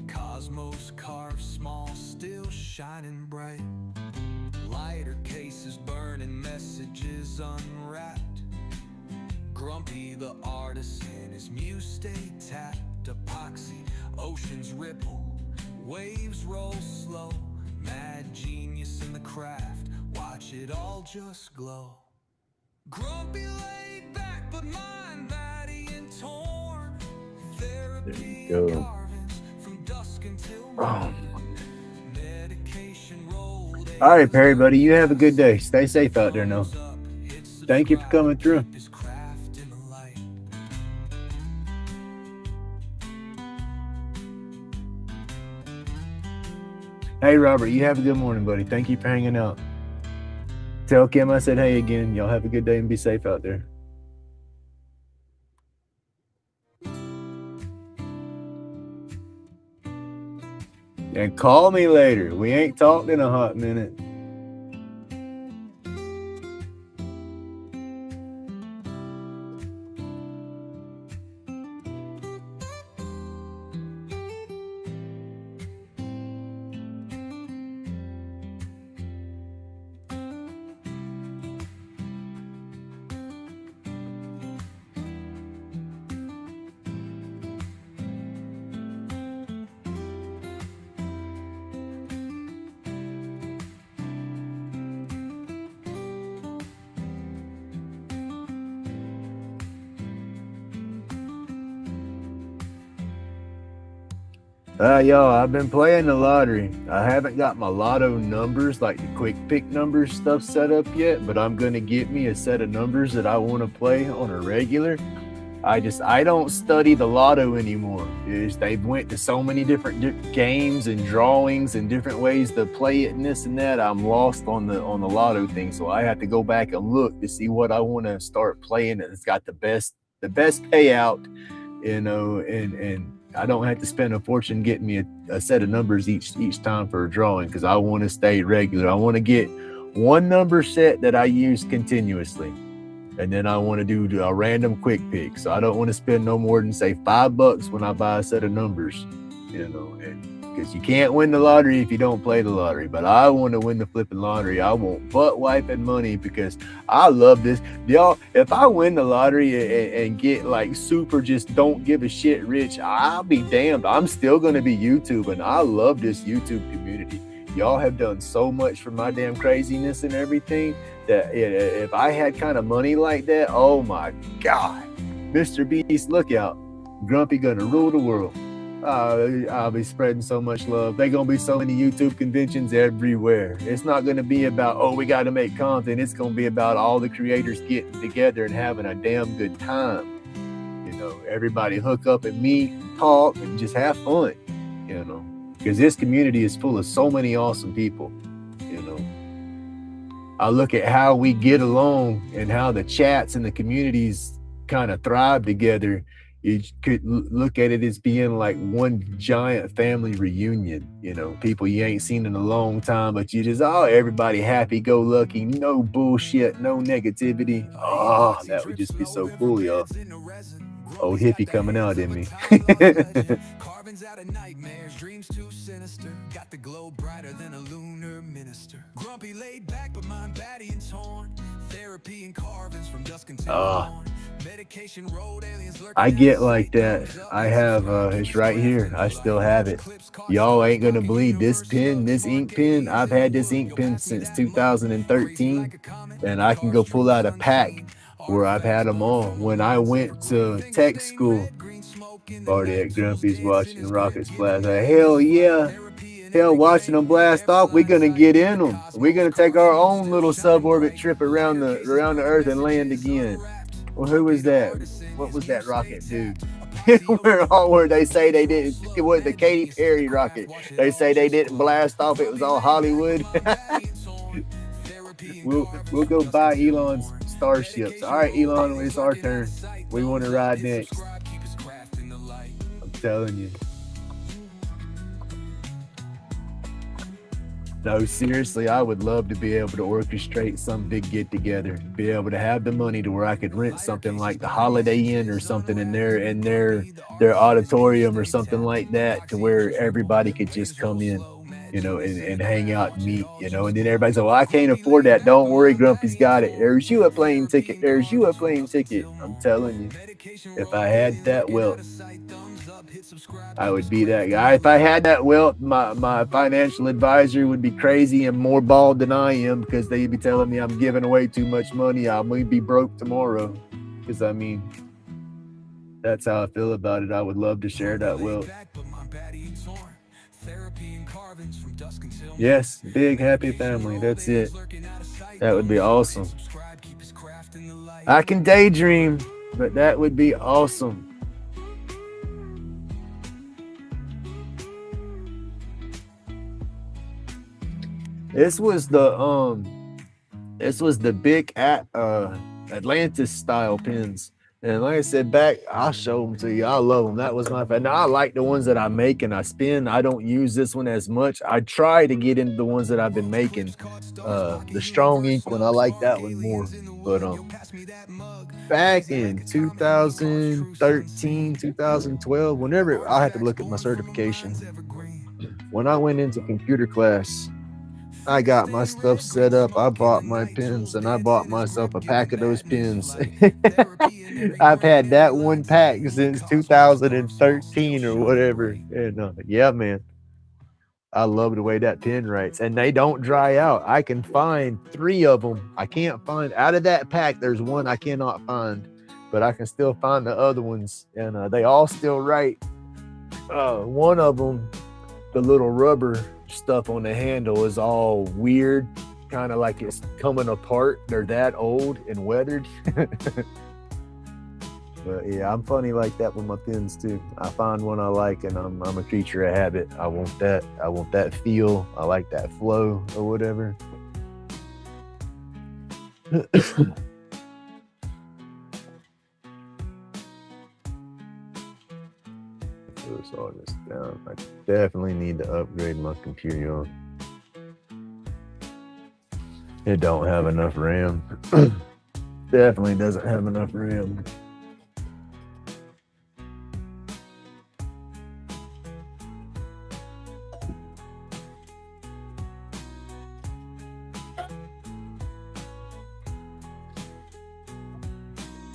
Cosmos carved small, still shining bright. Lighter cases burning, messages unwrapped. Grumpy the artist and his muse stay tapped. Epoxy, oceans ripple, waves roll slow. Mad genius in the craft, watch it all just glow. Grumpy laid back, but mind batty and torn. There you go. Oh. All right, Perry, buddy, you have a good day. Stay safe out there now. Thank you for coming through. Hey, Robert, you have a good morning, buddy. Thank you for hanging out. Tell Kim I said hey again. Y'all have a good day and be safe out there. And call me later. We ain't talked in a hot minute. Y'all, I've been playing the lottery. I haven't got my lotto numbers, like the quick pick numbers stuff set up yet, but I'm going to get me a set of numbers that I want to play on a regular. I don't study the lotto anymore. They've went to so many different games and drawings and different ways to play it and this and that. I'm lost on the lotto thing, so I have to go back and look to see what I want to start playing. It's got the best payout, you know, and I don't have to spend a fortune getting me a set of numbers each time for a drawing, because I want to stay regular. I want to get one number set that I use continuously, and then I want to do a random quick pick. So I don't want to spend no more than say $5 when I buy a set of numbers, you know, because you can't win the lottery if you don't play the lottery. But I want to win the flipping lottery. I want butt wiping money because I love this. Y'all, if I win the lottery and get like super just don't give a shit rich, I'll be damned. I'm still going to be YouTubing. I love this YouTube community. Y'all have done so much for my damn craziness and everything that if I had kind of money like that, oh my God, Mr. Beast, look out. Grumpy gonna rule the world. I'll be spreading so much love. There's gonna be so many YouTube conventions everywhere. It's not gonna be about, oh, we gotta make content. It's gonna be about all the creators getting together and having a damn good time. You know, everybody hook up and meet, talk, and just have fun, you know, because this community is full of so many awesome people. You know, I look at how we get along and how the chats and the communities kind of thrive together. You could look at it as being like one giant family reunion, you know, people you ain't seen in a long time, but you just, oh, everybody happy-go-lucky, no bullshit, no negativity. Oh, that would just be so cool, y'all. Old hippie coming out in me. Carvings out of nightmares, dreams too sinister. Got the glow brighter than a lunar minister. Grumpy laid back, but mind batty and torn. Therapy and carvings from dusk until dawn. I get like that. I have it's right here. I still have it. Y'all ain't gonna believe this pen, this ink pen. I've had this ink pen since 2013, and I can go pull out a pack where I've had them all. When I went to tech school, party at Grumpy's watching rockets blast. Hell yeah. Hell, watching them blast off, we're gonna get in them. We're gonna take our own little suborbit trip around the Earth and land again. Well, who was that? What was that rocket dude? where they say they didn't. It was the Katy Perry rocket. They say they didn't blast off. It was all Hollywood. we'll go buy Elon's starships. All right, Elon, it's our turn. We want to ride next. I'm telling you. No, seriously, I would love to be able to orchestrate some big get together, be able to have the money to where I could rent something like the Holiday Inn or something in their auditorium or something like that, to where everybody could just come in, you know, and hang out and meet, you know. And then everybody's like, well, I can't afford that. Don't worry, Grumpy's got it. There's you a plane ticket. There's you a plane ticket. I'm telling you, if I had that wealth, I would be that guy. If I had that wealth, my financial advisor would be crazy and more bald than I am, because they'd be telling me I'm giving away too much money. I'm going to be broke tomorrow. Because, I mean, that's how I feel about it. I would love to share that wealth. Yes, big happy family. That's it. That would be awesome. I can daydream, but that would be awesome. This was the big Atlantis style pins, and like I said back, I'll show them to you. I love them. That was my favorite. Now I like the ones that I make and I spin. I don't use this one as much. I try to get into the ones that I've been making. The strong ink one, I like that one more. But back in 2013, 2012, whenever I had to look at my certification, when I went into computer class, I got my stuff set up. I bought my pins and I bought myself a pack of those pins. I've had that one pack since 2013 or whatever. And yeah, man, I love the way that pen writes, and they don't dry out. I can find 3 of them. I can't find out of that pack. There's one I cannot find, but I can still find the other ones, and they all still write. One of them, the little rubber stuff on the handle is all weird, kind of like it's coming apart. They're that old and weathered. But yeah, I'm funny like that with my pins too. I find one I like, and I'm a creature of habit. I want that feel. I like that flow or whatever. All this down. I definitely need to upgrade my computer. It don't have enough RAM. Definitely doesn't have enough RAM.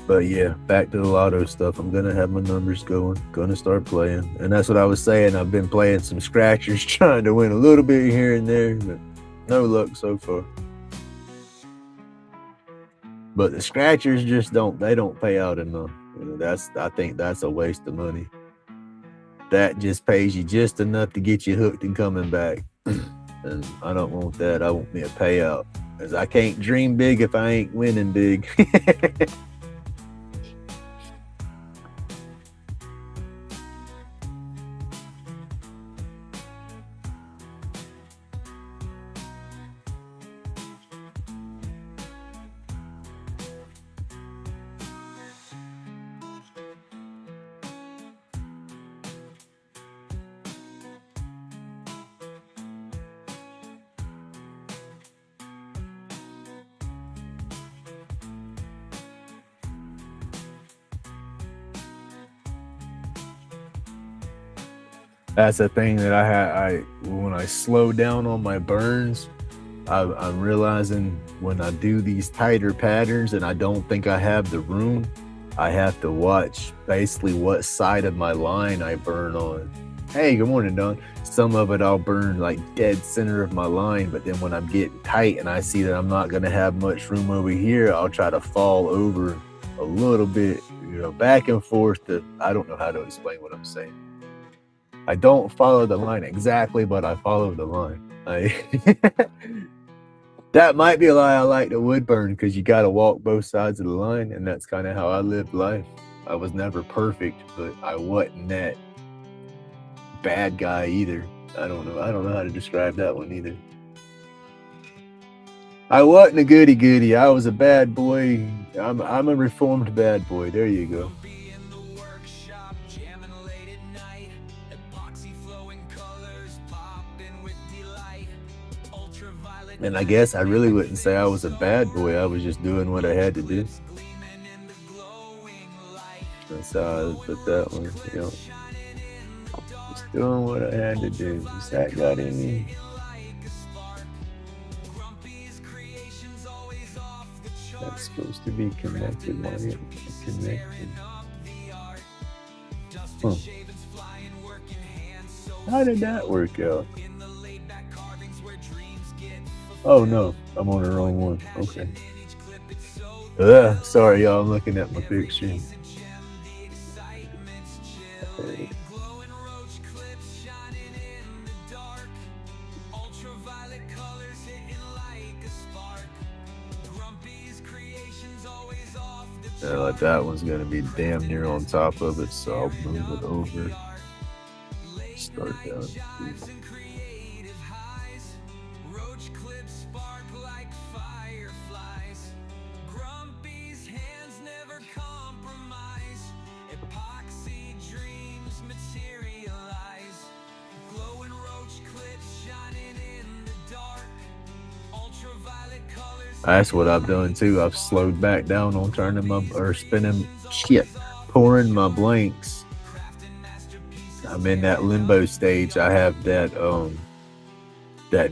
But yeah, back to the lotto stuff. I'm gonna have my numbers going, gonna start playing. And that's what I was saying. I've been playing some scratchers, trying to win a little bit here and there, but no luck so far. But the scratchers just don't pay out enough. You know, I think that's a waste of money. That just pays you just enough to get you hooked and coming back. And I don't want that. I want me a payout, because I can't dream big if I ain't winning big. That's a thing that when I slow down on my burns, I'm realizing when I do these tighter patterns and I don't think I have the room, I have to watch basically what side of my line I burn on. Hey, good morning, Don. Some of it I'll burn like dead center of my line, but then when I'm getting tight and I see that I'm not going to have much room over here, I'll try to fall over a little bit, back and forth. I don't know how to explain what I'm saying. I don't follow the line exactly, but I follow the line. That might be why I like the wood burn, because you got to walk both sides of the line, and that's kind of how I lived life. I was never perfect, but I wasn't that bad guy either. I don't know how to describe that one either. I wasn't a goody-goody. I was a bad boy. I'm a reformed bad boy. There you go. And I guess I really wouldn't say I was a bad boy. I was just doing what I had to do. That's how I would put that one. Just doing what I had to do. Is that got in me? That's supposed to be connected. Why isn't it connected? Huh. How did that work out? Oh no, I'm on the wrong one. Okay. Sorry, y'all. I'm looking at my picture. Okay. That one's gonna be damn near on top of it, so I'll move it over. Start down. That's what I've done too. I've slowed back down on pouring my blanks. I'm in that limbo stage. I have that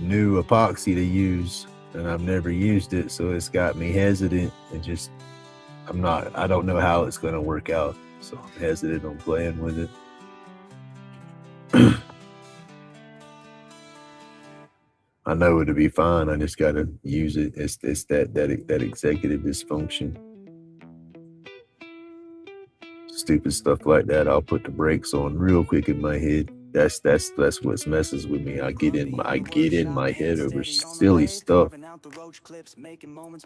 new epoxy to use, and I've never used it, so it's got me hesitant and I don't know how it's gonna work out. So I'm hesitant on playing with it. I know it'll be fine. I just gotta use it. It's that executive dysfunction. Stupid stuff like that. I'll put the brakes on real quick in my head. That's what messes with me. I get in my head over silly stuff.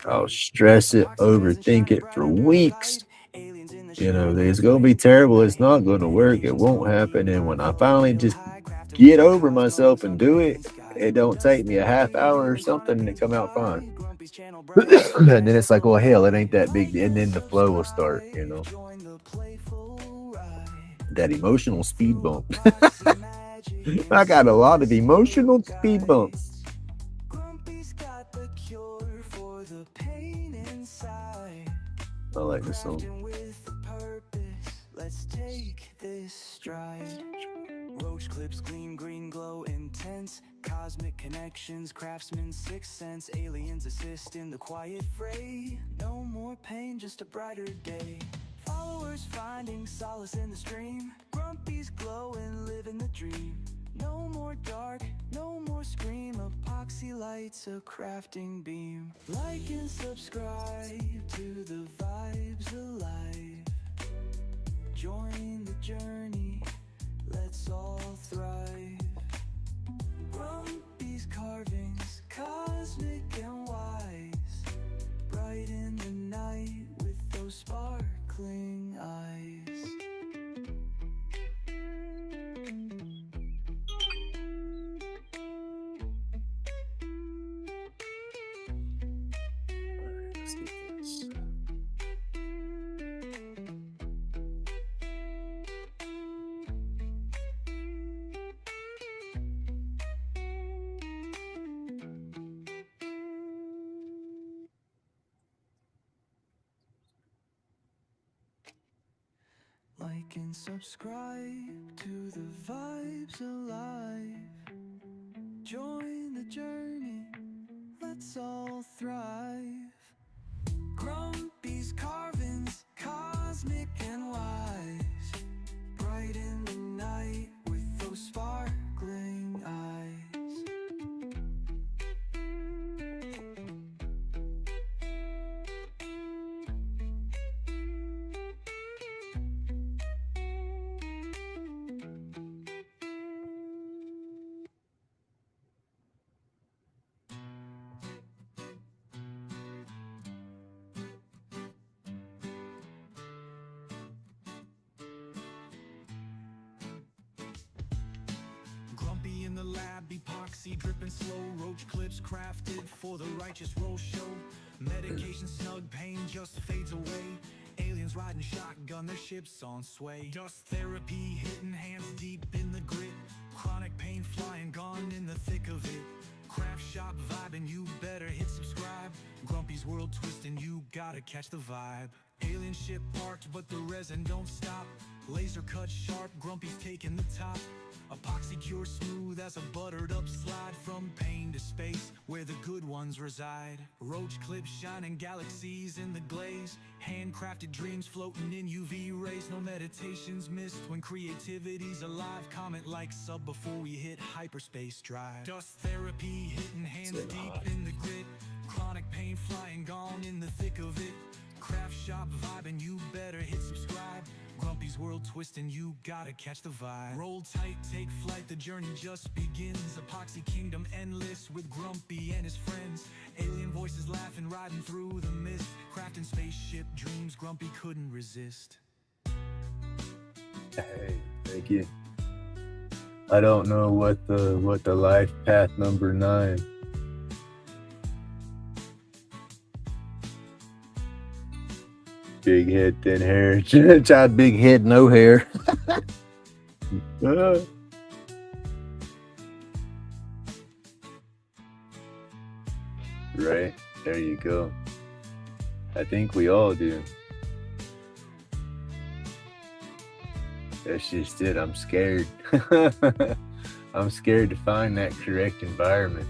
I'll stress it, overthink it for weeks. It's gonna be terrible. It's not gonna work. It won't happen. And when I finally just get over myself and do it, it don't take me a half hour or something to come out fine. And then it's like, well, hell, it ain't that big. And then the flow will start, That emotional speed bump. I got a lot of emotional speed bumps. I like this song. Let's take this stride. Roach clips, gleam, green glow, intense. Cosmic connections, craftsman, sixth sense. Aliens assist in the quiet fray. No more pain, just a brighter day. Followers finding solace in the stream. Grumpy's glow and living the dream. No more dark, no more scream. Epoxy lights a crafting beam. Like and subscribe to the vibes alive. Join the journey, let's all thrive. Grumpy's carvings, cosmic and wise. Bright in the night with those sparkling eyes. Let's get this. Like and subscribe to the vibes alive. Join the journey, let's all thrive. Grumpy's carvings, cosmic in the lab, epoxy dripping slow, roach clips crafted for the righteous roll show. Medication snug, pain just fades away. Aliens riding shotgun, their ships on sway. Dust therapy hitting hands deep in the grit. Chronic pain flying, gone in the thick of it. Craft shop vibing, you better hit subscribe. Grumpy's world twisting, you gotta catch the vibe. Alien ship parked, but the resin don't stop. Laser cut sharp, Grumpy's taking the top. Epoxy cure smooth as a buttered up slide. From pain to space, where the good ones reside. Roach clips shining galaxies in the glaze. Handcrafted dreams floating in UV rays. No meditations missed when creativity's alive. Comment, like, sub before we hit hyperspace drive. Dust therapy hitting hands deep in the grit. Chronic pain flying, gone in the thick of it. Craft shop vibing, you better hit subscribe. Grumpy's world twisting, you gotta catch the vibe. Roll tight, take flight, the journey just begins. Epoxy kingdom endless with Grumpy and his friends. Alien voices laughing, riding through the mist. Crafting spaceship dreams Grumpy couldn't resist. Hey, thank you. I don't know what the life path number 9. Big head, thin hair. Child, big head, no hair. Right, there you go. I think we all do. That's just it. I'm scared. I'm scared to find that correct environment.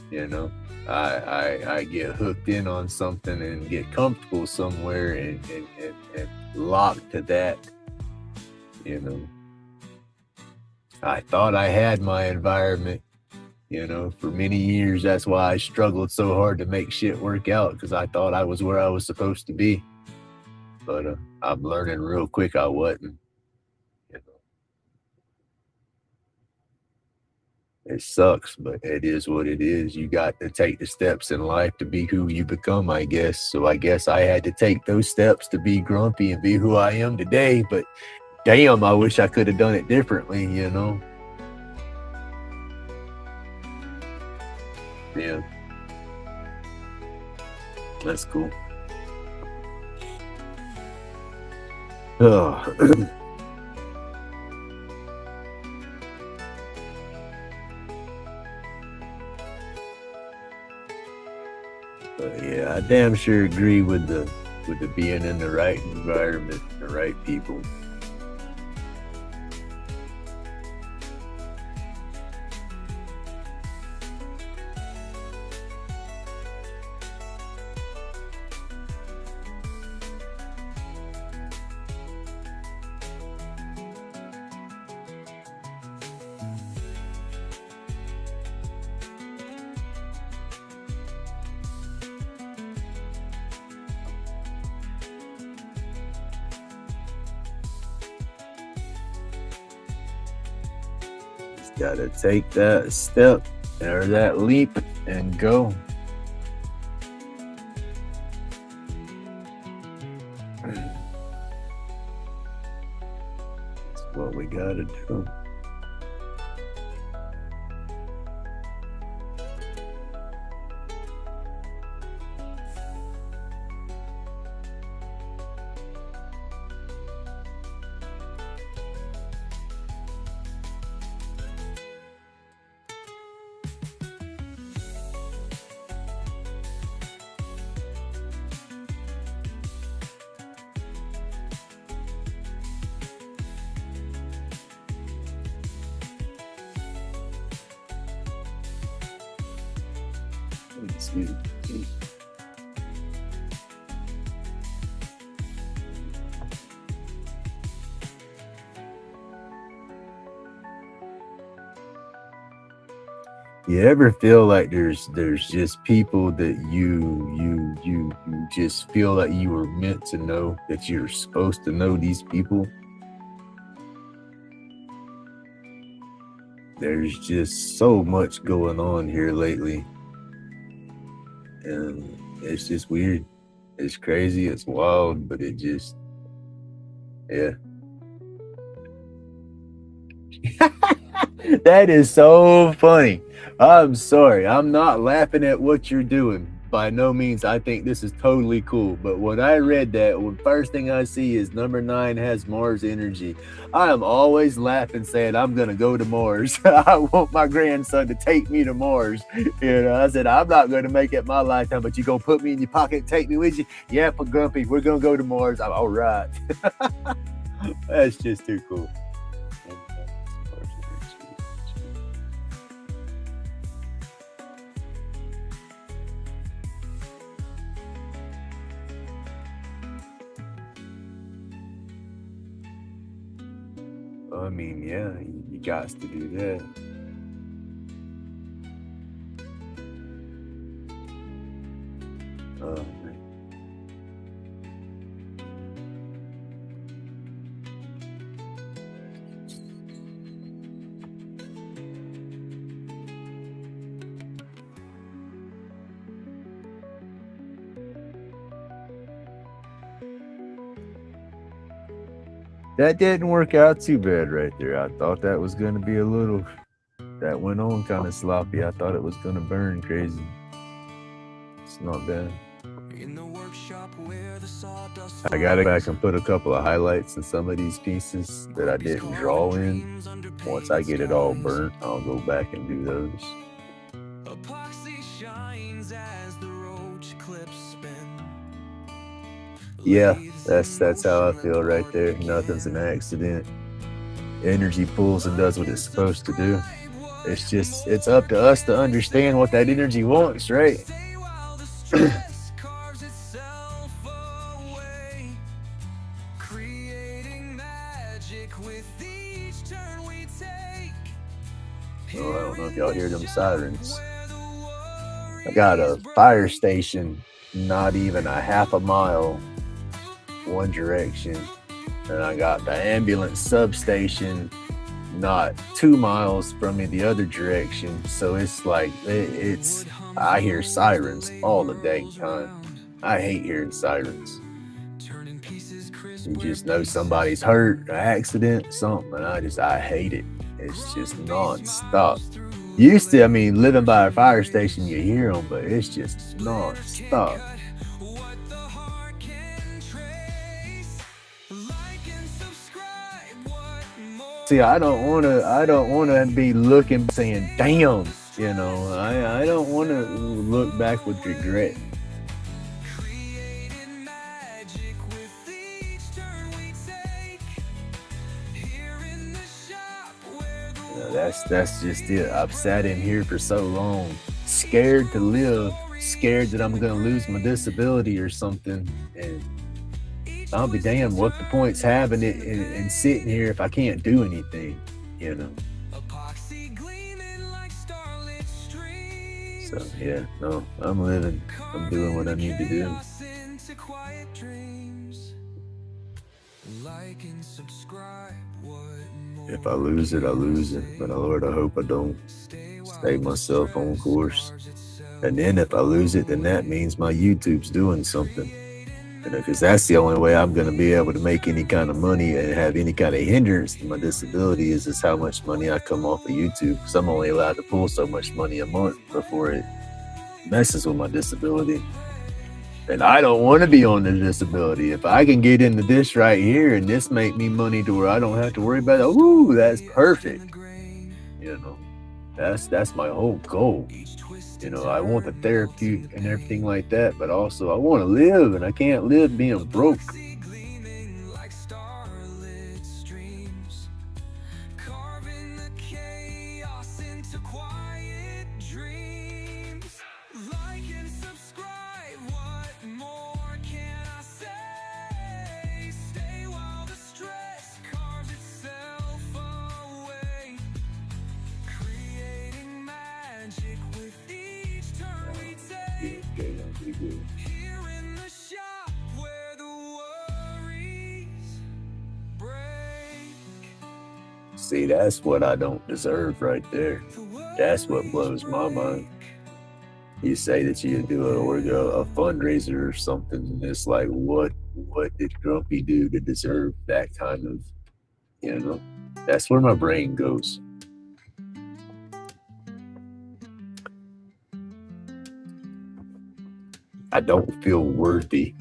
You know, I get hooked in on something and get comfortable somewhere and locked to that. You know, I thought I had my environment. You know, for many years, that's why I struggled so hard to make shit work out, because I thought I was where I was supposed to be. But I'm learning real quick I wasn't. You know, it sucks, but it is what it is. You got to take the steps in life to be who you become, I guess. So I guess I had to take those steps to be Grumpy and be who I am today. But damn, I wish I could have done it differently, you know? Yeah. That's cool. Oh. But yeah, I damn sure agree with the being in the right environment, the right people. Gotta take that step or that leap and go. That's what we gotta do. You ever feel like there's just people that you just feel like you were meant to know, that you're supposed to know these people? There's just so much going on here lately. And it's just weird. It's crazy. It's wild, but it just, yeah. That is so funny. I'm sorry. I'm not laughing at what you're doing. By no means. I think this is totally cool. But when I read that, the first thing I see is number 9 has Mars energy. I am always laughing, saying, I'm going to go to Mars. I want my grandson to take me to Mars. I said, I'm not going to make it my lifetime, but you going to put me in your pocket, take me with you? Yeah, for Grumpy, we're going to go to Mars. I'm all right. That's just too cool. I mean, yeah, you got to do that. Man. That didn't work out too bad right there. I thought that was going to be a little, that went on kind of sloppy. I thought it was going to burn crazy. It's not bad. I got to go back and put a couple of highlights in some of these pieces that I didn't draw in. Once I get it all burnt, I'll go back and do those. Yeah, that's how I feel right there. Nothing's an accident. Energy pulls and does what it's supposed to do. It's up to us to understand what that energy wants, right? Oh, I don't know if y'all hear them sirens. I got a fire station not even a half a mile one direction, and I got the ambulance substation not 2 miles from me the other direction. So it's like I hear sirens all the dang time. I hate hearing sirens. You just know somebody's hurt, an accident, something, and I hate it. It's just non-stop. Used to, living by a fire station, you hear them, but it's just non-stop. See, I don't want to be looking, saying, damn, I don't want to look back with regret. That's just it. I've sat in here for so long, scared to live, scared that I'm going to lose my disability or something. And I'll be damned what the point's having it and sitting here if I can't do anything, So, yeah, no, I'm living. I'm doing what I need to do. If I lose it, I lose it. But Lord, I hope I don't. Stay myself on course. And then if I lose it, then that means my YouTube's doing something. Because that's the only way I'm going to be able to make any kind of money and have any kind of hindrance to my disability is how much money I come off of YouTube. Because I'm only allowed to pull so much money a month before it messes with my disability. And I don't want to be on the disability. If I can get into this right here and this make me money to where I don't have to worry about it, ooh, that's perfect. That's my whole goal. I want the therapy and everything like that, but also I want to live, and I can't live being broke. See, that's what I don't deserve right there. That's what blows my mind. You say that you do a fundraiser or something, and it's like, what did Grumpy do to deserve that kind of, that's where my brain goes. I don't feel worthy.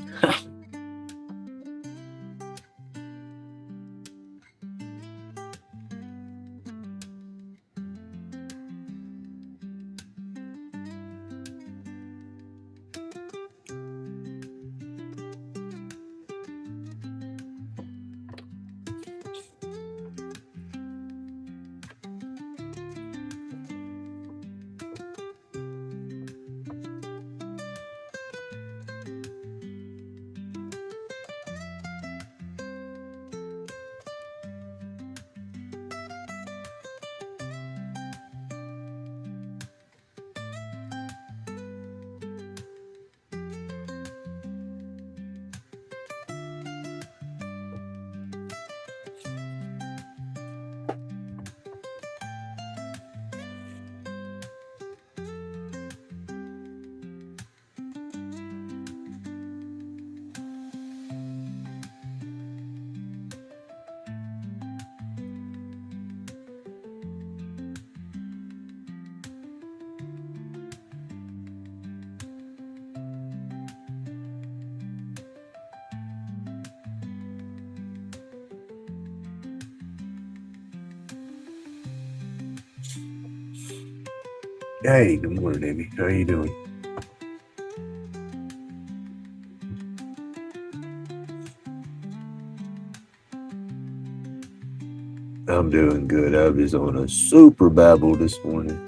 Hey, good morning, Amy. How you doing? I'm doing good. I was on a super babble this morning.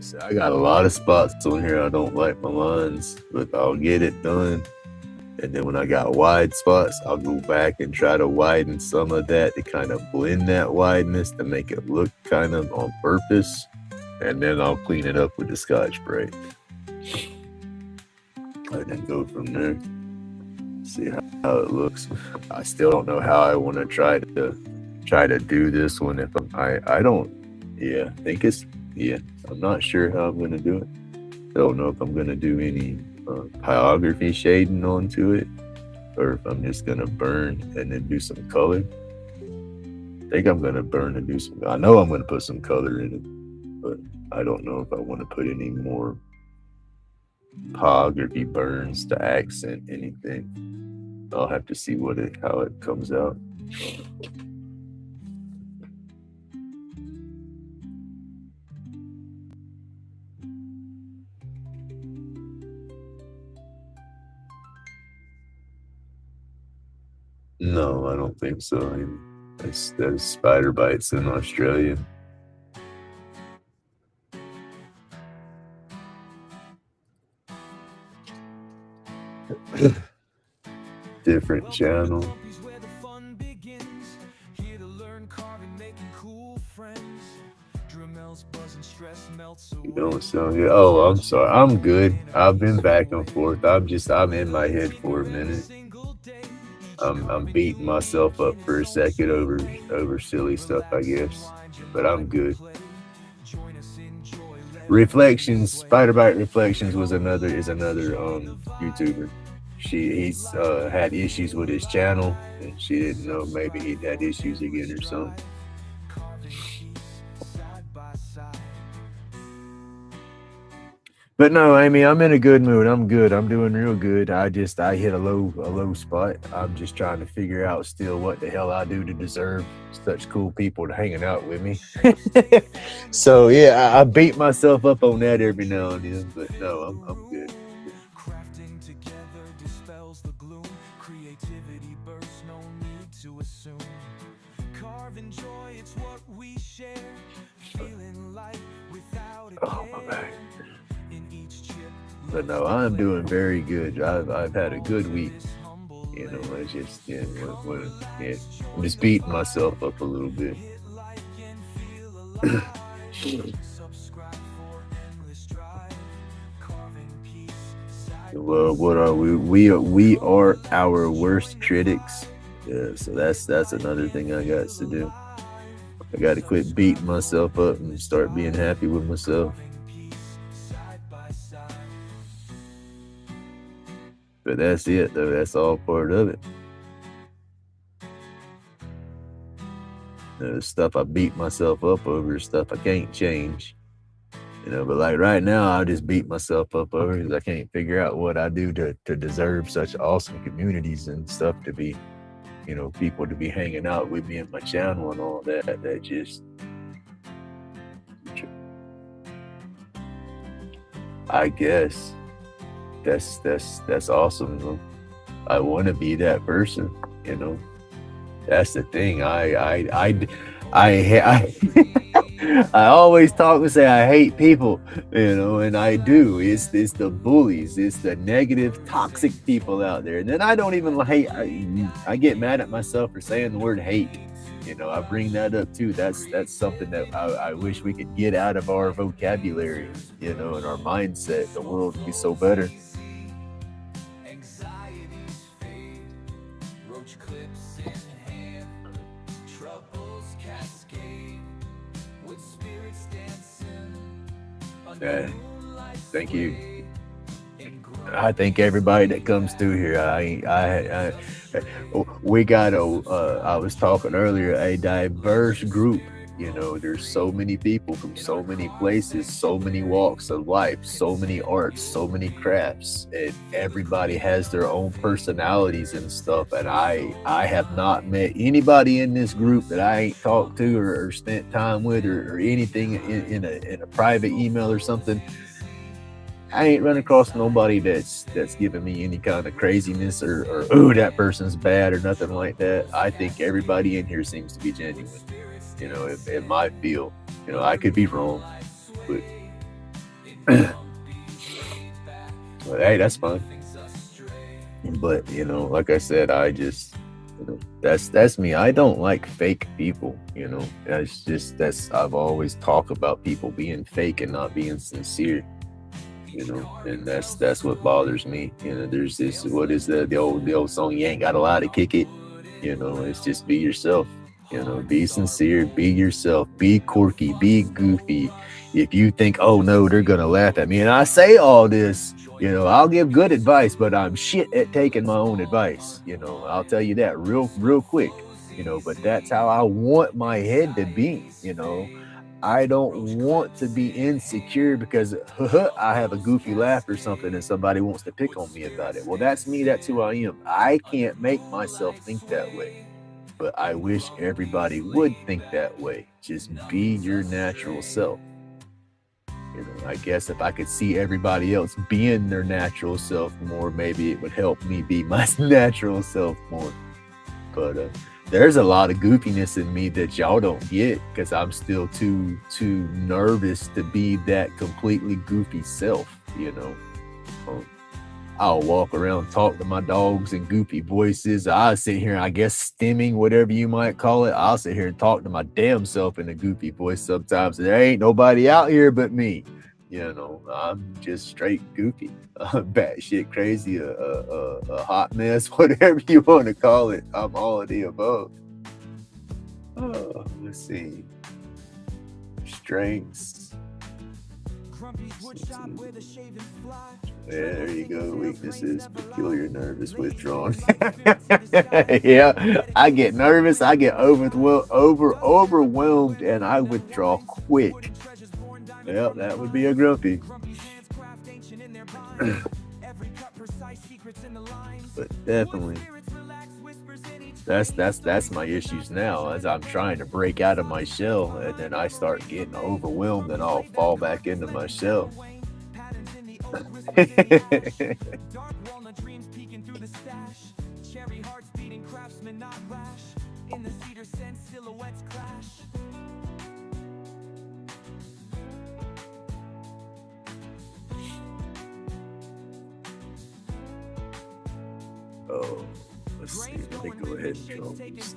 So I got a lot of spots on here I don't like my lines, but I'll get it done. And then when I got wide spots, I'll go back and try to widen some of that to kind of blend that wideness to make it look kind of on purpose. And then I'll clean it up with the Scotch-Brite. And then go from there. See how it looks. I still don't know how I want to try to do this one. If I'm not sure how I'm going to do it. I don't know if I'm going to do any pyrography shading onto it, or if I'm just going to burn and then do some color. I think I'm going to burn and do some. I know I'm going to put some color in it, but I don't know if I want to put any more pyrography burns to accent anything. I'll have to see how it comes out. No, I don't think so. I mean, there's spider bites in Australia. Different channel. You don't sound good. Oh, I'm sorry. I'm good. I've been back and forth. I'm in my head for a minute. I'm beating myself up for a second over silly stuff, I guess. But I'm good. Reflections, Spider-Bite Reflections is another YouTuber. He's had issues with his channel, and she didn't know maybe he'd had issues again or something. But no, Amy, I'm in a good mood. I'm good. I'm doing real good. I hit a low spot. I'm just trying to figure out still what the hell I do to deserve such cool people to hanging out with me. So yeah, I beat myself up on that every now and then. But no, I'm good. Crafting together dispels the gloom. Creativity bursts, no need to assume. Carving joy, it's what we share. Feeling light without a Oh my care. back. But no, I'm doing very good. I've had a good week. You know, I just I'm just beating myself up a little bit. Well, what are we? We are our worst critics. Yeah, so that's another thing I got to do. I got to quit beating myself up and start being happy with myself. But that's it, though. That's all part of it. The stuff I beat myself up over is stuff I can't change. But like right now, I just beat myself up over because I can't figure out what I do to deserve such awesome communities and stuff to be, people to be hanging out with me in my channel and all that. That just, I guess, that's awesome. I want to be that person. That's the thing. I always talk and say I hate people, and I do. It's the bullies, it's the negative, toxic people out there. And then I don't even hate. I get mad at myself for saying the word hate. I bring that up too. That's something that I wish we could get out of our vocabulary, and our mindset. The world would be so better. Thank you. I thank everybody that comes through here. We got I was talking earlier, a diverse group. There's so many people from so many places, so many walks of life, so many arts, so many crafts, and everybody has their own personalities and stuff. And I have not met anybody in this group that I ain't talked to or spent time with or anything in a private email or something. I ain't run across nobody that's giving me any kind of craziness or oh, that person's bad or nothing like that. I think everybody in here seems to be genuine. It might feel, I could be wrong, but, but hey, that's fine. But like I said, I just, that's me. I don't like fake people. I've always talked about people being fake and not being sincere. And that's what bothers me. There's this, what is the old song, you ain't got a lot to kick it. It's just be yourself. Be sincere, be yourself, be quirky, be goofy. If you think, oh no, they're gonna laugh at me, and I say all this, I'll give good advice, but I'm shit at taking my own advice. I'll tell you that real quick. But that's how I want my head to be. I don't want to be insecure because I have a goofy laugh or something and somebody wants to pick on me about it. Well, that's me. That's who I am. I can't make myself think that way. But I wish everybody would think that way. Just be your natural self. I guess if I could see everybody else being their natural self more, maybe it would help me be my natural self more. But there's a lot of goofiness in me that y'all don't get because I'm still too nervous to be that completely goofy self. I'll walk around, talk to my dogs in goofy voices. I'll sit here, I guess, stimming, whatever you might call it. I'll sit here and talk to my damn self in a goofy voice sometimes. There ain't nobody out here but me. I'm just straight goofy, batshit crazy, a hot mess, whatever you want to call it. I'm all of the above. Oh, let's see. Strengths. There you go. Weaknesses: peculiar, nervous, withdrawn. Yeah, I get nervous, I get overwhelmed, and I withdraw quick. Yep, that would be a grumpy. But definitely, that's my issues now, as I'm trying to break out of my shell, and then I start getting overwhelmed, and I'll fall back into my shell. Oh, let's see. Let me go ahead and draw these.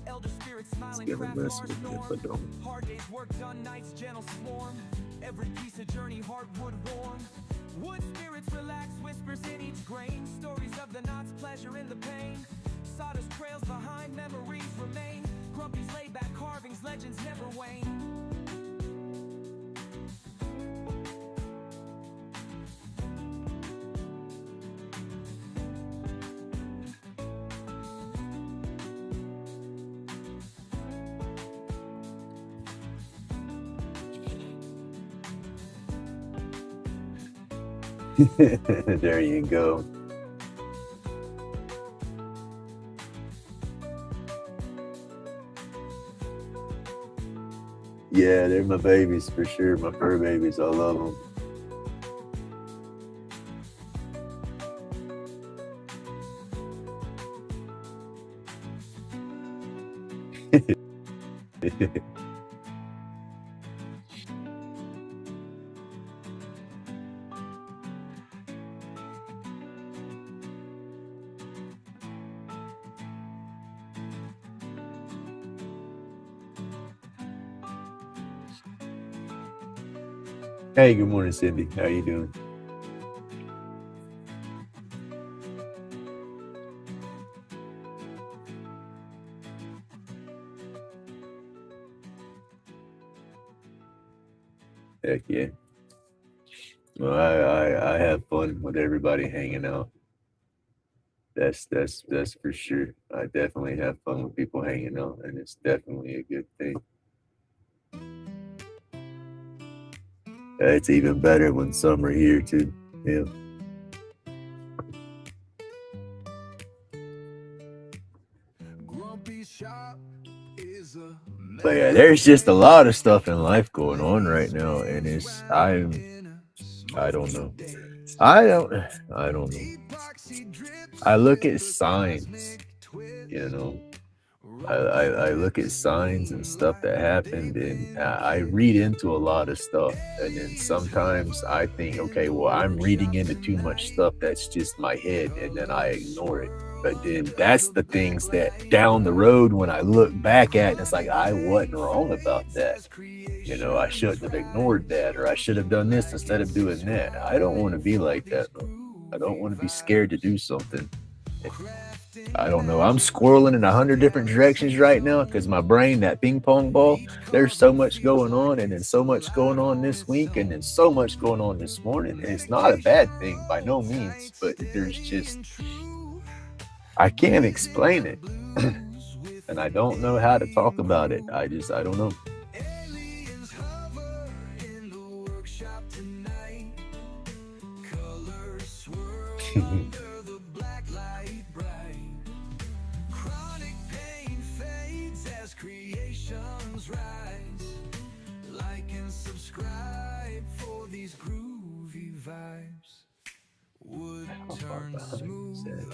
It's gonna mess with me if I don't. Hard days work done, nights gentle swarm. Every piece of journey, heart would warm. Wood spirits relax, whispers in each grain. Stories of the knots, pleasure in the pain. Sawdust trails behind, memories remain. Grumpy's laid back carvings, legends never wane. There you go. Yeah, they're my babies for sure. My fur babies. I love them. Hey, good morning, Cindy. How you doing? Heck yeah. Well, I have fun with everybody hanging out. That's for sure. I definitely have fun with people hanging out, and it's definitely a good thing. It's even better when some are here too. Yeah. But yeah, there's just a lot of stuff in life going on right now, and I don't know. I don't know. I look at signs, you know. I look at signs and stuff that happened, and I read into a lot of stuff. And then sometimes I think, okay, well, I'm reading into too much stuff that's just my head, and then I ignore it. But then that's the things that down the road when I look back at, it's like I wasn't wrong about that. You know, I shouldn't have ignored that, or I should have done this instead of doing that. I don't want to be like that, though. I don't want to be scared to do something. I don't know. I'm squirreling in 100 different directions right now because my brain, that ping pong ball, there's so much going on, and then so much going on this week, and then so much going on this morning. And it's not a bad thing by no means, but there's just, I can't explain it. And I don't know how to talk about it. I don't know.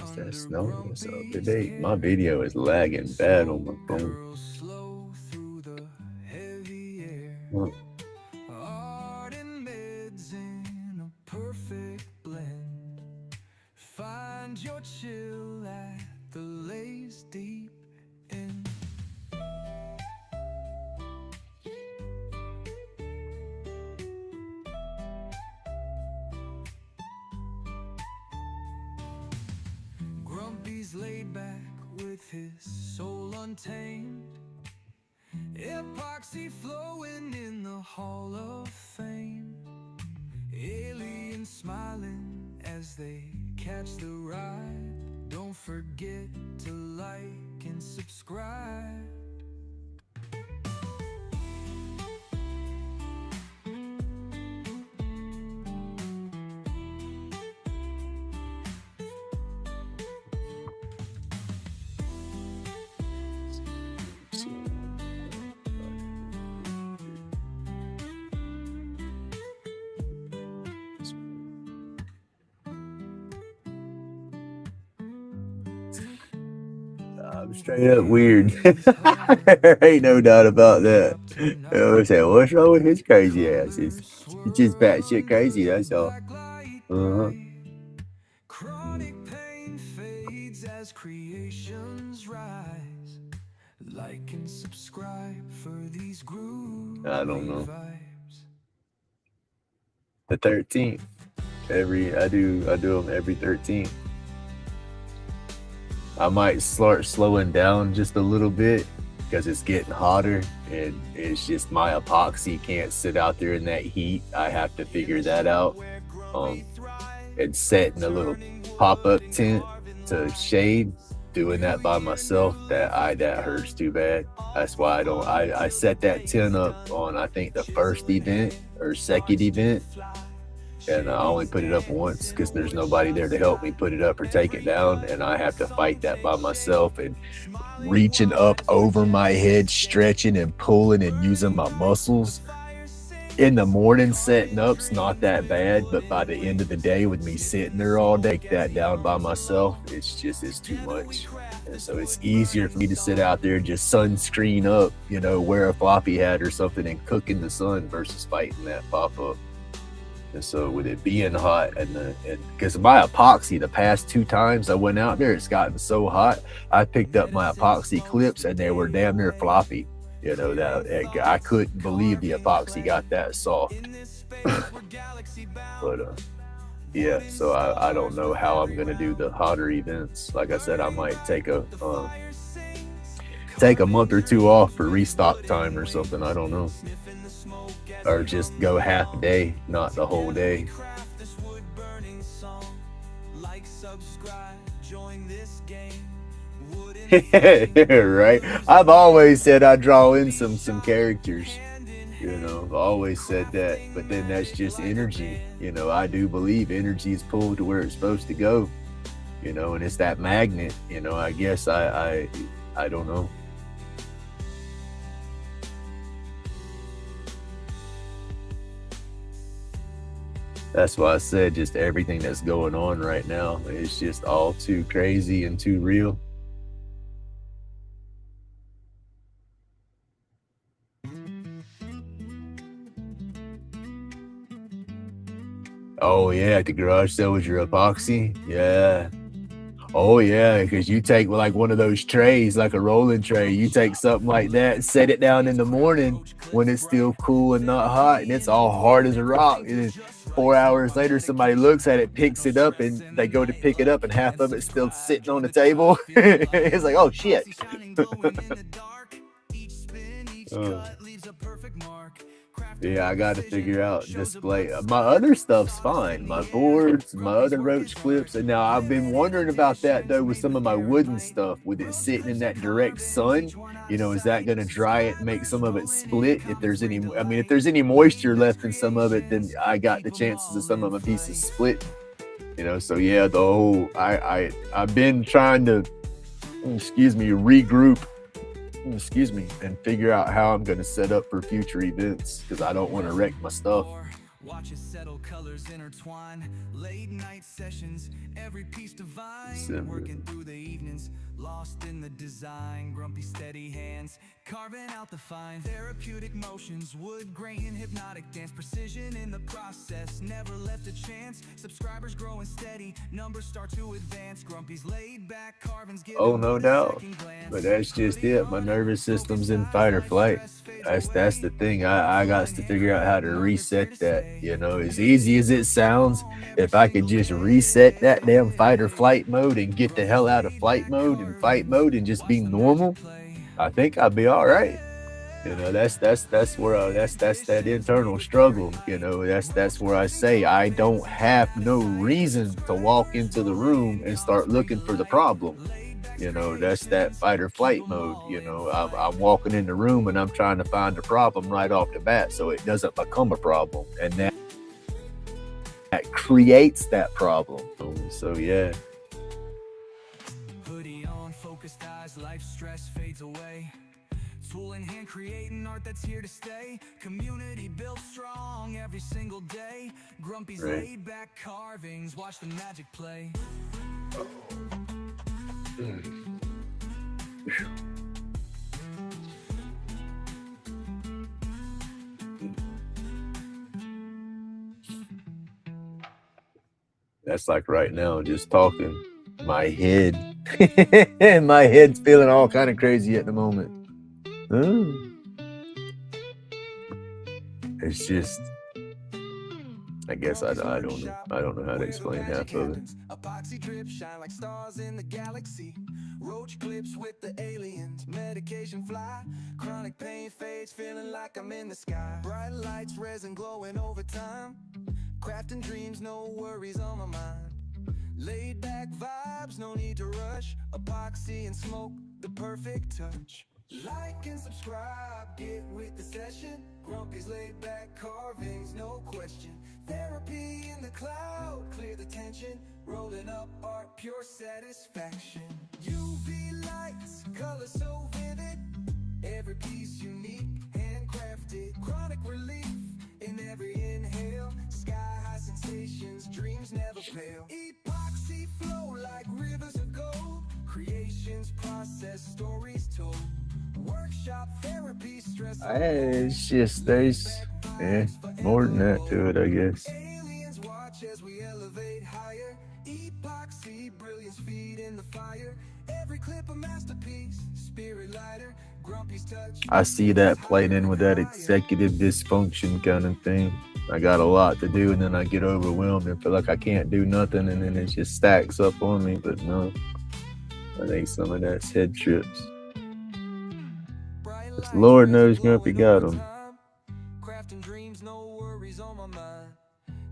Is that snow? What's up today? My video is lagging bad on my phone. Art and meds in a perfect blend. Find your chill at the lace deep end. Grumpy's laid back with his soul untamed. Epoxy flowing in the Hall of Fame. Aliens smiling as they catch the ride. Don't forget to like and subscribe. I'm straight up weird. There ain't no doubt about that. I always say, what's wrong with his crazy ass? It's just batshit crazy, that's all. Chronic pain fades as creations rise. Like and subscribe for these groovy I don't know. Vibes. The 13th. I do them every 13th. I might start slowing down just a little bit because it's getting hotter, and it's just my epoxy can't sit out there in that heat. I have to figure that out. And setting a little pop-up tent to shade, doing that by myself, that hurts too bad. That's why I set that tent up on, I think, the first event or second event, and I only put it up once because there's nobody there to help me put it up or take it down, and I have to fight that by myself, and reaching up over my head, stretching and pulling and using my muscles. In the morning, setting up's not that bad, but by the end of the day, with me sitting there all day, take that down by myself, it's too much. And so it's easier for me to sit out there, just sunscreen up, wear a floppy hat or something and cook in the sun versus fighting that pop up. And so with it being hot, and because my epoxy, the past 2 times I went out there, it's gotten so hot, I picked up my epoxy clips and they were damn near floppy. That I couldn't believe the epoxy got that soft. But yeah, so I don't know how I'm gonna do the hotter events. Like I said, I might take a month or 2 off for restock time or something. I don't know, or just go half a day, not the whole day. Right? I've always said I draw in some characters. I've always said that, but then that's just energy. I do believe energy is pulled to where it's supposed to go. And it's that magnet. I guess I don't know. That's why I said just everything that's going on right now is just all too crazy and too real. Oh yeah, at the garage sale with your epoxy. Yeah. Oh yeah, because you take like one of those trays, like a rolling tray. You take something like that, set it down in the morning when it's still cool and not hot, and it's all hard as a rock. And then 4 hours later, somebody looks at it, picks it up, and they go to pick it up, and half of it's still sitting on the table. It's like, oh shit. Yeah, I got to figure out display. My other stuff's fine. My boards, my other roach clips. And now I've been wondering about that though with some of my wooden stuff, with it sitting in that direct sun. Is that going to dry it and make some of it split? If there's any moisture left in some of it, then I got the chances of some of my pieces split. So yeah, I've been trying to, regroup. And figure out how I'm going to set up for future events, because I don't want to wreck my stuff. Watch it settle, colors intertwine, late night sessions, every piece divine, working through the evenings, lost in the design, grumpy steady hands, carving out the fine, therapeutic motions, wood grain, hypnotic dance, precision in the process, never left a chance, subscribers growing steady, numbers start to advance, grumpy's laid back, carvings give. Oh, no doubt, but that's just it. My nervous system's in fight or flight. That's the thing. I got to figure out how to reset that. As easy as it sounds, if I could just reset that damn fight or flight mode and get the hell out of flight mode and fight mode and just be normal, I think I'd be all right. That's where that's that internal struggle. That's where I say I don't have no reason to walk into the room and start looking for the problem. That's that fight or flight mode. I'm walking in the room and I'm trying to find a problem right off the bat so it doesn't become a problem, and that creates that problem. So yeah. Hoodie on, focused eyes, life stress fades away. Tool in hand, creating art that's here to stay. Community built strong every single day. Grumpy's laid back carvings, watch the magic play. That's like right now, just talking, my head, my head's feeling all kind of crazy at the moment. It's just, I guess I don't know. I don't know how to explain half of it. Epoxy drips shine like stars in the galaxy. Roach clips with the aliens. Medication fly. Chronic pain fades, feeling like I'm in the sky. Bright lights, resin glowing over time. Crafting dreams, no worries on my mind. Laid back vibes, no need to rush. Epoxy and smoke, the perfect touch. Like and subscribe, get with the session. Grumpy's laid back carvings, no question. Therapy in the cloud, clear the tension. Rolling up art, pure satisfaction. UV lights, color so vivid. Every piece unique, handcrafted. Chronic relief in every inhale. Sky high sensations, dreams never fail. Epoxy flow like rivers of gold. Creations process, stories told. Workshop therapy, stress. It's just there's more than that to it, I guess. Aliens watch as we elevate higher. Epoxy brilliance feed in the fire. Every clip a masterpiece. Spirit lighter. Grumpy's touch. I see that playing in with that executive dysfunction kind of thing. I got a lot to do, and then I get overwhelmed and feel like I can't do nothing, and then it just stacks up on me. But no, I think some of that's head trips. Lord knows Grumpy got them. Crafting dreams, no worries on my mind.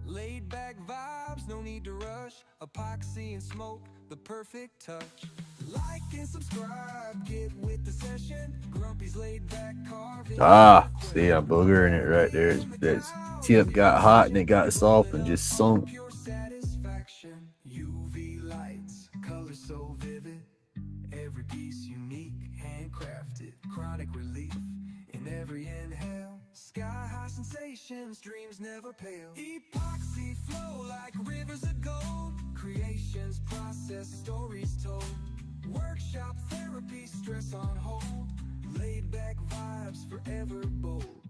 Laid back vibes, no need to rush. Epoxy and smoke, the perfect touch. Like and subscribe, get with the session. Grumpy's laid back carving. See, I'm boogering it right there. That tip got hot and it got soft and just sunk. Pure satisfaction. UV lights, color so vivid. Every piece unique, handcrafted. Chronic relief in every inhale. Sky high sensations, dreams never pale. Epoxy flow like rivers of gold. Creations process, stories told. Workshop therapy, stress on hold. Laid back vibes, forever bold.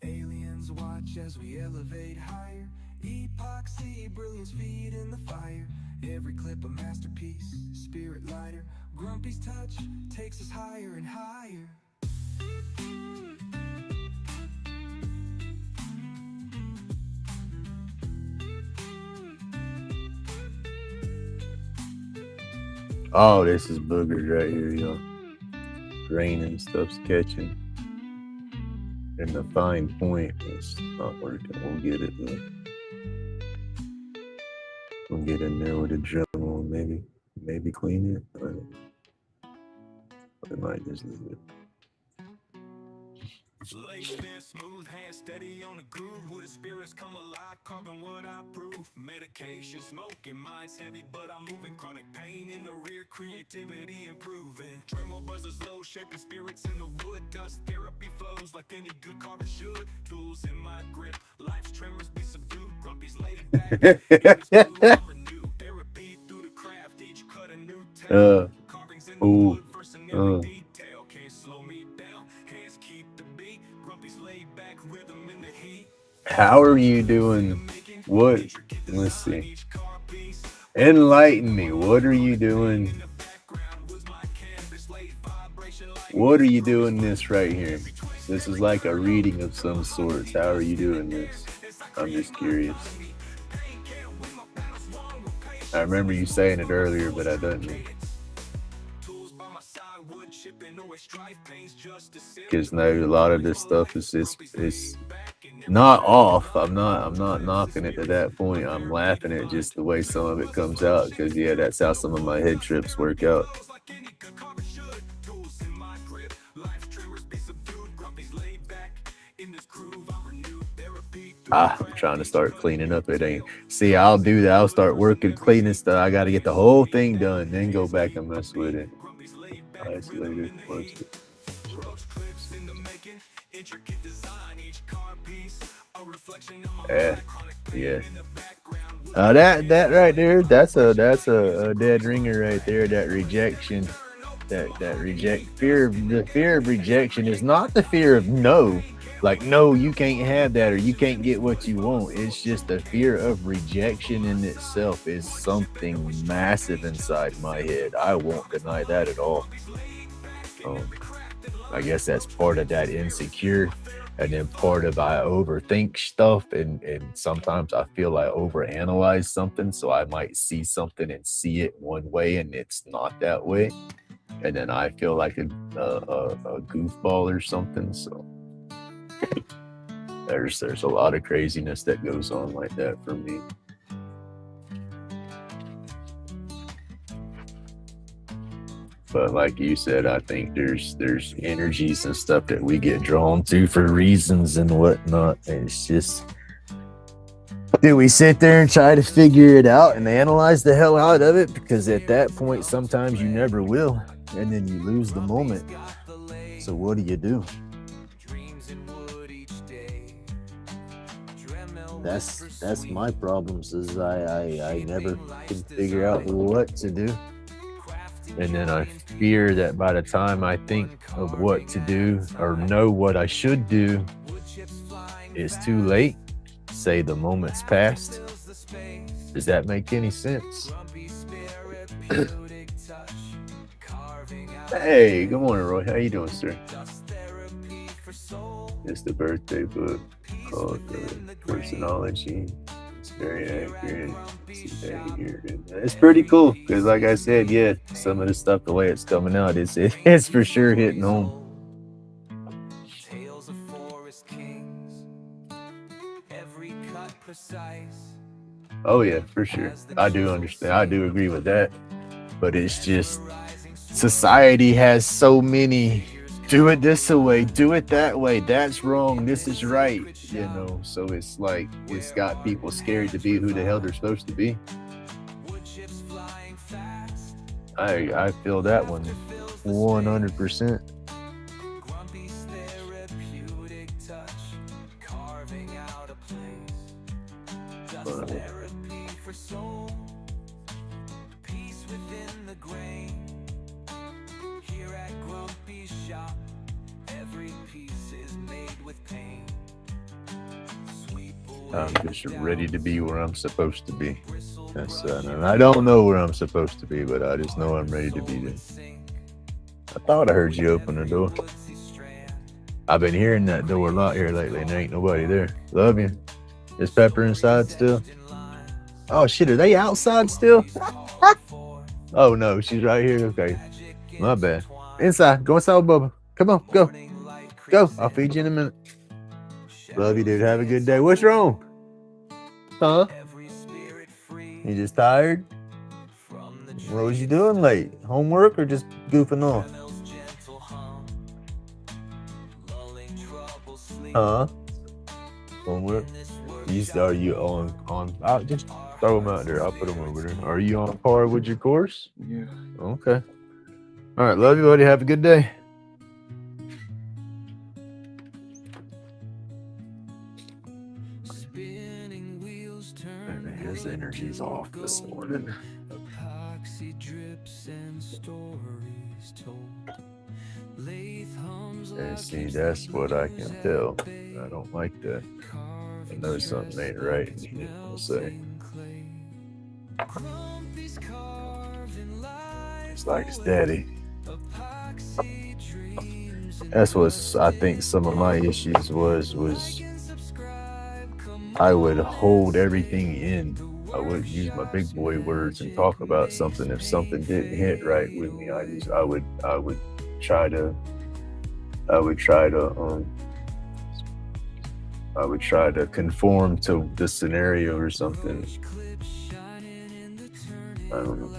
Aliens watch as we elevate higher. Epoxy brilliance feed in the fire. Every clip a masterpiece, spirit lighter. Grumpy's touch takes us higher and higher. Oh, this is boogers right here, y'all. Rain and stuff's catching. And the fine point is not working. We'll get it though. We'll get in there with a Dremel and maybe clean it. I don't know. I might just leave it. Lace been smooth, hand steady on the groove. With the spirits come alive, carbon what I prove. Medication smoking, mind's heavy, but I'm moving. Chronic pain in the rear, creativity improving. Dremel buzzers low, shaping spirits in the wood. Dust therapy flows like any good carver should. Tools in my grip, life's tremors be subdued. Grumpy's laid back. Therapy through the craft, each cut a new tale. Carvings in the wood, verse in every detail. Can't slow me down, hands keep the beat. Grumpy's laid back, rhythm in the heat. How are you doing? What? Let's see. Enlighten me. What are you doing? What are you doing this right here? This is like a reading of some sorts. How are you doing this? I'm just curious. I remember you saying it earlier, but I don't know. Because now a lot of this stuff is not off. I'm not knocking it to that point. I'm laughing at just the way some of it comes out. Because yeah, that's how some of my head trips work out. I'm trying to start cleaning up. It ain't. See, I'll do that. I'll start working, cleaning stuff. I got to get the whole thing done, then go back and mess with it. Isolated. Yeah. That right there. That's a dead ringer right there. That rejection. That fear. The fear of rejection is not the fear of no. Like, no, you can't have that or you can't get what you want. It's just the fear of rejection in itself is something massive inside my head. I won't deny that at all. I guess that's part of that insecure And then part of I overthink stuff, and sometimes I feel I overanalyze something, so I might see something and see it one way and it's not that way, and then I feel like a goofball or something. So there's a lot of craziness that goes on like that for me. But like you said, I think there's energies and stuff that we get drawn to for reasons and whatnot. And it's just, do we sit there and try to figure it out and analyze the hell out of it? Because at that point, sometimes you never will, and then you lose the moment. So what do? That's my problems. Is I never can figure out what to do. And then I fear that by the time I think of what to do or know what I should do, it's too late. Say the moment's passed. Does that make any sense? Hey, good morning, Roy. How you doing, sir? It's the birthday book called Personology. It's very accurate. It's pretty cool because, like I said, yeah, some of the stuff, the way it's coming out, it's for sure hitting home. Oh yeah, for sure. I do understand. I do agree with that. But it's just society has so many. Do it this way, do it that way. That's wrong. This is right. You know, so it's like it's got people scared to be who the hell they're supposed to be. I feel that one 100%. I'm just ready to be where I'm supposed to be. And I don't know where I'm supposed to be, but I just know I'm ready to be there. I thought I heard you open the door. I've been hearing that door a lot here lately, and there ain't nobody there. Love you. Is Pepper inside still? Oh shit, are they outside still? Oh no, she's right here. Okay, my bad. Inside, go inside with Bubba. Come on, go. Go, I'll feed you in a minute. Love you, dude. Have a good day. What's wrong? Huh? You just tired? What was you doing late? Homework or just goofing off? Huh? Homework? Are you on? I'll just throw them out there. I'll put them over there. Are you on par with your course? Yeah. Okay. All right. Love you, buddy. Have a good day. His energy's off this morning. And see, that's what I can tell. I don't like that. I know something ain't right. I'll say. It's like it's daddy. That's what I think some of my issues was I would hold everything in. I would use my big boy words and talk about something. If something didn't hit right with me, I would try to conform to the scenario or something. I don't know.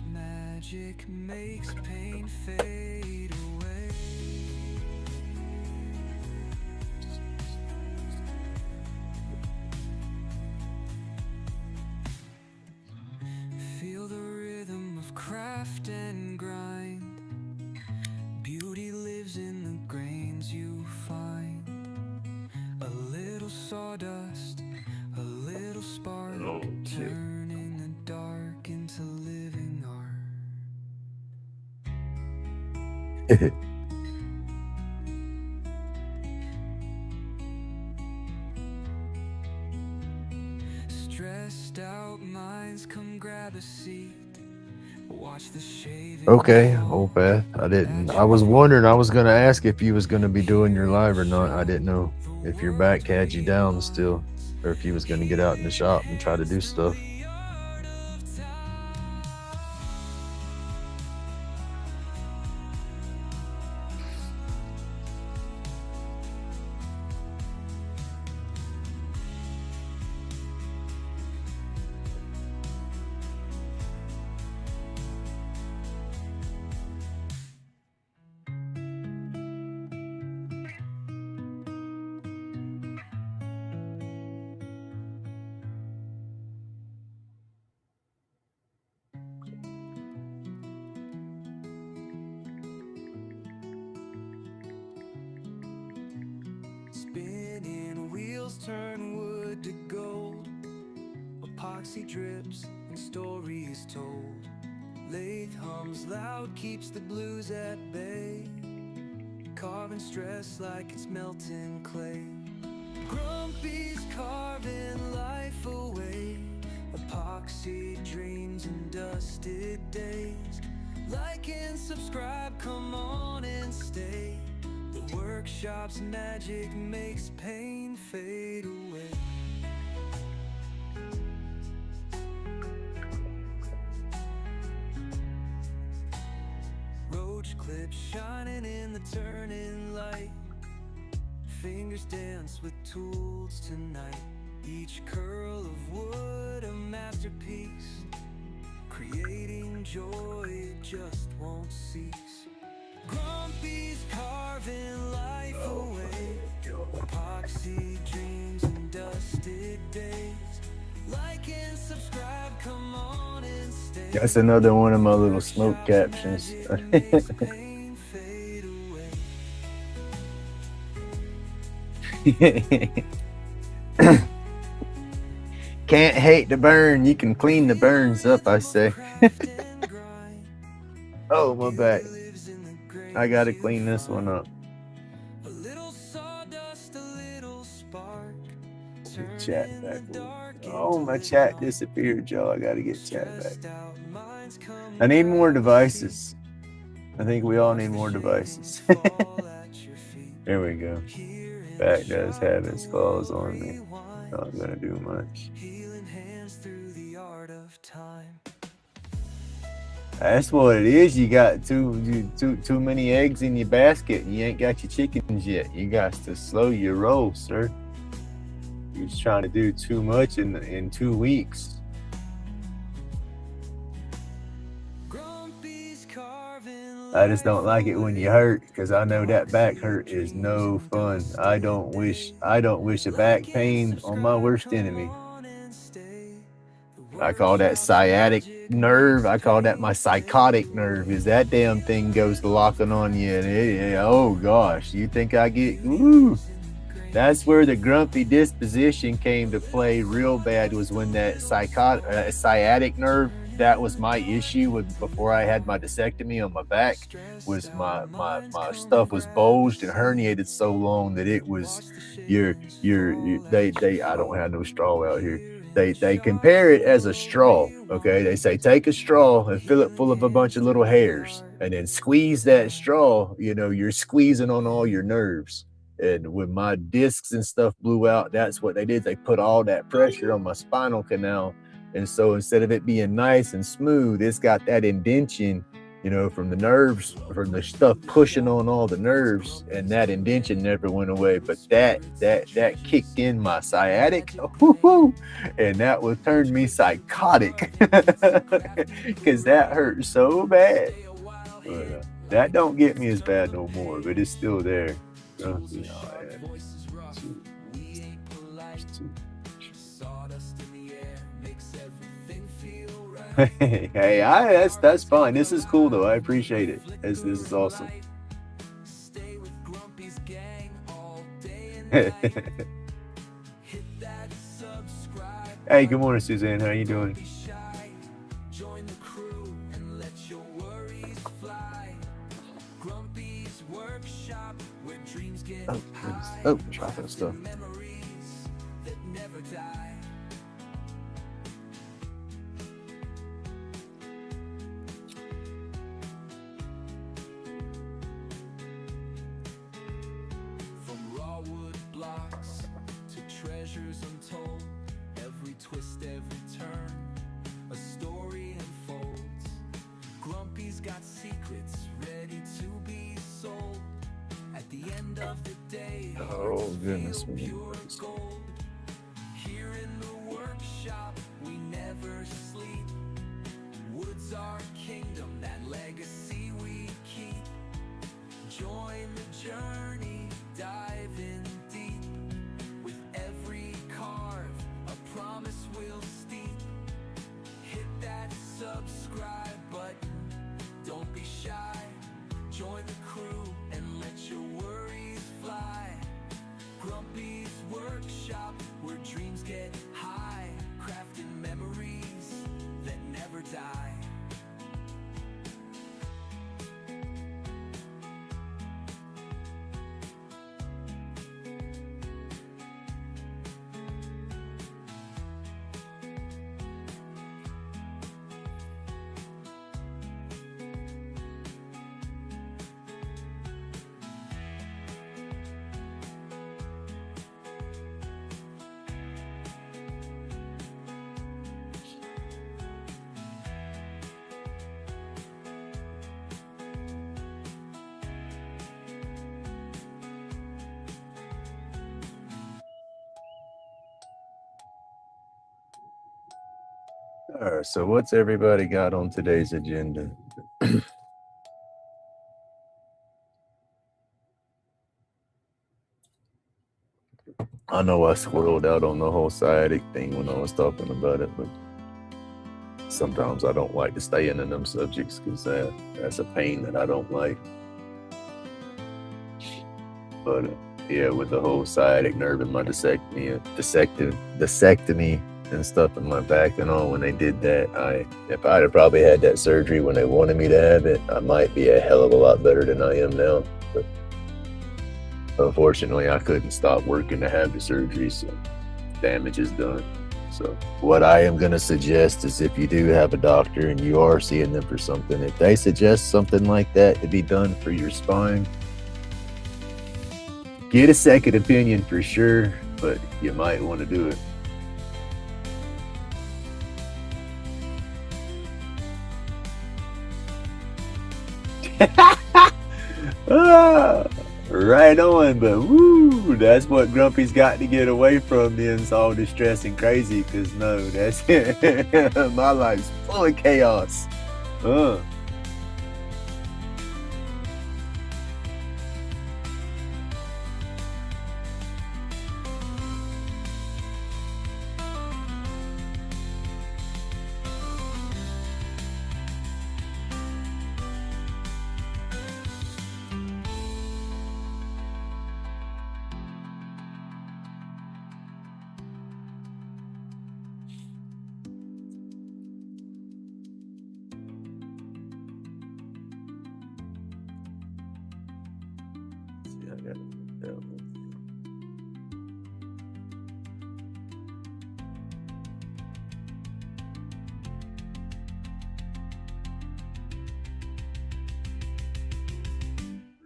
Magic makes pain fade away. Feel the rhythm of craft and grind. Beauty lives in the grains you find. shit. Turning the dark into living art. Stressed out minds, come grab a seat. Watch the shaving. Okay, old Beth. I was wondering, I was gonna ask if you was gonna be doing your live or not. I didn't know if your back had you down still, or if you was gonna get out in the shop and try to do stuff. Spinning wheels turn wood to gold. Epoxy drips and stories told. Lathe hums loud, keeps the blues at bay. Carving stress like it's melting clay. Grumpy's carving life away. Epoxy dreams and dusted days. Like and subscribe, come on and stay. The workshop's magic makes pain fade away. Roach clips shining in the turning light. Fingers dance with tools tonight. Each curl of wood a masterpiece. Creating joy, it just won't cease. Grumpy's carving life away. Epoxy dreams and dusted days. Like and subscribe, come on and stay. That's another one of my little smoke captions. Pain fade away. Can't hate the burn, you can clean the burns up, I say. Oh, my back. I gotta clean this one up. A little sawdust, a little spark. Chat back. Oh, my chat disappeared, y'all. I gotta get chat back. I need more devices. I think we all need more devices. There we go. Back does have its claws on me. Not gonna do much. That's what it is. You got too many eggs in your basket. You ain't got your chickens yet. You got to slow your roll, sir. You're just trying to do too much in 2 weeks. I just don't like it when you hurt, because I know that back hurt is no fun. I don't wish a back pain on my worst enemy. I call that sciatic nerve. I call that my psychotic nerve, because that damn thing goes locking on you, and oh gosh, you think I get woo? That's where the grumpy disposition came to play real bad, was when that sciatic nerve, that was my issue with before I had my disectomy on my back, was my stuff was bulged and herniated so long that it was I don't have no straw out here. They compare it as a straw, okay? They say take a straw and fill it full of a bunch of little hairs and then squeeze that straw, you're squeezing on all your nerves. And when my discs and stuff blew out, that's what they did. They put all that pressure on my spinal canal. And so instead of it being nice and smooth, it's got that indention, from the nerves, from the stuff pushing on all the nerves, and that indention never went away. But that kicked in my sciatic, and that would turn me psychotic, because that hurt so bad. But that don't get me as bad no more, but it's still there. Hey, that's fine. This is cool though. I appreciate it. This is awesome. Hey, good morning, Suzanne. How you doing? Be shy, join the crew and let your worries fly. Grumpy's workshop where dreams get Oh, goodness. high. Oh, dropping stuff. Memories that never die. From raw wood blocks to treasures untold, every twist, every turn, a story unfolds. Grumpy's got secrets ready to be sold. At the end of the day, Oh, hearts goodness feel me. pure gold. Here in the workshop, we never sleep. Wood's our kingdom, that legacy we keep. Join the journey, dive in deep. With every carve, a promise we'll steep. Hit that subscribe button, don't be shy. Join the crew and let your worries fly. Grumpy's workshop, where dreams get high. Crafting memories that never die. All right, so what's everybody got on today's agenda? I know I squirreled out on the whole sciatic thing when I was talking about it, but sometimes I don't like to stay into them subjects because that's a pain that I don't like. But yeah, with the whole sciatic nerve in my discectomy and stuff in my back and all, when they did that, if I'd have probably had that surgery when they wanted me to have it, I might be a hell of a lot better than I am now. But unfortunately, I couldn't stop working to have the surgery, so damage is done. So what I am going to suggest is, if you do have a doctor and you are seeing them for something, if they suggest something like that to be done for your spine, get a second opinion for sure, but you might want to do it. Right on, but woo, that's what Grumpy's got to get away from, being all distressed and crazy, because no, that's my life's full of chaos.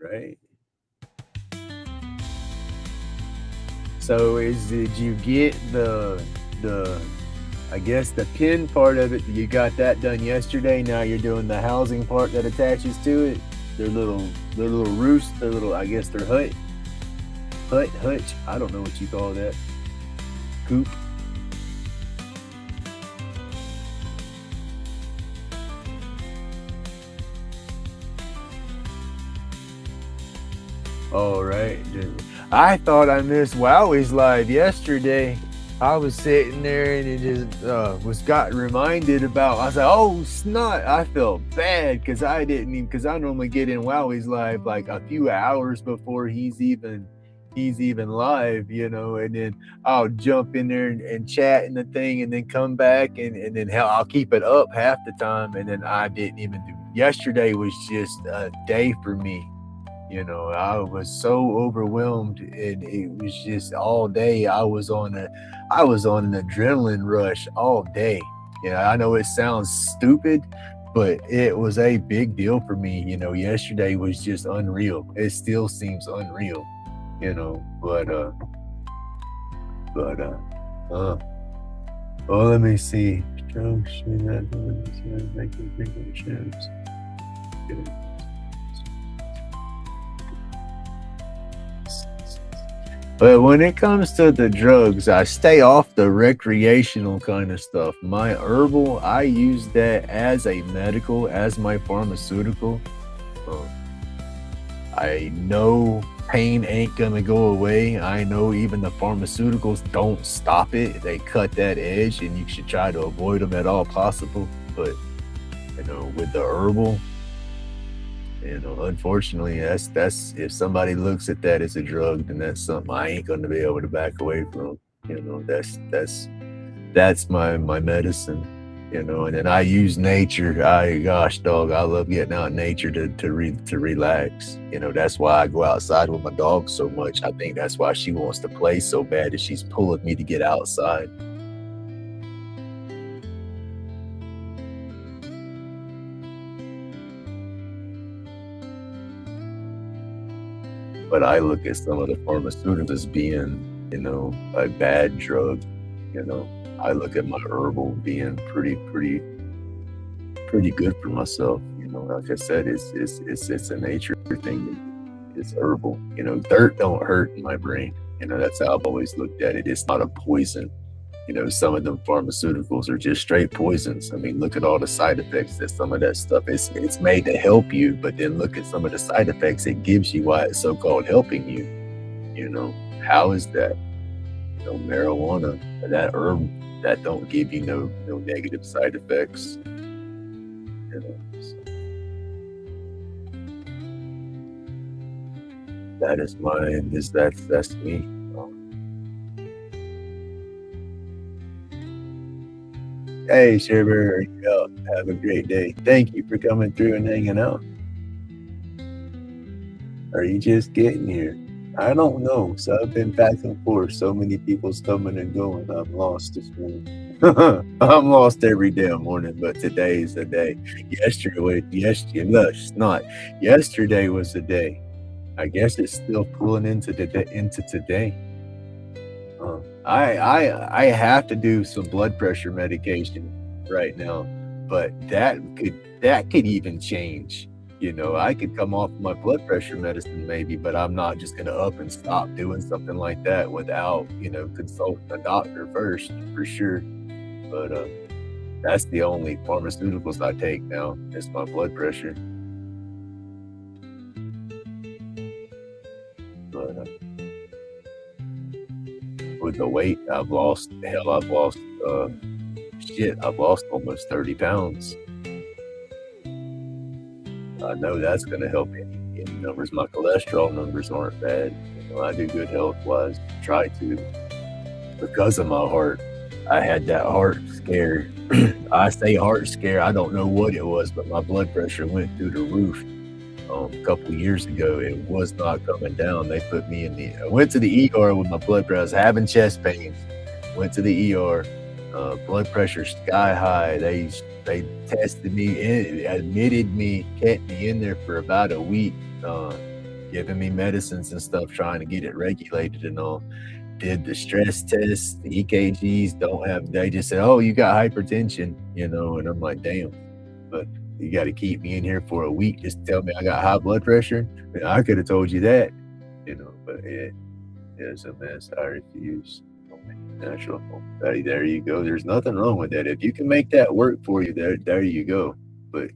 Right. So did you get the I guess the pin part of it? You got that done yesterday. Now you're doing the housing part that attaches to it. Their little roost, their little, I guess their hutch. I don't know what you call that. Coop. All right. I thought I missed Wowie's live yesterday. I was sitting there and it just got reminded about. I was like, oh snot! I felt bad because I normally get in Wowie's live like a few hours before he's even he's even live, and then I'll jump in there and chat in the thing and then come back and then hell, I'll keep it up half the time and then I didn't even do. Yesterday was just a day for me. I was so overwhelmed and it was just all day. I was on an adrenaline rush all day. I know it sounds stupid, but it was a big deal for me. Yesterday was just unreal. It still seems unreal, well, let me see. But when it comes to the drugs, I stay off the recreational kind of stuff. My herbal, I use that as a medical, as my pharmaceutical. Um, I know pain ain't gonna go away. I know even the pharmaceuticals don't stop it. They cut that edge and you should try to avoid them at all possible. But, with the herbal, unfortunately, that's if somebody looks at that as a drug, then that's something I ain't gonna be able to back away from. That's my medicine. And then I use nature. Gosh, dog, I love getting out in nature to relax. That's why I go outside with my dog so much. I think that's why she wants to play so bad, that she's pulling me to get outside. But I look at some of the pharmaceuticals as being, a bad drug. I look at my herbal being pretty good for myself. Like I said, it's a nature thing. It's herbal. Dirt don't hurt in my brain. That's how I've always looked at it. It's not a poison. Some of them pharmaceuticals are just straight poisons. I mean, look at all the side effects that some of that stuff it's made to help you, but then look at some of the side effects it gives you while it's so-called helping you. How is that? Marijuana, that herb, that don't give you no negative side effects. So that is mine. That's me. Hey, Sherber, have a great day. Thank you for coming through and hanging out. Are you just getting here? I don't know. So I've been back and forth. So many people's coming and going. I'm lost this morning. I'm lost every damn morning, but today is the day. Yesterday was the day. I guess it's still pulling into today. I have to do some blood pressure medication right now, but that could even change. I could come off my blood pressure medicine maybe, but I'm not just gonna up and stop doing something like that without consulting a doctor first, for sure. But that's the only pharmaceuticals I take now. It's my blood pressure. But with the weight I've lost, I've lost almost 30 pounds. I know that's going to help any numbers. My cholesterol numbers aren't bad. I do good health-wise. Try to. Because of my heart, I had that heart scare. I say heart scare. I don't know what it was, but my blood pressure went through the roof a couple years ago. It was not coming down. They put me I went to the ER with my blood pressure. I was having chest pains. Went to the ER. Blood pressure sky high. They tested me, admitted me, kept me in there for about a week, giving me medicines and stuff, trying to get it regulated and all. Did the stress test, the EKGs they just said, oh, you got hypertension, and I'm like, damn, but you got to keep me in here for a week just to tell me I got high blood pressure. I could have told you that, but it's a mess. I refuse. Natural. Hey, there you go. There's nothing wrong with that. If you can make that work for you, there you go. But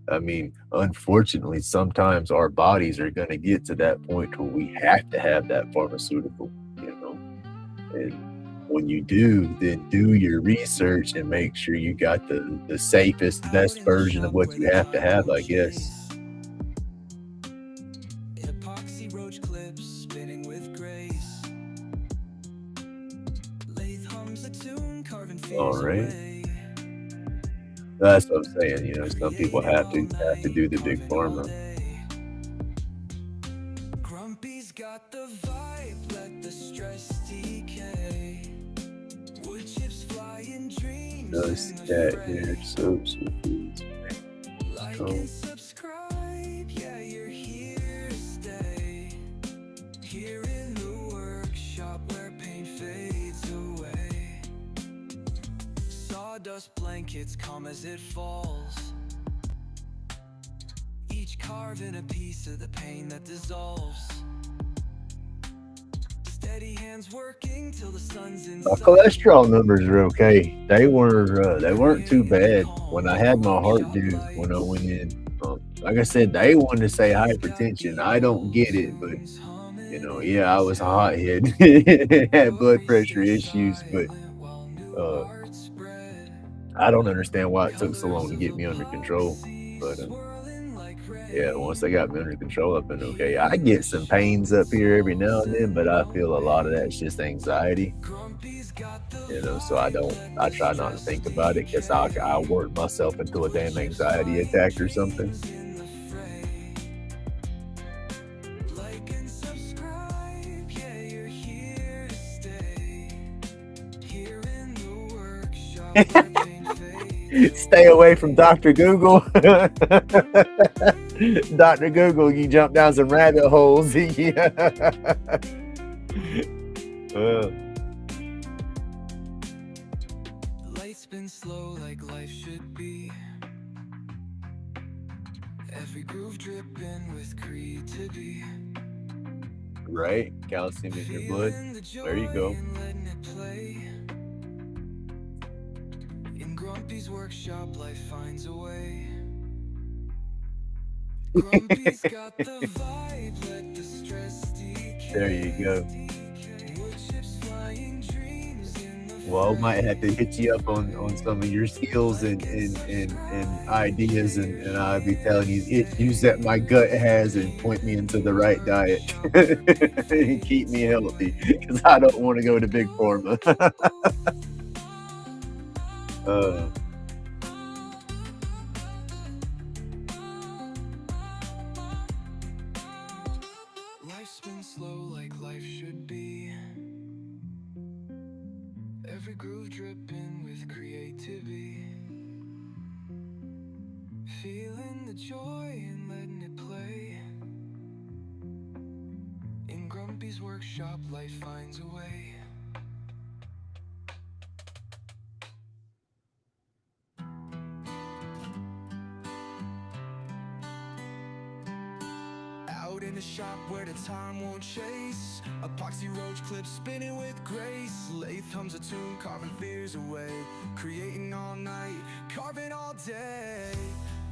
I mean, unfortunately, sometimes our bodies are going to get to that point where we have to have that pharmaceutical, and when you do, then do your research and make sure you got the safest, best version of what you have to have, I guess. Epoxy roach clips spinning with grace. All right. That's what I'm saying. Some people have to do the big pharma. Grumpy's got the vibe, let the stress decay. Wood chips fly in dreams Nice in the cat hair, fray. soaps with foods. Like Oh, and subscribe, yeah, you're here to stay. Here in the workshop where pain fades away. Sawdust blankets come as it falls. Each carving a piece of the pain that dissolves. Steady hands working till the sun's my inside. cholesterol numbers are okay. They weren't too bad when I had my heart due when I went in. Like I said, they wanted to say hypertension. I don't get it, but yeah, I was a hothead, had blood pressure issues, but uh, I don't understand why it took so long to get me under control. But yeah, once they got me under control, I've been okay. I get some pains up here every now and then, but I feel a lot of that's just anxiety. So I try not to think about it because I'll work myself into a damn anxiety attack or something. Like and subscribe, yeah, you're here to stay. Here in the workshop where pain fades. Stay away from Dr. Google. Dr. Google, you jump down some rabbit holes. Yeah. Life's been slow like life should be. Every groove dripping with greed to be. Right? Calcium in your blood. There you go. Letting it play. In Grumpy's workshop, life finds a way. Grumpy's got the vibe, let the stress decay. There you go. Wood chips flying dreams in the Well, I might have to hit you up on some of your skills and ideas, and I'll be telling you issues that my gut has and point me into the right diet and keep me healthy because I don't want to go to big pharma. Life's been slow like life should be. Every groove dripping with creativity. Feeling the joy and letting it play. In Grumpy's workshop, life finds a way. Out in the shop where the time won't chase. Epoxy roach clips spinning with grace. Lathe hums a tune, carving fears away. Creating all night, carving all day.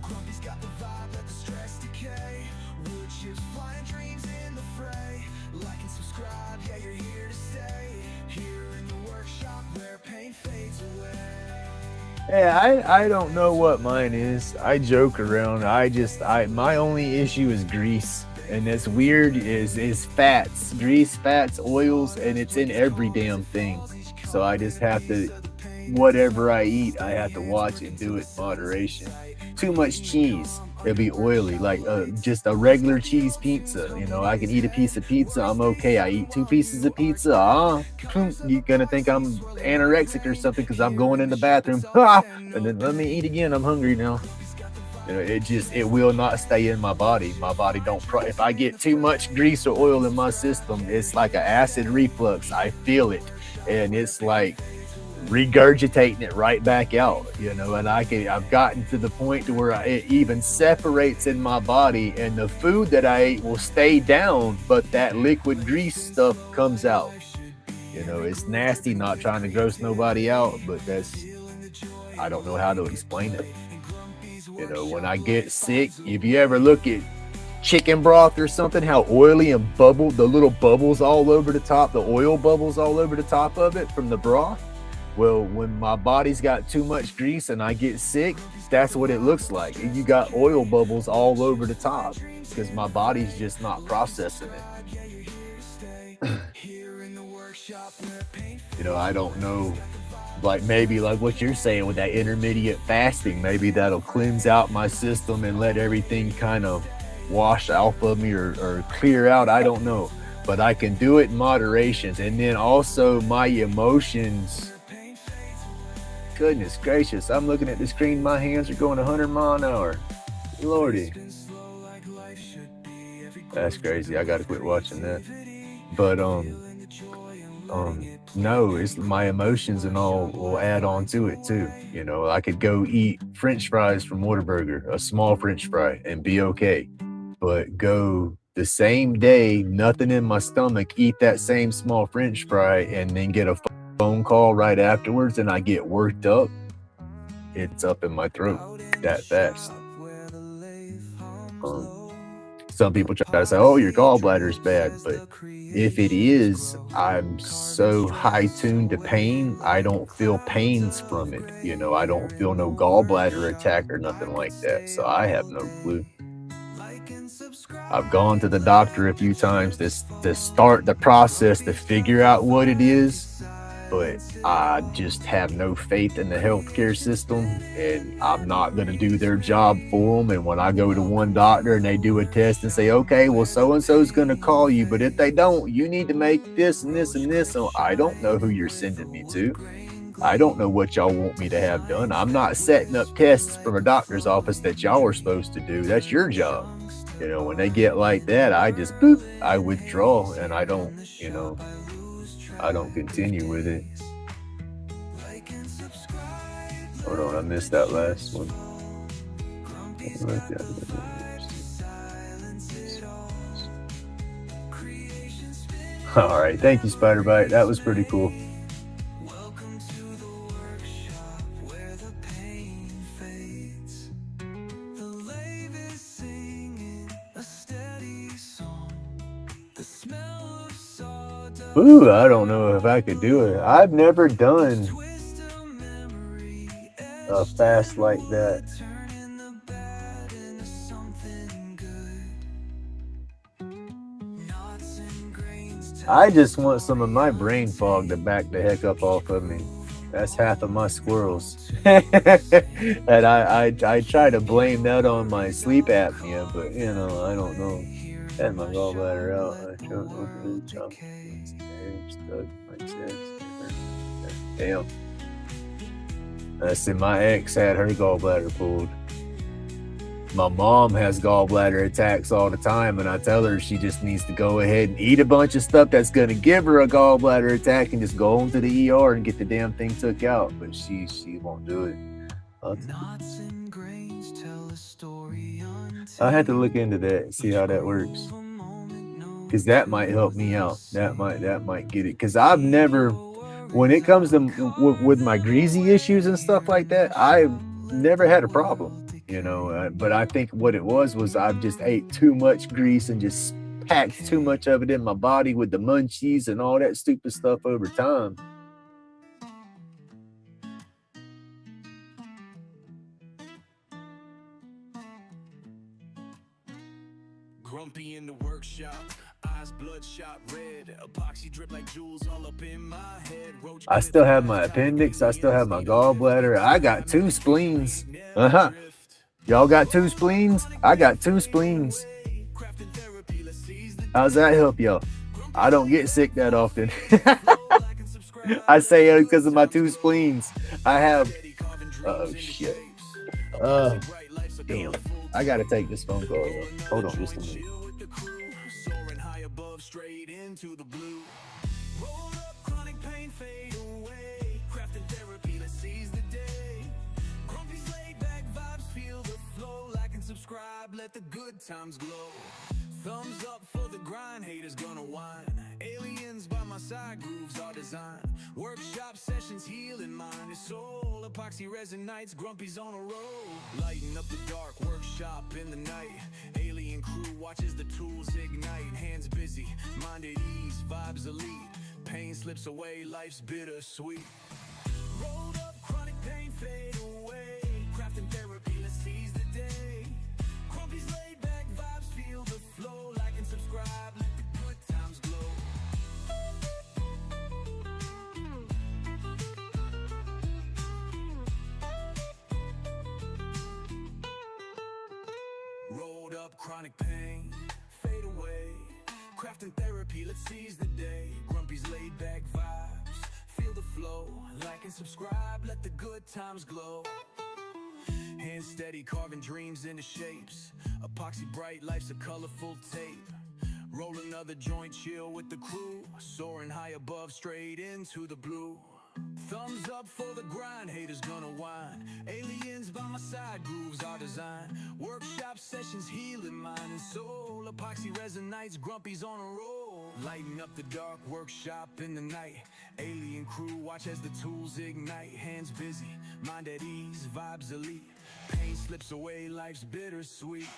Grumpy's got the vibe, let the stress decay. Wood chips flying dreams in the fray. Like and subscribe, yeah, you're here to stay. Here in the workshop where pain fades away. Yeah, I don't know what mine is. I joke around. My only issue is grease. And that's weird is fats, grease, fats, oils, and it's in every damn thing. So I just have to, whatever I eat, I have to watch and do it in moderation. Too much cheese, it'll be oily. Like just a regular cheese pizza. I can eat a piece of pizza, I'm okay. I eat 2 pieces of pizza, you're gonna think I'm anorexic or something because I'm going in the bathroom. And then let me eat again. I'm hungry now. It will not stay in my body. My body if I get too much grease or oil in my system, it's like an acid reflux. I feel it, and it's like regurgitating it right back out, and I've gotten to the point to where it even separates in my body, and the food that I ate will stay down, but that liquid grease stuff comes out. It's nasty, not trying to gross nobody out, but I don't know how to explain it. When I get sick, if you ever look at chicken broth or something, how oily and the little bubbles all over the top, the oil bubbles all over the top of it from the broth. Well, when my body's got too much grease and I get sick, that's what it looks like. You got oil bubbles all over the top because my body's just not processing it. I don't know like maybe like what you're saying with that intermediate fasting, maybe that'll cleanse out my system and let everything kind of wash off of me or clear out. I don't know, but I can do it in moderations. And then also my emotions. Goodness gracious, I'm looking at the screen. My hands are going 100 miles an hour. Lordy. That's crazy. I gotta quit watching that. But no, it's my emotions and all will add on to it too. You know, I could go eat French fries from Whataburger, a small French fry, and be okay. But go the same day, nothing in my stomach, eat that same small French fry, and then get a phone call right afterwards, and I get worked up. It's up in my throat that fast. Some people try to say, oh, your gallbladder's bad, but if it is, I'm so high tuned to pain, I don't feel pains from it. You know, I don't feel no gallbladder attack or nothing like that. So I have no clue. I've gone to the doctor a few times to start the process to figure out what it is, but I just have no faith in the healthcare system, and I'm not going to do their job for them. And when I go to one doctor and they do a test and say, okay, well, so-and-so is going to call you, but if they don't, you need to make this and this and this. So I don't know who you're sending me to. I don't know what y'all want me to have done. I'm not setting up tests from a doctor's office that y'all are supposed to do. That's your job. You know, when they get like that, I just, boop, I withdraw, and I don't, you know, I don't continue with it. Hold on, I missed that last one. All right, thank you, Spiderbite. That was pretty cool. Ooh, I don't know if I could do it. I've never done a fast like that. I just want some of my brain fog to back the heck up off of me. That's half of my squirrels. And I try to blame that on my sleep apnea, but you know, I don't know. I had my gallbladder out. I choked over the top. Damn. I said my ex had her gallbladder pulled. My mom has gallbladder attacks all the time, and I tell her she just needs to go ahead and eat a bunch of stuff that's going to give her a gallbladder attack and just go home to the ER and get the damn thing took out. But she won't do it. I had to look into that and see how that works, because that might help me out. That might get it, because I've never, when it comes to with my greasy issues and stuff like that, I've never had a problem, you know. But I think what it was I've just ate too much grease and just packed too much of it in my body with the munchies and all that stupid stuff over time. Grumpy in the workshop, eyes bloodshot red, epoxy drip like jewels all up in my head. I still have my appendix, I still have my gallbladder, I got 2 spleens. Y'all got 2 spleens? I got 2 spleens. How's that help y'all? I don't get sick that often. I say it because of my 2 spleens. I have, oh shit. Damn. I gotta take this phone call. Hold on just a minute. Let the good times glow. Thumbs up for the grind, haters gonna whine. Aliens by my side, grooves are designed. Workshop sessions healing mind and soul. Epoxy resin nights, grumpy's on a roll. Lighting up the dark, workshop in the night. Alien crew watches the tools ignite. Hands busy, mind at ease, vibes elite. Pain slips away, life's bittersweet. Rolled up, chronic pain fade away. Crafting therapy, let's seize the day. Grumpy's laid back vibes, feel the flow. Like and subscribe, let the good times glow. chronic pain, fade away. Crafting therapy, let's seize the day. Grumpy's laid back vibes, feel the flow. Like and subscribe, let the good times glow. Hands steady, carving dreams into shapes. Epoxy bright, life's a colorful tape. Roll another joint, chill with the crew. Soaring high above, straight into the blue. Thumbs up for the grind, haters gonna whine. Aliens by my side, grooves our design. Workshop sessions, healing mind and soul. Epoxy resonates, Grumpy's on a roll. Lighting up the dark, workshop in the night. Alien crew, watch as the tools ignite. Hands busy, mind at ease, vibes elite. Pain slips away, life's bittersweet.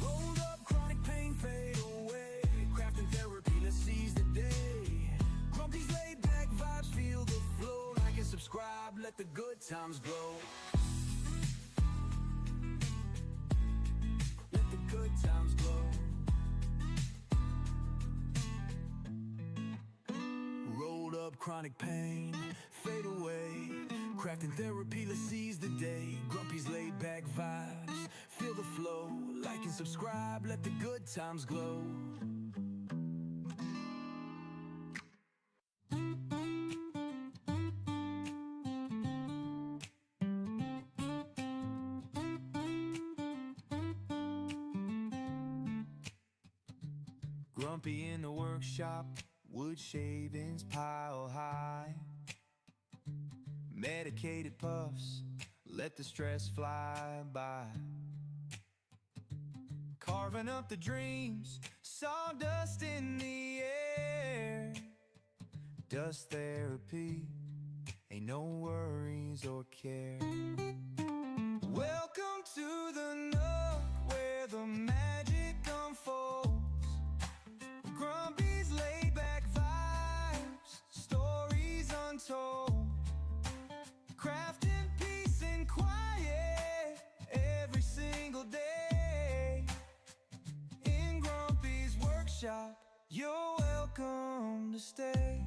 Rolled up, chronic pain fade away. Crafting therapy, let's seize the day. Grumpy's laid back vibes, feel the flow. Like and subscribe, let the good times glow. Let the good times glow. Rolled up, chronic pain fade away. Crafting therapy, let's seize the day. Grumpy's laid back vibes, feel the flow. Like and subscribe, let the good times glow. Grumpy in the workshop, wood shavings pile high. Medicated puffs, let the stress fly by. Carving up the dreams, sawdust in the air. Dust therapy, ain't no worries or care. Welcome to the nook where the magic unfolds. Grumpy's laid back vibes, stories untold. Crafting peace and quiet every single day. In Grumpy's workshop, you're welcome to stay.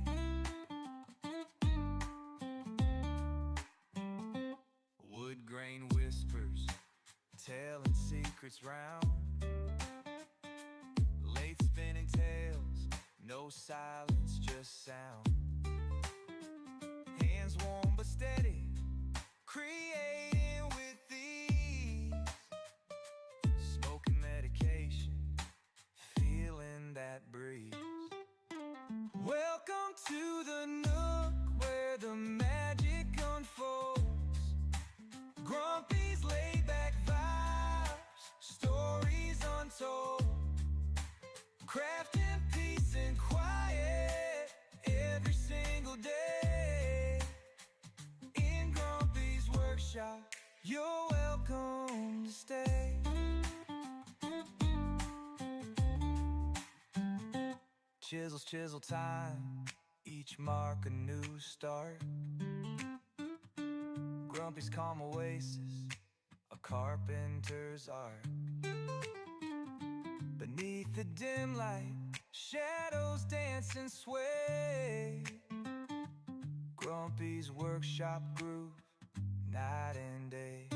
Wood grain whispers, telling secrets round. Lathe spinning tales, no silence, just sound. Hands warm but steady, creating with ease. Smoking medication, feeling that breeze. Welcome to the nook where the magic unfolds. Grumpy's laid back vibes, stories untold. Crafting peace and quiet every single day. In Grumpy's workshop, you're welcome to stay. Chisels, chisel time, each mark a new start. Grumpy's calm oasis, a carpenter's art. Beneath the dim light, shadows dance and sway. Grumpy's workshop groove, night and day.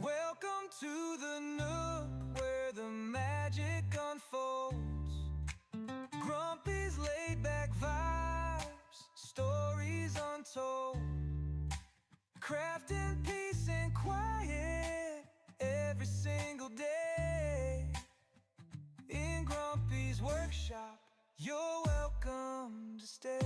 Welcome to the nook where the magic unfolds. Grumpy's laid back vibes, stories untold. Crafting peace and quiet every single day. In Grumpy's workshop, you're welcome to stay.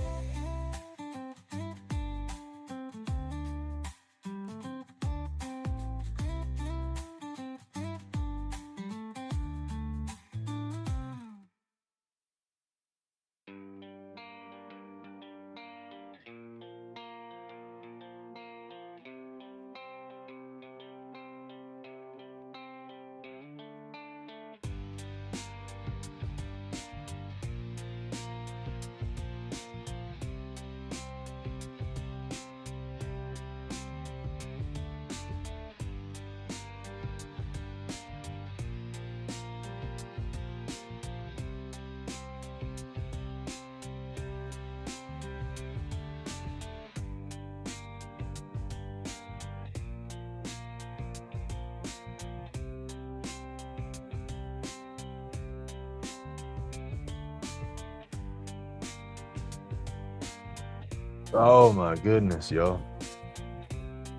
Oh my goodness, y'all.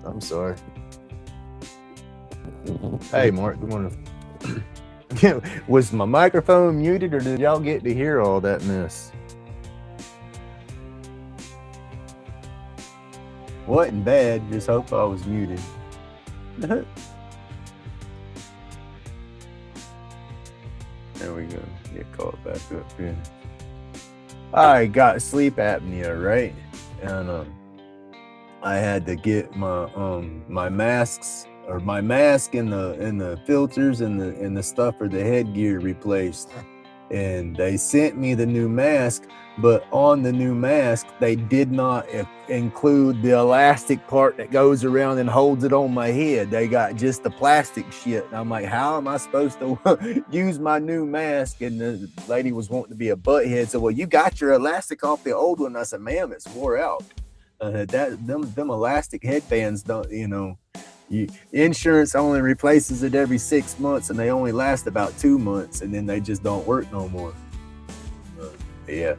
I'm sorry. Hey, Mark, good morning. Was my microphone muted, or did y'all get to hear all that mess? Wasn't bad, just hope I was muted. There we go. Get caught back up here. I got sleep apnea, right? And I had to get my masks, or my mask and the filters and the stuff for the headgear replaced. And they sent me the new mask, but on the new mask they did not include the elastic part that goes around and holds it on my head. They got just the plastic shit. And I'm like, how am I supposed to use my new mask? And the lady was wanting to be a butthead, so, well, you got your elastic off the old one. I said, ma'am, it's wore out. Them elastic headbands don't, insurance only replaces it every 6 months, and they only last about 2 months, and then they just don't work no more. Yeah,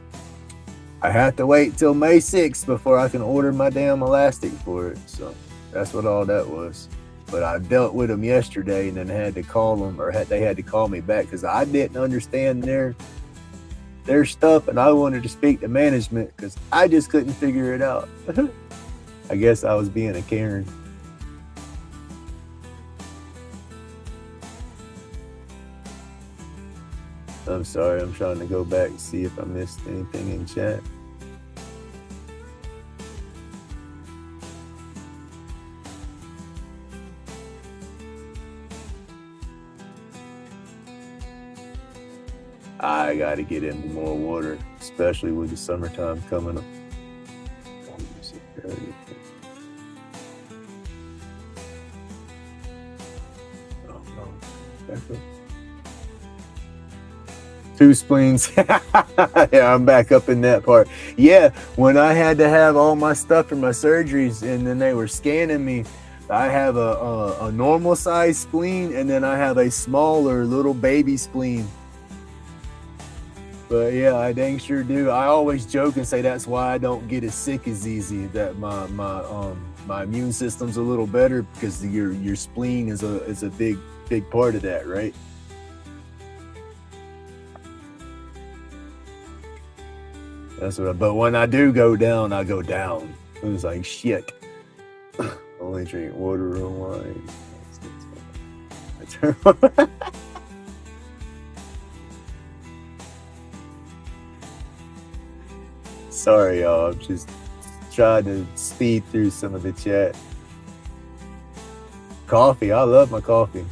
I have to wait till May 6th before I can order my damn elastic for it. So that's what all that was. But I dealt with them yesterday, and then had to call them, or they had to call me back because I didn't understand their stuff, and I wanted to speak to management because I just couldn't figure it out. I guess I was being a Karen. I'm sorry, I'm trying to go back and see if I missed anything in chat. I gotta get into more water, especially with the summertime coming up. Oh no. 2 spleens. Yeah, I'm back up in that part. Yeah, when I had to have all my stuff for my surgeries, and then they were scanning me, I have a normal size spleen, and then I have a smaller little baby spleen. But yeah, I dang sure do. I always joke and say that's why I don't get as sick as easy. That my immune system's a little better because your spleen is a big part of that, right? That's what. But when I do go down, I go down. It was like shit. Only drink water or wine. Sorry, y'all. I'm just trying to speed through some of the chat. Coffee. I love my coffee.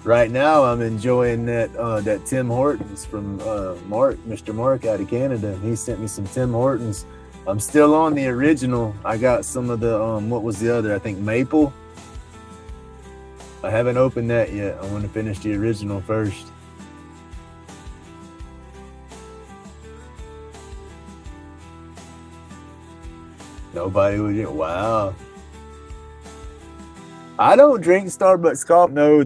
Right now, I'm enjoying that Tim Hortons from Mr. Mark out of Canada. He sent me some Tim Hortons. I'm still on the original. I got some of the what was the other? I think maple. I haven't opened that yet. I want to finish the original first. Nobody would drink. Wow. I don't drink Starbucks coffee. No,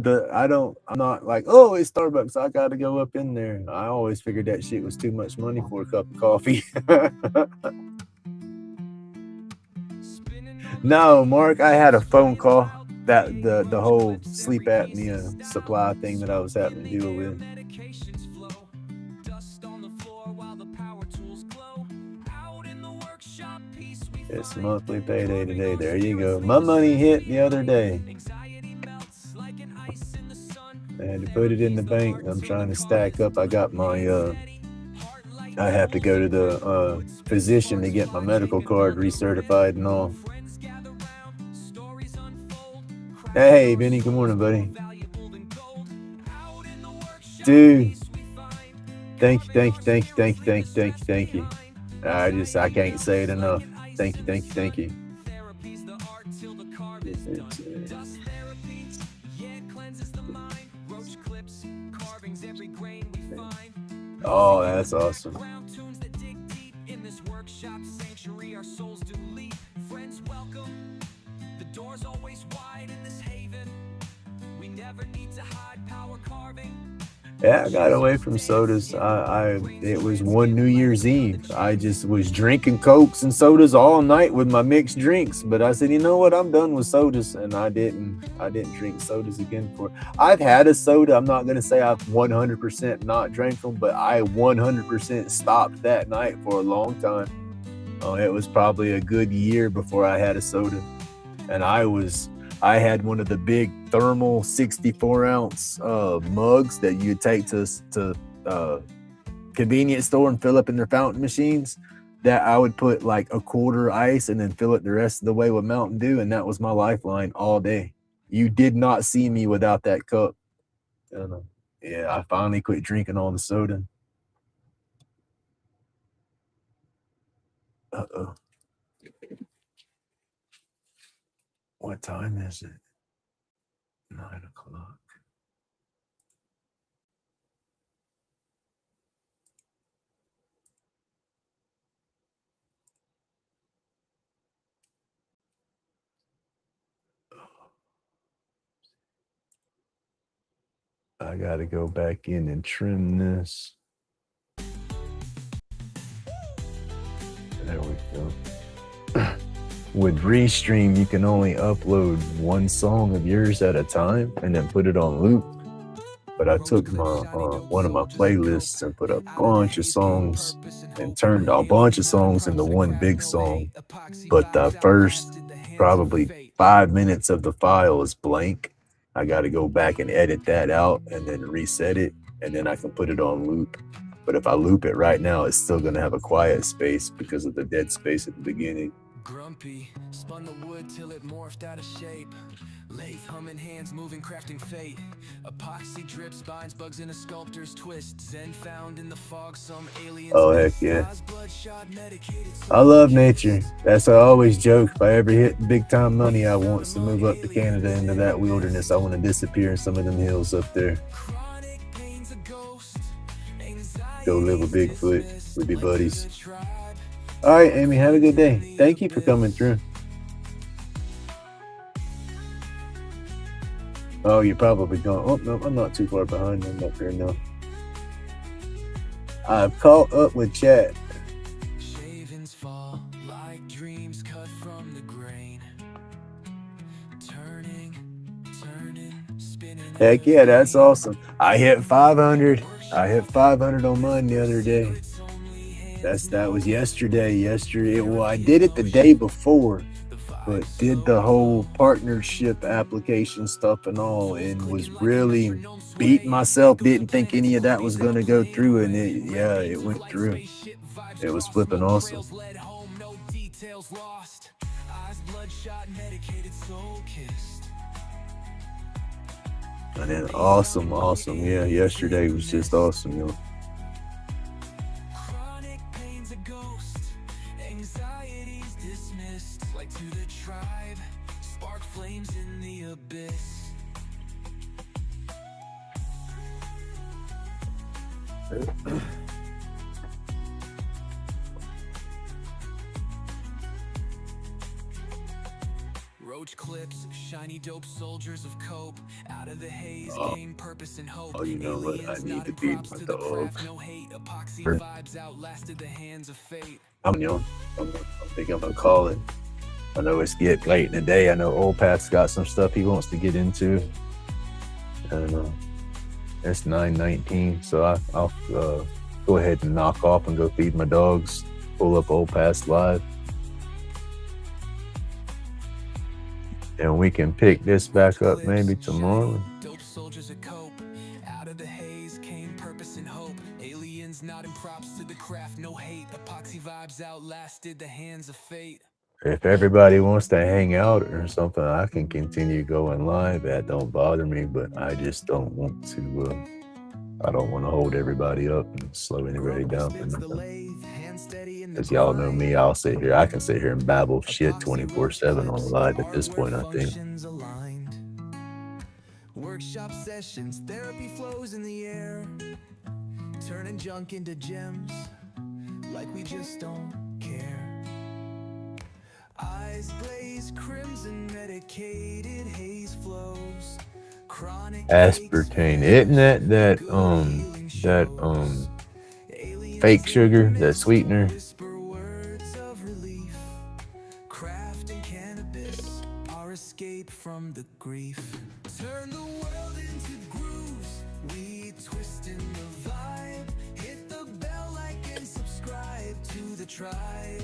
I'm not like, oh, it's Starbucks, I gotta go up in there. I always figured that shit was too much money for a cup of coffee. No, Mark, I had a phone call. That the whole sleep apnea supply thing that I was having to deal with. It's monthly payday today. There you go. My money hit the other day. I had to put it in the bank. I'm trying to stack up. I got my I have to go to the physician to get my medical card recertified and all. Hey, Benny, good morning, buddy. Dude, thank you. I can't say it enough. Thank you. Oh, that's awesome. Yeah, I got away from sodas. It was one New Year's Eve. I just was drinking Cokes and sodas all night with my mixed drinks. But I said, you know what? I'm done with sodas, and I didn't drink sodas again for. I've had a soda. I'm not gonna say I've 100% not drank them, but I 100% stopped that night for a long time. It was probably a good year before I had a soda, and I had one of the big thermal 64-ounce mugs that you take to convenience store and fill up in their fountain machines. That I would put like a quarter ice and then fill it the rest of the way with Mountain Dew, and that was my lifeline all day. You did not see me without that cup. Yeah, I finally quit drinking all the soda. Uh-oh. What time is it? 9 o'clock. I gotta go back in and trim this. There we go. With Restream, you can only upload one song of yours at a time and then put it on loop. But I took my one of my playlists and put a bunch of songs and turned a bunch of songs into one big song. But the first probably 5 minutes of the file is blank. I got to go back and edit that out and then reset it, and then I can put it on loop. But if I loop it right now, it's still going to have a quiet space because of the dead space at the beginning. Grumpy, spun the wood till it morphed out of shape. Lathe humming, hands moving, crafting fate. Epoxy drips, binds bugs in a sculptor's twist. Zen found in the fog, some aliens. Oh, heck yeah. I love nature. That's I always joke. If I ever hit big time money, I want to move up to Canada into that wilderness. I want to disappear in some of them hills up there. Go live with Bigfoot with your buddies. All right, Amy, have a good day. Thank you for coming through. Oh, you're probably going. Oh, no, I'm not too far behind. I'm up here now. I've caught up with chat. Shavings fall like dreams cut from the grain. Turning, spinning. Heck yeah, that's awesome. I hit 500. I hit 500 on mine the other day. That was yesterday. Well, I did it the day before, but did the whole partnership application stuff and all, and was really beating myself. Didn't think any of that was gonna go through, and it went through. It was flipping awesome. And then awesome. Yeah, yesterday was just awesome, yo. Roach clips, shiny dope soldiers of cope. Out of the haze came purpose and hope. Oh, you know what? I need to feed my dogs. No hate, epoxy vibes outlasted the hands of fate. I think I'm gonna call it. I know it's getting late in the day. I know Old Pat's got some stuff he wants to get into. And it's 9:19, so I'll go ahead and knock off and go feed my dogs. Pull up Old Pat's live. And we can pick this back up maybe tomorrow. Dope soldiers of cope. Out of the haze came purpose and hope. Aliens nodding props to the craft, no hate. Epoxy vibes outlasted the hands of fate. If everybody wants to hang out or something, I can continue going live. That don't bother me, but I just don't want to. I don't want to hold everybody up and slow anybody down for nothing. As y'all know me, I can sit here and babble shit 24/7 on live at this point, I think. Workshop sessions, therapy flows in the air, turning junk into gems, like we just don't care. Eyes glaze crimson, medicated haze flows, Aspartame. Isn't that fake sugar, that sweetener? Crafting cannabis, our escape from the grief. Turn the world into grooves, we twist in the vibe. Hit the bell, like and subscribe to the tribe.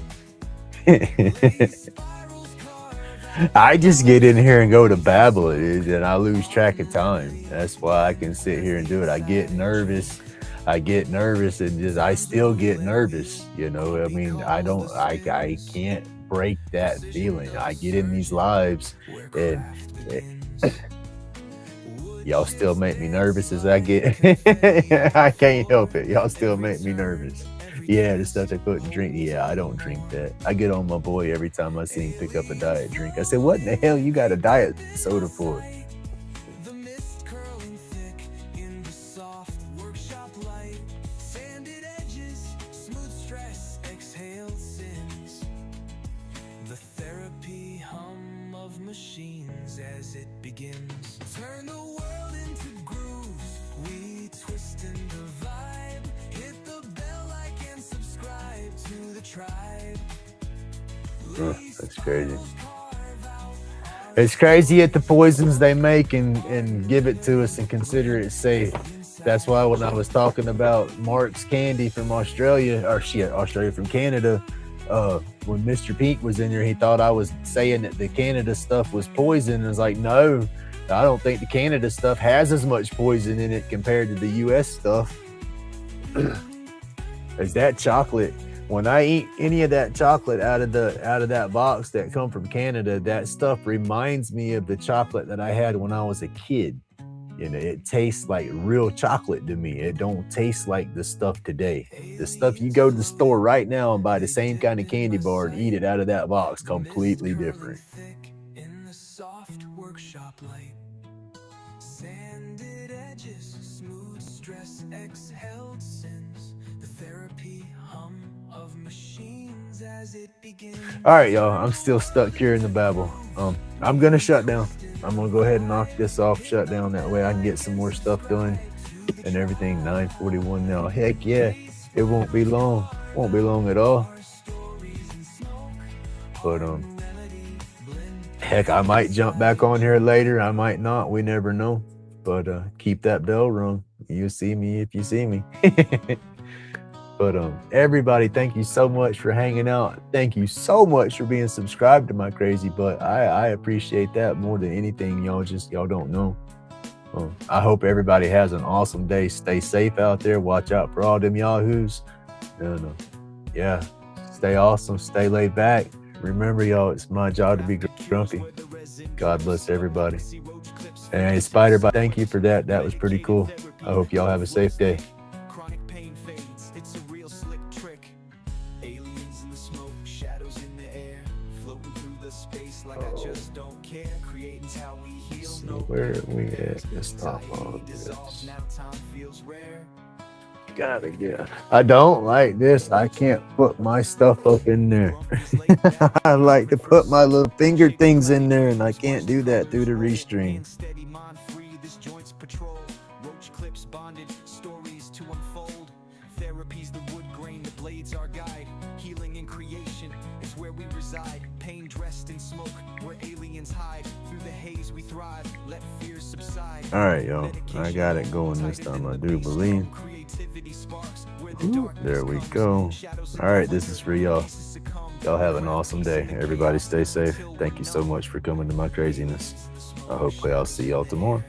I just get in here and go to Babble, and I lose track of time. That's why I can sit here and do it. I get nervous, and just I still get nervous. You know, I mean, I can't break that feeling. I get in these lives, and y'all still make me nervous as I get. I can't help it. Y'all still make me nervous. Yeah, the stuff they put in drink. Yeah, I don't drink that. I get on my boy every time I see him pick up a diet drink. I said, what in the hell you got a diet soda for? The mist curling thick in the soft workshop light. Sanded edges, smooth stress, exhaled sins. The therapy hum of machines as it begins. Turn the world into grooves, we twist in the vibe. Hit the bell, like and subscribe to the tribe. That's crazy. It's crazy at the poisons they make and give it to us and consider it safe. That's why when I was talking about Mark's candy from Australia, or Australia from Canada, when Mr. Pink was in there, he thought I was saying that the Canada stuff was poison. I was like, no, I don't think the Canada stuff has as much poison in it compared to the US stuff. Is that chocolate? When I eat any of that chocolate out of that box that come from Canada, that stuff reminds me of the chocolate that I had when I was a kid. You know, it tastes like real chocolate to me. It don't taste like the stuff today. The stuff you go to the store right now and buy the same kind of candy bar and eat it out of that box, completely different. In the soft workshop light. Sanded edges, smooth stress, exhaled sins. The therapy hum of machines as it begins. All right, y'all. I'm still stuck here in the Babble. I'm gonna shut down. I'm gonna go ahead and knock this off, shut down. That way I can get some more stuff done and everything. 9:41 now. Heck yeah, it won't be long. Won't be long at all. But heck, I might jump back on here later. I might not. We never know. But keep that bell rung. You'll see me if you see me. But everybody, thank you so much for hanging out. Thank you so much for being subscribed to my crazy butt. I appreciate that more than anything. Y'all don't know. I hope everybody has an awesome day. Stay safe out there. Watch out for all them yahoos. And yeah, stay awesome. Stay laid back. Remember, y'all, it's my job to be grumpy. God bless everybody. And Spider-Bot, thank you for that. That was pretty cool. I hope y'all have a safe day. Where we at? Let's stop on this. Gotta get. I don't like this. I can't put my stuff up in there. I like to put my little finger things in there, and I can't do that through the restream. Therapy's the wood grain, the blades our guide. Healing and creation, it's where we reside. Pain dressed in smoke, where aliens hide. Through the haze we thrive, let fears subside. All right, y'all. I got it going this time, I do believe. Ooh, there we go. All right, this is for y'all. Y'all have an awesome day. Everybody stay safe. Thank you so much for coming to my craziness. Hopefully I'll see y'all tomorrow.